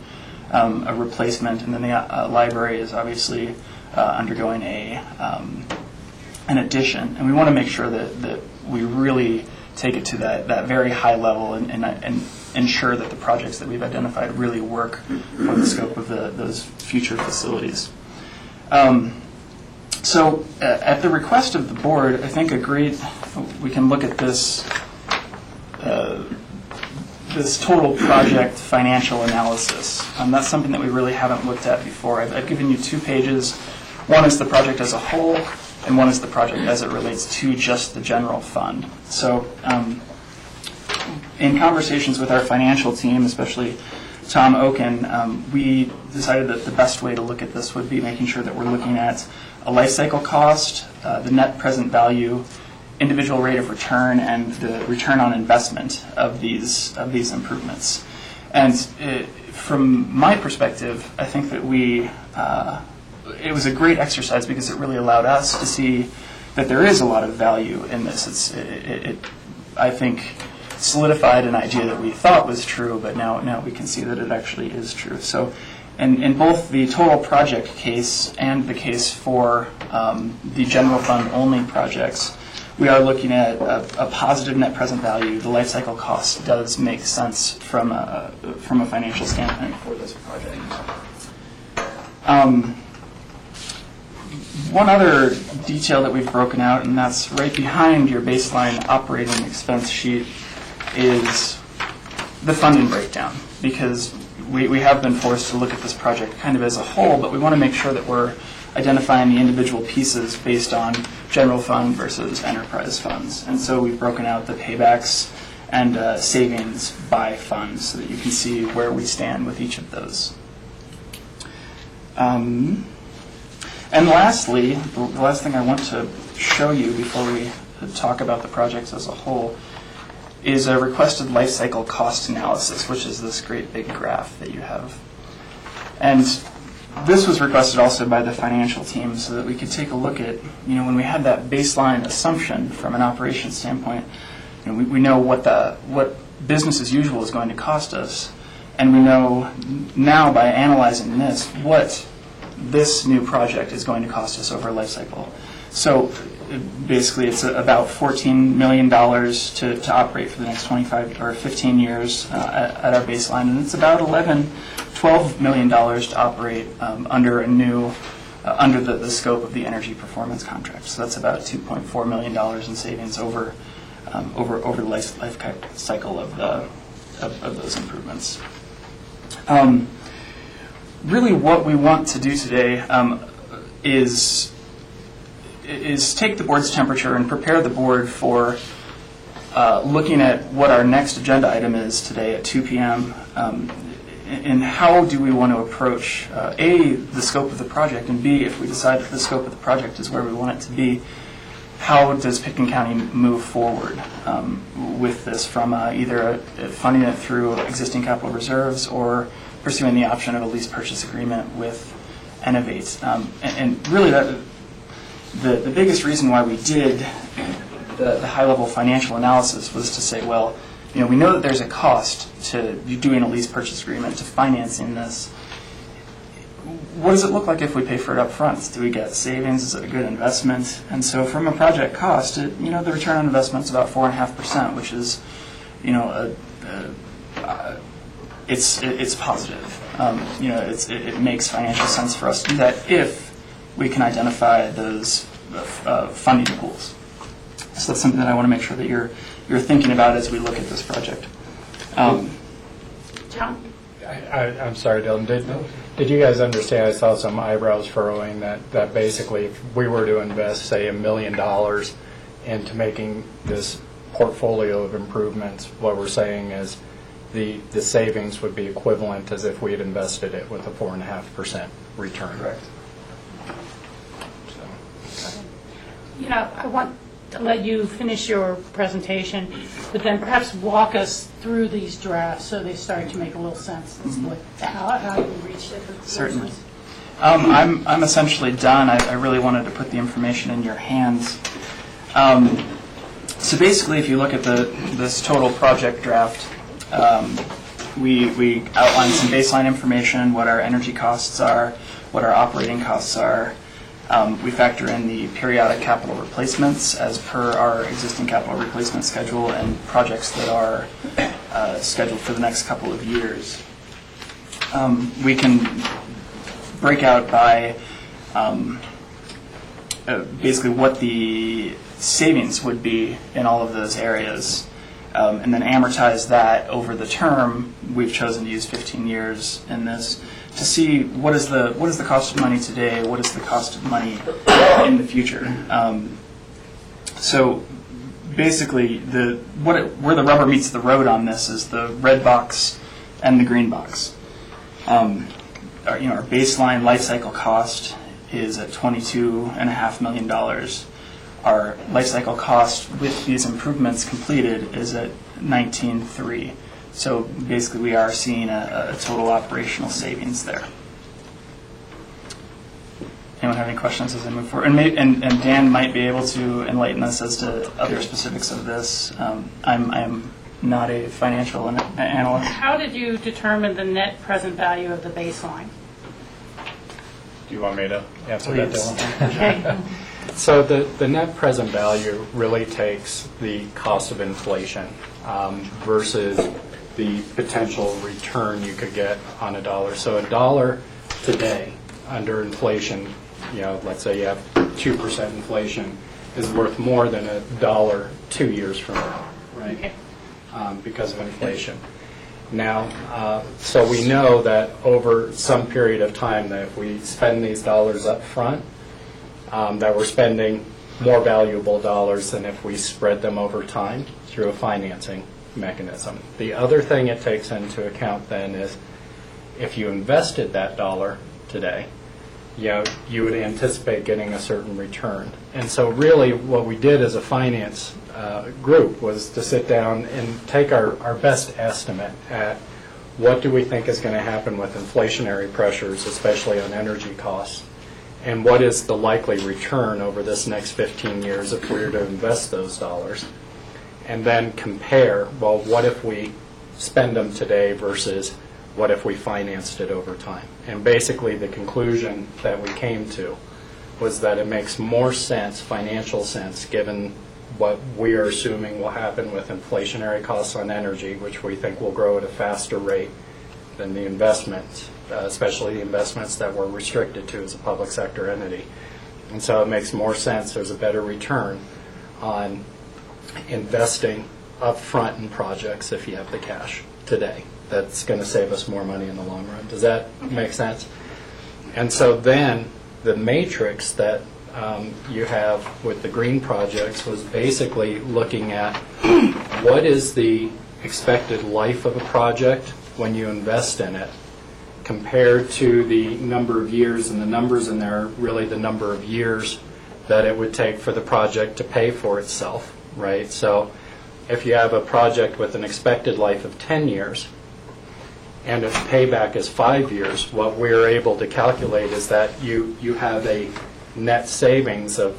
a replacement, and then the library is obviously undergoing an addition. And we want to make sure that we really take it to that very high level and ensure that the projects that we've identified really work for the scope of those future facilities. So at the request of the board, I think we can look at this total project financial analysis. That's something that we really haven't looked at before. I've given you 2 pages. One is the project as a whole, and one is the project as it relates to just the general fund. So in conversations with our financial team, especially Tom Oken, we decided that the best way to look at this would be making sure that we're looking at a life cycle cost, the net present value, individual rate of return, and the return on investment of these improvements. And from my perspective, I think that it was a great exercise because it really allowed us to see that there is a lot of value in this. I think, solidified an idea that we thought was true, but now we can see that it actually is true. So in both the total project case and the case for the general fund only projects, we are looking at a positive net present value. The life cycle cost does make sense from a financial standpoint for this project. One other detail that we've broken out, and that's right behind your baseline operating expense sheet, is the funding breakdown, because we have been forced to look at this project kind of as a whole, but we want to make sure that we're identifying the individual pieces based on general fund versus enterprise funds. And so we've broken out the paybacks and savings by fund so that you can see where we stand with each of those. And lastly, the last thing I want to show you before we talk about the projects as a whole is a requested life cycle cost analysis, which is this great big graph that you have. And this was requested also by the financial team so that we could take a look at, when we had that baseline assumption from an operations standpoint, we know what business as usual is going to cost us. And we know now by analyzing this what this new project is going to cost us over a life cycle. So basically it's about $14 million to operate for the next 25 or 15 years at our baseline, and it's about $12 million to operate under a new under the scope of the energy performance contract. So that's about $2.4 million in savings over the life cycle of those improvements. Really what we want to do today is take the board's temperature and prepare the board for looking at what our next agenda item is today at 2 p.m. And how do we want to approach, A, the scope of the project, and B, if we decide that the scope of the project is where we want it to be, how does Pitkin County move forward with this from either funding it through existing capital reserves or pursuing the option of a lease purchase agreement with Innovate. And really the biggest reason why we did the high-level financial analysis was to say, well, we know that there's a cost to doing a lease purchase agreement, to financing this. What does it look like if we pay for it up front? Do we get savings? Is it a good investment? And so from a project cost, the return on investment is about 4.5%, which is, it's positive. It makes financial sense for us to do that if we can identify those funding pools. So that's something that I want to make sure that you're thinking about as we look at this project. John? I'm sorry, Dylan. Did you guys understand? I saw some eyebrows furrowing that basically if we were to invest, say, $1 million into making this portfolio of improvements, what we're saying is the savings would be equivalent as if we had invested it with a 4.5% return. Correct. I want to let you finish your presentation, but then perhaps walk us through these drafts so they start to make a little sense as to how you reach different conclusions. Certainly. I'm essentially done. I really wanted to put the information in your hands. So basically, if you look at this total project draft, we outline some baseline information, what our energy costs are, what our operating costs are. We factor in the periodic capital replacements as per our existing capital replacement schedule and projects that are scheduled for the next couple of years. We can break out by basically what the savings would be in all of those areas, and then amortize that over the term. We've chosen to use 15 years in this to see what is the cost of money today, what is the cost of money in the future. So basically, where the rubber meets the road on this is the red box and the green box. Our baseline life cycle cost is at $22.5 million. Our life cycle cost with these improvements completed is at $19.3 million. So basically, we are seeing a total operational savings there. Anyone have any questions as I move forward? And Dan might be able to enlighten us as to other specifics of this. I'm not a financial analyst. How did you determine the net present value of the baseline? Do you want me to answer that, Dylan? Okay. So the net present value really takes the cost of inflation versus the potential return you could get on a dollar. So a dollar today under inflation, let's say you have 2% inflation, is worth more than a dollar 2 years from now, right? Okay. Because of inflation. Now, so we know that over some period of time that if we spend these dollars up front, that we're spending more valuable dollars than if we spread them over time through a financing mechanism. The other thing it takes into account then is if you invested that dollar today, you would anticipate getting a certain return. And so really what we did as a finance group was to sit down and take our best estimate at what do we think is going to happen with inflationary pressures, especially on energy costs, and what is the likely return over this next 15 years if we were to invest those dollars. And then compare, well, what if we spend them today versus What if we financed it over time? And basically, the conclusion that we came to was that it makes more sense, financial sense, given what we are assuming will happen with inflationary costs on energy, which we think will grow at a faster rate than the investments, especially the investments that we're restricted to as a public sector entity. And so it makes more sense, there's a better return on investing upfront in projects if you have the cash today. That's going to save us more money in the long run. Does that make sense? And so then the matrix that you have with the green projects was basically looking at what is the expected life of a project when you invest in it compared to the number of years, and the numbers in there are really the number of years that it would take for the project to pay for itself, right? So if you have a project with an expected life of 10 years and its payback is 5 years, what we're able to calculate is that you have a net savings of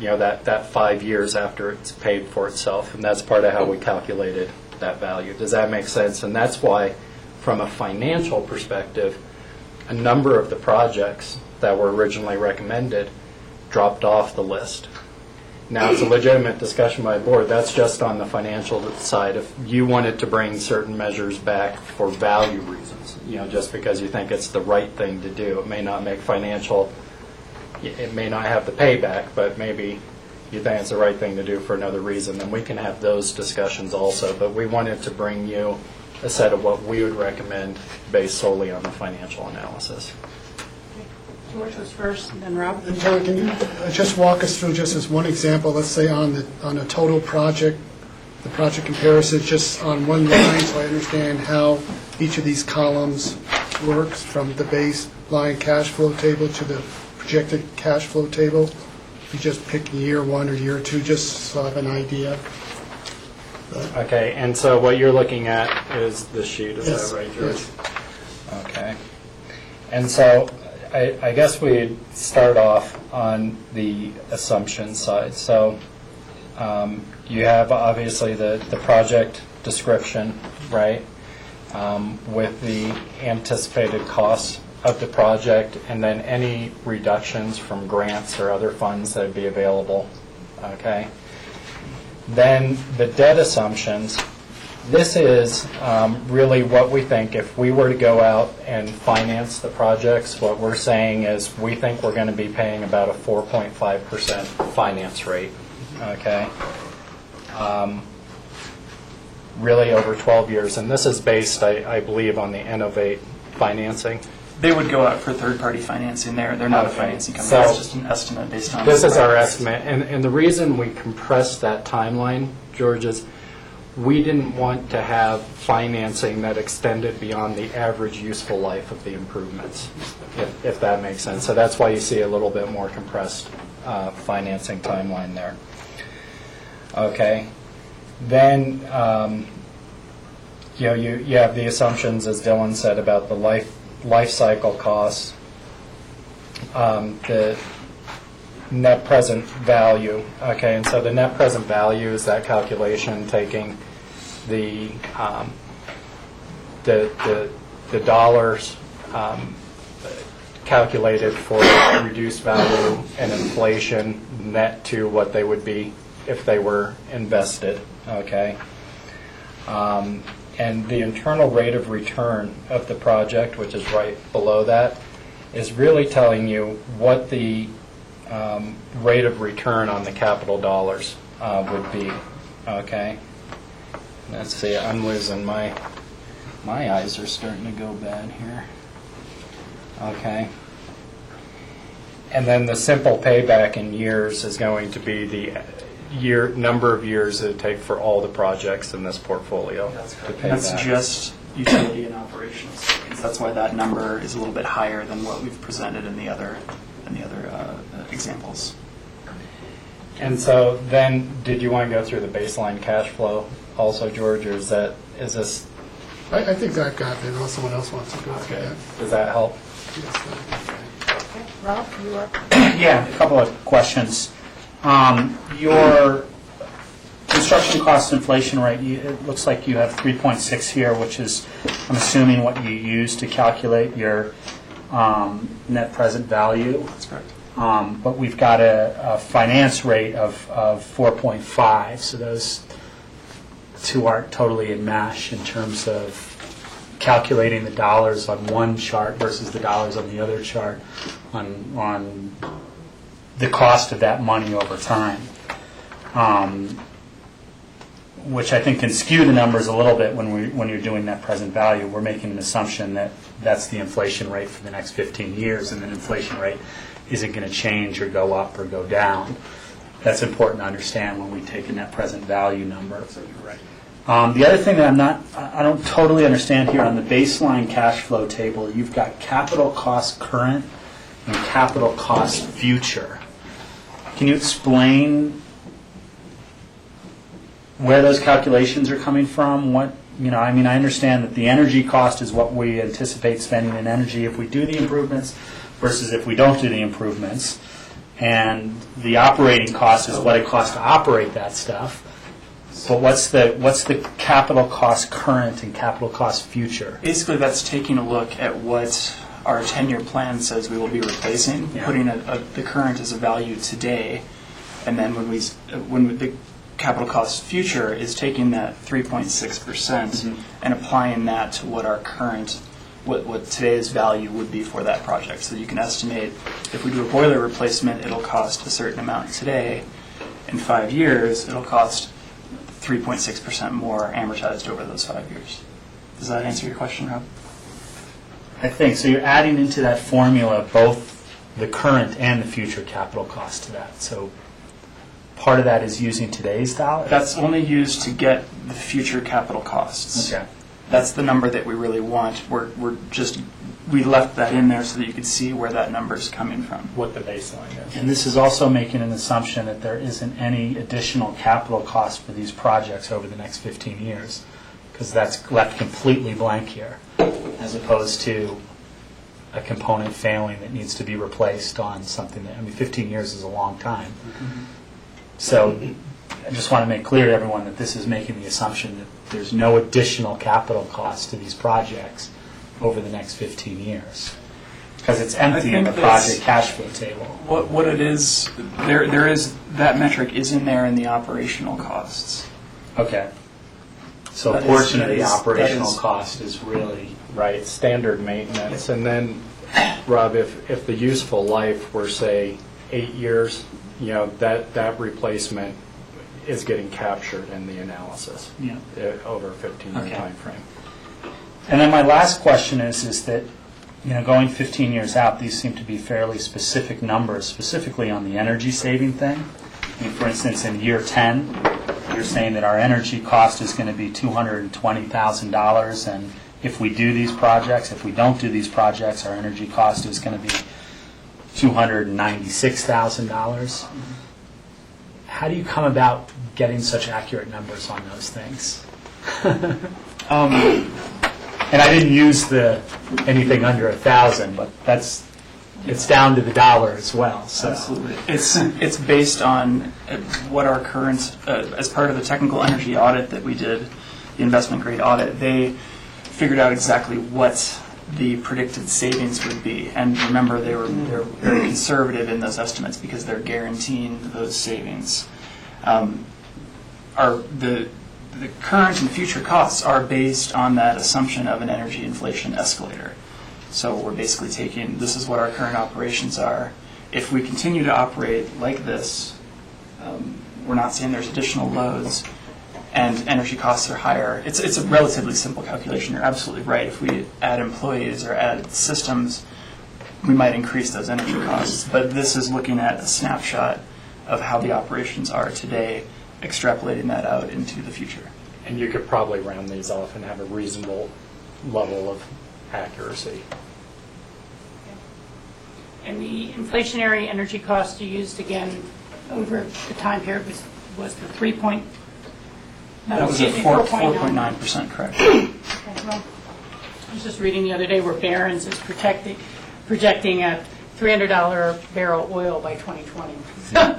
that 5 years after it's paid for itself, and that's part of how we calculated that value. Does that make sense? And that's why, from a financial perspective, a number of the projects that were originally recommended dropped off the list. Now, it's a legitimate discussion by the board. That's just on the financial side. If you wanted to bring certain measures back for value reasons, just because you think it's the right thing to do, it may not make financial, it may not have the payback, but maybe you think it's the right thing to do for another reason, then we can have those discussions also. But we wanted to bring you a set of what we would recommend based solely on the financial analysis. George was first, and then Rob. And John, can you just walk us through, just as one example, let's say on a total project, the project comparison, just on one line, so I understand how each of these columns works, from the baseline cash flow table to the projected cash flow table? If you just pick year one or year two, just so I have an idea. Okay, and so what you're looking at is the sheet, is Yes, that right, George? yes. Okay. And so I guess we'd start off on the assumption side. So you have obviously the project description, right, with the anticipated costs of the project, and then any reductions from grants or other funds that would be available. Okay. Then the debt assumptions. This is really what we think if we were to go out and finance the projects. What we're saying is we think we're going to be paying about a 4.5% finance rate. Okay. Really over 12 years, and this is based, I believe, on the Innovate financing. They would go out for third-party financing. They're not a financing company. So It's just an estimate based on... This is our estimate, and the reason we compressed that timeline, George, is we didn't want to have financing that extended beyond the average useful life of the improvements, if that makes sense. So that's why you see a little bit more compressed financing timeline there. Okay. Then you have the assumptions, as Dylan said, about the life cycle costs, the net present value. Okay, and so the net present value is that calculation taking the dollars calculated for reduced value and inflation net to what they would be if they were invested. Okay. And the internal rate of return of the project, which is right below that, is really telling you what the rate of return on the capital dollars would be. Okay. Let's see. I'm losing my eyes are starting to go bad here. Okay. And then the simple payback in years is going to be the number of years it would take for all the projects in this portfolio to pay That's back. just utility and operational savings. That's why that number is a little bit higher than what we've presented in the other examples. And so then, did you want to go through the baseline cash flow also, George, or is this? I think that got it, unless someone else wants to go through that. Does that help? Okay. Rob, you are. Yeah, a couple of questions. Your construction cost inflation rate, it looks like you have 3.6 here, which is, I'm assuming, what you use to calculate your net present value. That's correct. But we've got a finance rate of 4.5, so those two aren't totally in mash in terms of calculating the dollars on one chart versus the dollars on the other chart on the cost of that money over time, which I think can skew the numbers a little bit when you're doing net present value. We're making an assumption that that's the inflation rate for the next 15 years, and the inflation rate isn't going to change or go up or go down. That's important to understand when we take a net present value number. Right. The other thing that I don't totally understand here on the baseline cash flow table, you've got capital cost current and capital cost future. Can you explain where those calculations are coming from? I understand that the energy cost is what we anticipate spending in energy if we do the improvements versus if we don't do the improvements. And the operating cost is what it costs to operate that stuff. But what's the capital cost current and capital cost future? Basically, that's taking a look at what our 10-year plan says we will be replacing, putting the current as a value today, and then when the capital cost future is taking that 3.6% and applying that to what our current, what today's value would be for that project. So you can estimate if we do a boiler replacement, it'll cost a certain amount today. In 5 years, it'll cost 3.6% more amortized over those 5 years. Does that answer your question, Rob? I think so. You're adding into that formula both the current and the future capital cost to that. So part of that is using today's dollars? That's only used to get the future capital costs. Okay. That's the number that we really want. We left that in there so that you could see where that number is coming from. What the baseline is. And this is also making an assumption that there isn't any additional capital cost for these projects over the next 15 years, because that's left completely blank here, as opposed to a component failing that needs to be replaced on something that, 15 years is a long time. So I just want to make clear to everyone that this is making the assumption that there's no additional capital cost to these projects over the next 15 years, because it's empty in the project cash flow table. What it is, there is, that metric is in there in the operational costs. Okay. So a That portion is- of the that is- operational that is- cost is really, Right, standard maintenance. And then, Rob, if the useful life were, say, 8 years, that replacement is getting captured in the analysis over a 15-year Okay. time frame. and then my last question is that, going 15 years out, these seem to be fairly specific numbers, specifically on the energy saving thing. For instance, in year 10, you're saying that our energy cost is going to be $220,000, and if we do these projects, if we don't do these projects, our energy cost is going to be $296,000. How do you come about getting such accurate numbers on those things? And I didn't use anything under 1,000, but it's down to the dollar as well. So. Absolutely. It's based on what our current, as part of the technical energy audit that we did, the investment grade audit, they figured out exactly what the predicted savings would be. And remember, they're very conservative in those estimates because they're guaranteeing those savings. The current and future costs are based on that assumption of an energy inflation escalator. So we're basically taking, this is what our current operations are. If we continue to operate like this, we're not saying there's additional loads, and energy costs are higher. It's a relatively simple calculation. You're absolutely right. If we add employees or add systems, we might increase those energy costs. But this is looking at a snapshot of how the operations are today, extrapolating that out into the future. And you could probably round these off and have a reasonable level of accuracy. And the inflationary energy cost you used again over the time period was the 3 That was at 4.9%, correct? Okay, well, I was just reading the other day where Barron's is projecting a $300 barrel oil by 2020. So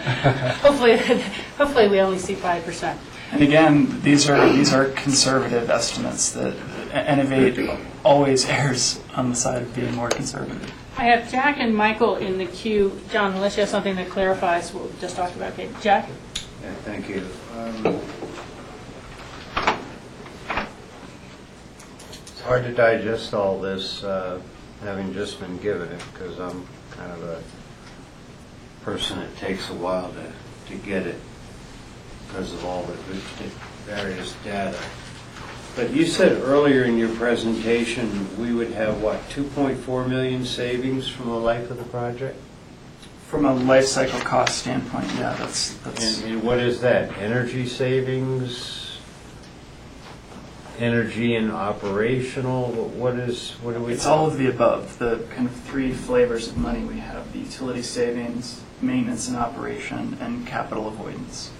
hopefully we only see 5%. And again, these are conservative estimates that Innovate always errs on the side of being more conservative. I have Jack and Michael in the queue. John, unless you have something that clarifies what we just talked about. Okay, Jack? Yeah, thank you. It's hard to digest all this, having just been given it, because I'm kind of a person that takes a while to get it because of all the various data. But you said earlier in your presentation, we would have, what, 2.4 million savings from the life of the project? From a life cycle cost standpoint, yeah, that's And what is that? Energy savings? Energy and operational? What do we? it's all of the above. The kind of three flavors of money we have: the utility savings, maintenance and operation, and capital avoidance.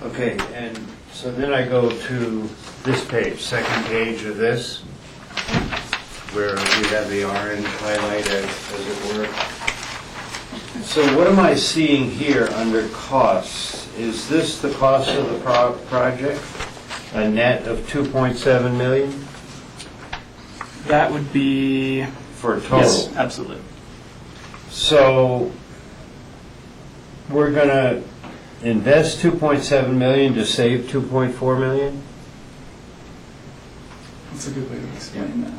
Okay, and so then I go to this page, second page of this, where we have the orange highlighted, as it were. So what am I seeing here under costs? Is this the cost of the project? A net of 2.7 million That would be for total? yes, absolutely. So we're going to invest 2.7 million to save 2.4 million? That's a good way to explain that.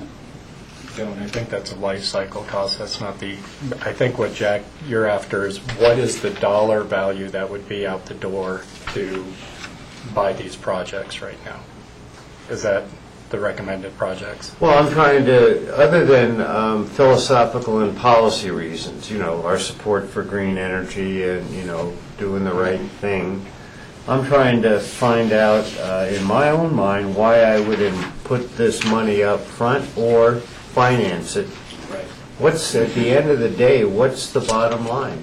Dylan, I think that's a life cycle cost. That's not the, I think what Jack, you're after is what is the dollar value that would be out the door to buy these projects right now? Is that the recommended projects? Well, I'm trying to, other than philosophical and policy reasons, our support for green energy and, doing the right thing, I'm trying to find out in my own mind why I would put this money up front or finance it. Right. What's, at the end of the day, what's the bottom line?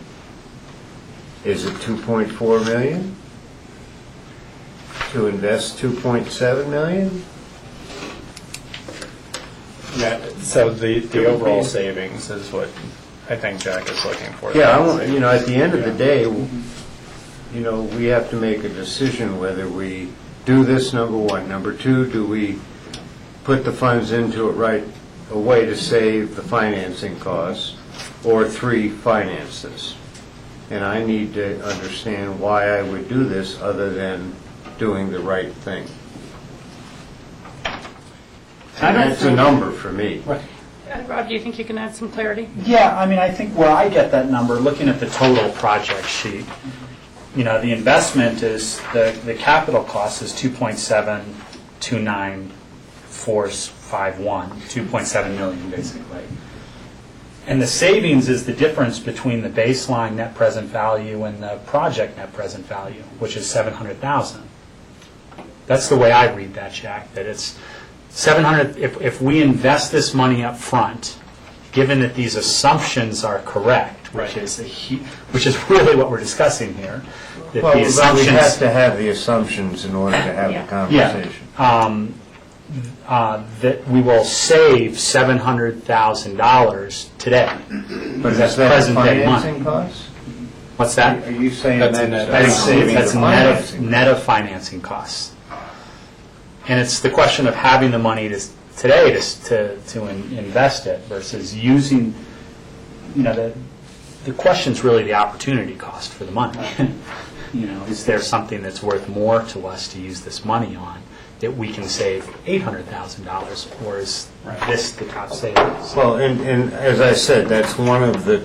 Is it 2.4 million? To invest 2.7 million? Yeah, so the overall savings is what I think Jack is looking for. Yeah, at the end of the day, we have to make a decision whether we do this, number one. Number two, do we put the funds into it right away to save the financing costs? Or three, finance this. And I need to understand why I would do this other than doing the right thing. And that's a number for me. Rob, do you think you can add some clarity? Yeah, I mean, I think where I get that number, looking at the total project sheet, the investment is, the capital cost is 2.729451, 2.7 million basically. And the savings is the difference between the baseline net present value and the project net present value, which is 700,000. That's the way I read that, Jack, that it's 700, if we invest this money up front, given that these assumptions are correct, which is really what we're discussing here, that Well, the we assumptions, have to have the assumptions in order to have the conversation. that we will save $700,000 today. But is That's that present day money. financing costs? What's that? Are you saying That's that's a net- That's saving that's the net financing? of financing costs. And it's the question of having the money today to invest it versus using, the question's really the opportunity cost for the money. Is there something that's worth more to us to use this money on that we can save $800,000, or is this the top savings? Well, and as I said, that's one of the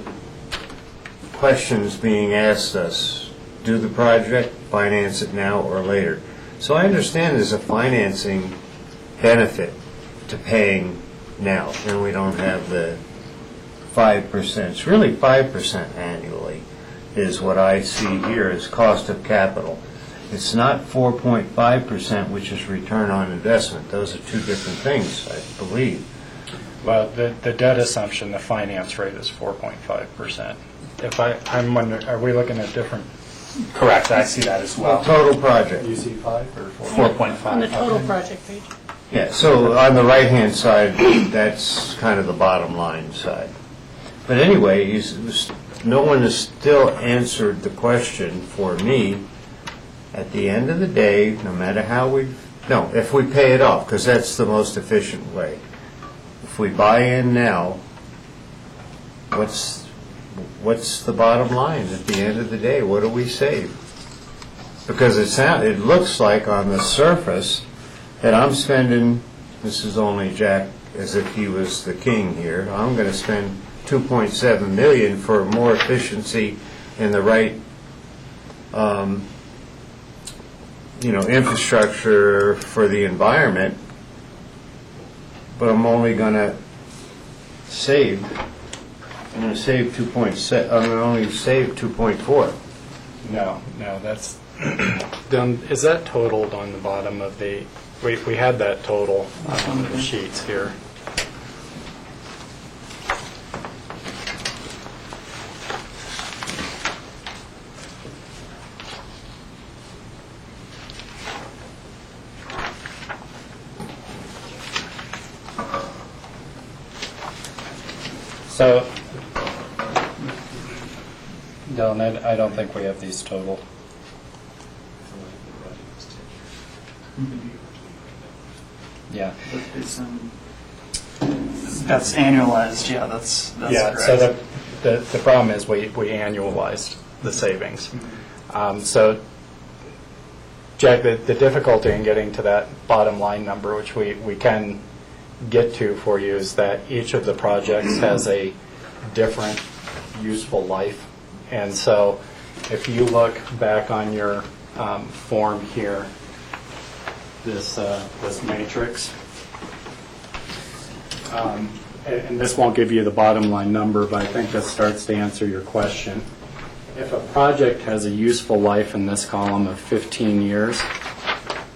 questions being asked us. Do the project, finance it now or later? So I understand there's a financing benefit to paying now, and we don't have the 5%. It's really 5% annually is what I see here as cost of capital. It's not 4.5%, which is return on investment. Those are two different things, I believe. Well, the debt assumption, the finance rate is 4.5%. I'm wondering, are we looking at different? Correct, I see that as well. Total project. You see 5 or 4? 4.5. On the total project page. Yeah, so on the right-hand side, that's kind of the bottom line side. But anyway, no one has still answered the question for me, at the end of the day, no matter how if we pay it off, because that's the most efficient way. If we buy in now, what's the bottom line at the end of the day? What do we save? Because it looks like on the surface that I'm spending, this is only Jack as if he was the king here, I'm going to spend $2.7 million for more efficiency in the right infrastructure for the environment, but I'm only going to save 2.7. I'm going to only save 2.4. No, that's, is that totaled on the bottom of the, we had that total on the sheets here. So, Dylan, I don't think we have these total. Yeah. That's annualized, yeah, that's Yeah, correct. so the problem is we annualized the savings. So, Jack, the difficulty in getting to that bottom line number, which we can get to for you, is that each of the projects has a different useful life. And so if you look back on your form here, this matrix, and this won't give you the bottom line number, but I think this starts to answer your question. If a project has a useful life in this column of 15 years,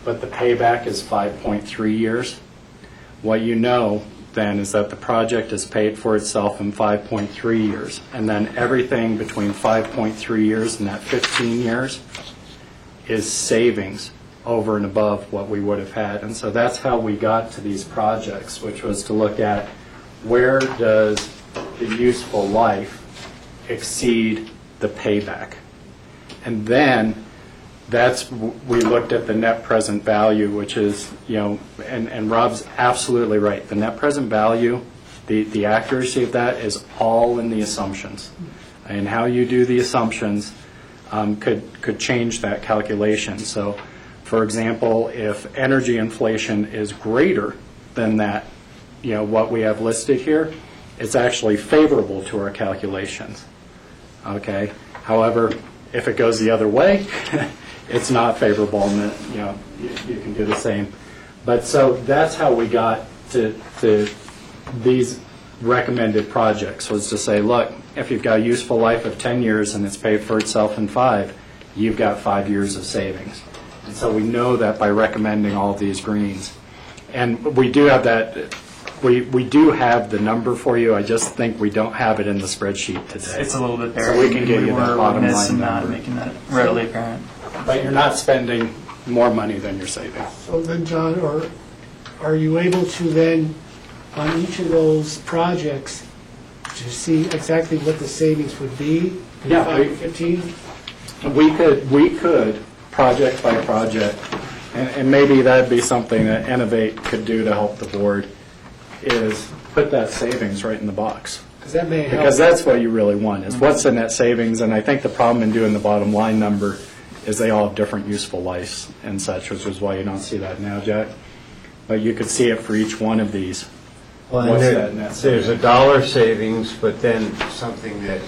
but the payback is 5.3 years, what you know then is that the project is paid for itself in 5.3 years. And then everything between 5.3 years and that 15 years is savings over and above what we would have had. And so that's how we got to these projects, which was to look at where does the useful life exceed the payback. And then we looked at the net present value, which is, and Rob's absolutely right. The net present value, the accuracy of that is all in the assumptions. And how you do the assumptions could change that calculation. So, for example, if energy inflation is greater than that, what we have listed here, it's actually favorable to our calculations. Okay? However, if it goes the other way, it's not favorable, and you can do the same. But so that's how we got to these recommended projects, was to say, look, if you've got a useful life of 10 years and it's paid for itself in 5, you've got 5 years of savings. And so we know that by recommending all of these greens. And we do have that. We do have the number for you. I just think we don't have it in the spreadsheet today. It's a little bit buried. So we can get you that bottom remiss line in not number. making that readily apparent. But you're not spending more money than you're saving. So then, John, are you able to then, on each of those projects, to see exactly what the savings would be? Yeah, 15? We could, project by project, and maybe that'd be something that Innovate could do to help the board, is put that savings right in the box. Because that may help. Because that's what you really want, is what's the net savings. And I think the problem in doing the bottom line number is they all have different useful lives and such, which is why you don't see that now, Jack. But you could see it for each one of these. Well, What's and that net there's savings? a dollar savings, but then something that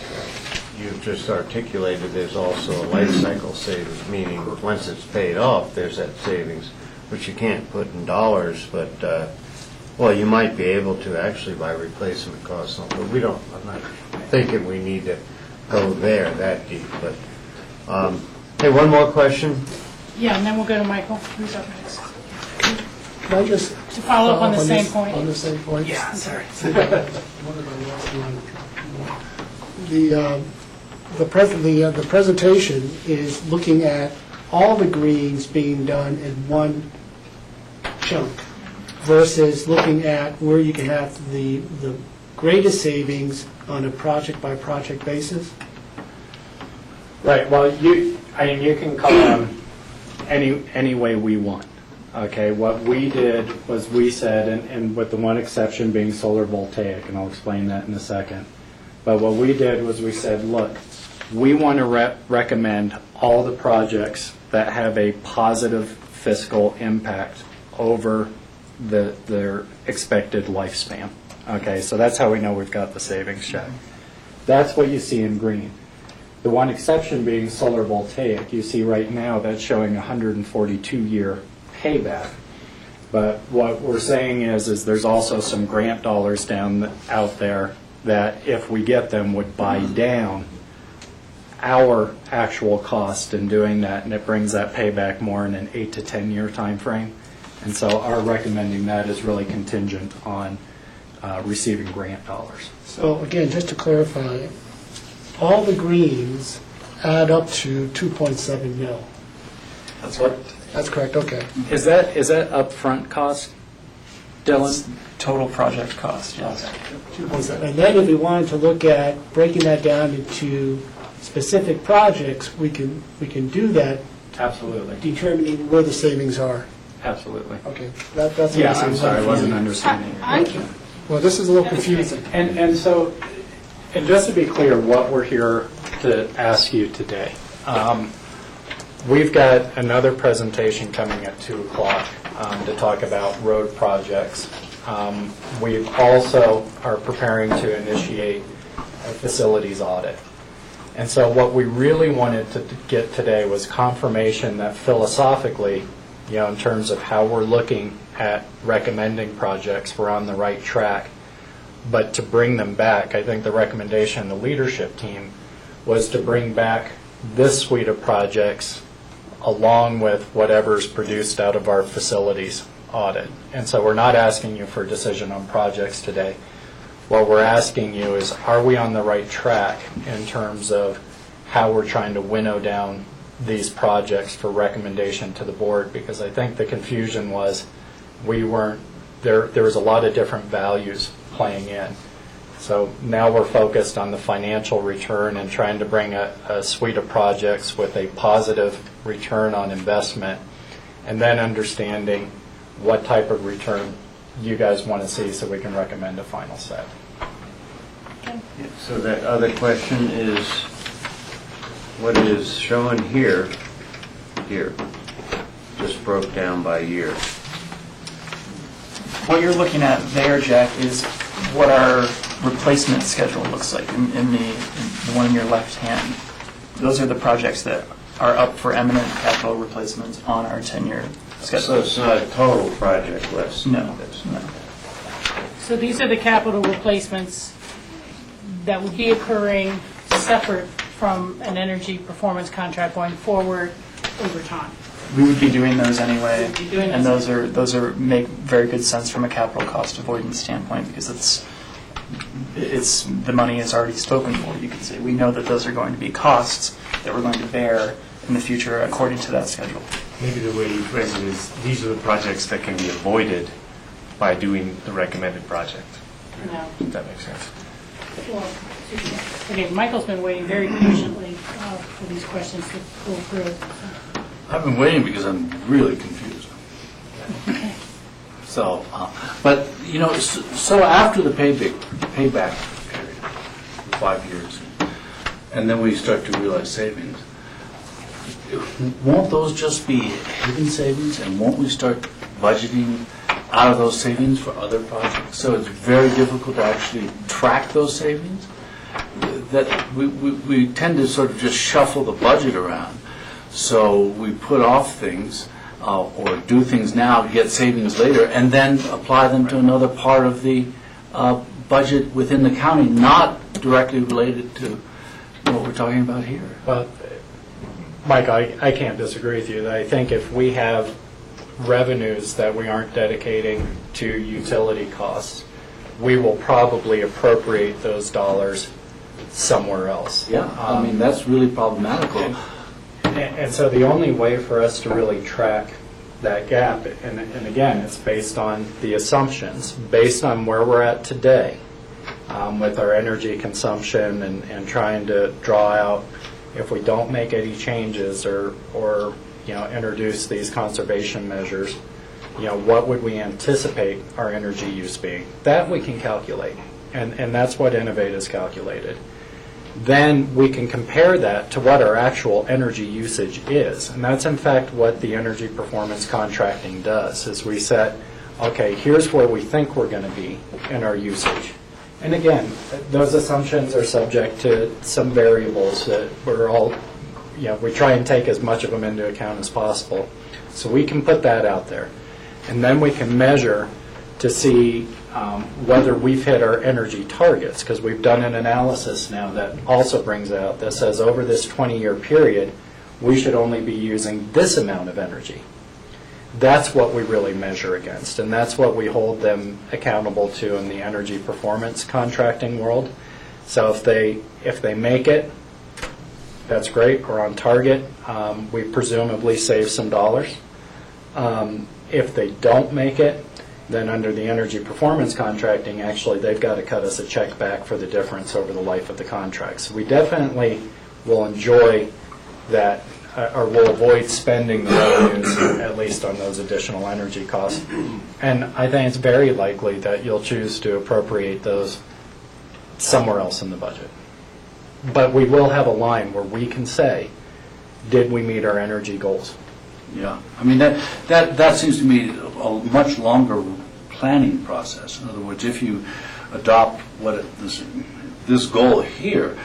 you've just articulated, there's also a life cycle savings, meaning once it's paid off, there's that savings, which you can't put in dollars, but, well, you might be able to actually by replacement cost, but I'm not thinking we need to go there that deep, but, hey, one more question? Yeah, and then we'll go to Michael, who's up next. Can I just To follow up on the same this- point? On the same point? Yeah, sorry. The presentation is looking at all the greens being done in one chunk versus looking at where you can have the greatest savings on a project-by-project basis. Right, well, you can call them any way we want. Okay, what we did was we said, and with the one exception being solar voltaic, and I'll explain that in a second, but what we did was we said, look, we want to recommend all the projects that have a positive fiscal impact over their expected lifespan. Okay, so that's how we know we've got the savings check. That's what you see in green. The one exception being solar voltaic, you see right now that's showing 142-year payback. But what we're saying is there's also some grant dollars out there that if we get them would buy down our actual cost in doing that, and it brings that payback more in an 8 to 10 year time frame. And so our recommending that is really contingent on receiving grant dollars. So again, just to clarify, all the greens add up to 2.7 mil. That's right. That's correct, okay. Is that upfront cost, Dylan? Total project cost, yes. 2.7. And then if we wanted to look at breaking that down into specific projects, we can do that, Absolutely. determining where the savings are. Absolutely. Okay, that's what Yeah, I I'm sorry, I wasn't understanding your question. Well, this is a little confusing. And so, and just to be clear, what we're here to ask you today, we've got another presentation coming at 2 o'clock to talk about road projects. We also are preparing to initiate a facilities audit. And so what we really wanted to get today was confirmation that philosophically, in terms of how we're looking at recommending projects, we're on the right track. But to bring them back, I think the recommendation of the leadership team was to bring back this suite of projects along with whatever's produced out of our facilities audit. And so we're not asking you for a decision on projects today. What we're asking you is, are we on the right track in terms of how we're trying to winnow down these projects for recommendation to the board? Because I think the confusion was there was a lot of different values playing in. So now we're focused on the financial return and trying to bring a suite of projects with a positive return on investment, and then understanding what type of return you guys want to see so we can recommend a final set. Yeah, so that other question is, what is shown here, just broke down by year. What you're looking at there, Jack, is what our replacement schedule looks like in the one in your left hand. Those are the projects that are up for eminent capital replacements on our 10-year schedule. So it's not a total project list? No. So these are the capital replacements that would be occurring separate from an energy performance contract going forward over time. We would be doing those anyway, We'd be doing and those. those are make very good sense from a capital cost avoidance standpoint, because it's the money is already spoken for. You could say we know that those are going to be costs that we're going to bear in the future according to that schedule. Maybe the way you phrase it is, these are the projects that can be avoided by doing the recommended project. No. If that makes sense. Well, okay, Michael's been waiting very patiently for these questions to go through. I've been waiting because I'm really confused. So, but, so after the payback period, 5 years, and then we start to realize savings, won't those just be hidden savings, and won't we start budgeting out of those savings for other projects? So it's very difficult to actually track those savings. That we tend to sort of just shuffle the budget around. So we put off things or do things now to get savings later, and then apply them to another part of the budget within the county, not directly related to what we're talking about here. Well, Mike, I can't disagree with you. I think if we have revenues that we aren't dedicating to utility costs, we will probably appropriate those dollars somewhere else. Yeah, I mean, that's really problematical. And so the only way for us to really track that gap, and again, it's based on the assumptions, based on where we're at today with our energy consumption and trying to draw out if we don't make any changes or introduce these conservation measures, what would we anticipate our energy use being? That we can calculate, and that's what Innovate has calculated. Then we can compare that to what our actual energy usage is, and that's in fact what the energy performance contracting does, is we set, okay, here's where we think we're going to be in our usage. And again, those assumptions are subject to some variables that we're all, we try and take as much of them into account as possible. So we can put that out there. And then we can measure to see whether we've hit our energy targets, because we've done an analysis now that also brings out, that says over this 20-year period, we should only be using this amount of energy. That's what we really measure against, and that's what we hold them accountable to in the energy performance contracting world. So if they make it, that's great, we're on target. We presumably save some dollars. If they don't make it, then under the energy performance contracting, actually they've got to cut us a check back for the difference over the life of the contract. So we definitely will enjoy that, or will avoid spending the revenues, at least on those additional energy costs. And I think it's very likely that you'll choose to appropriate those somewhere else in the budget. But we will have a line where we can say, did we meet our energy goals? Yeah, I mean, that seems to me a much longer planning process. In other words, if you adopt this goal here,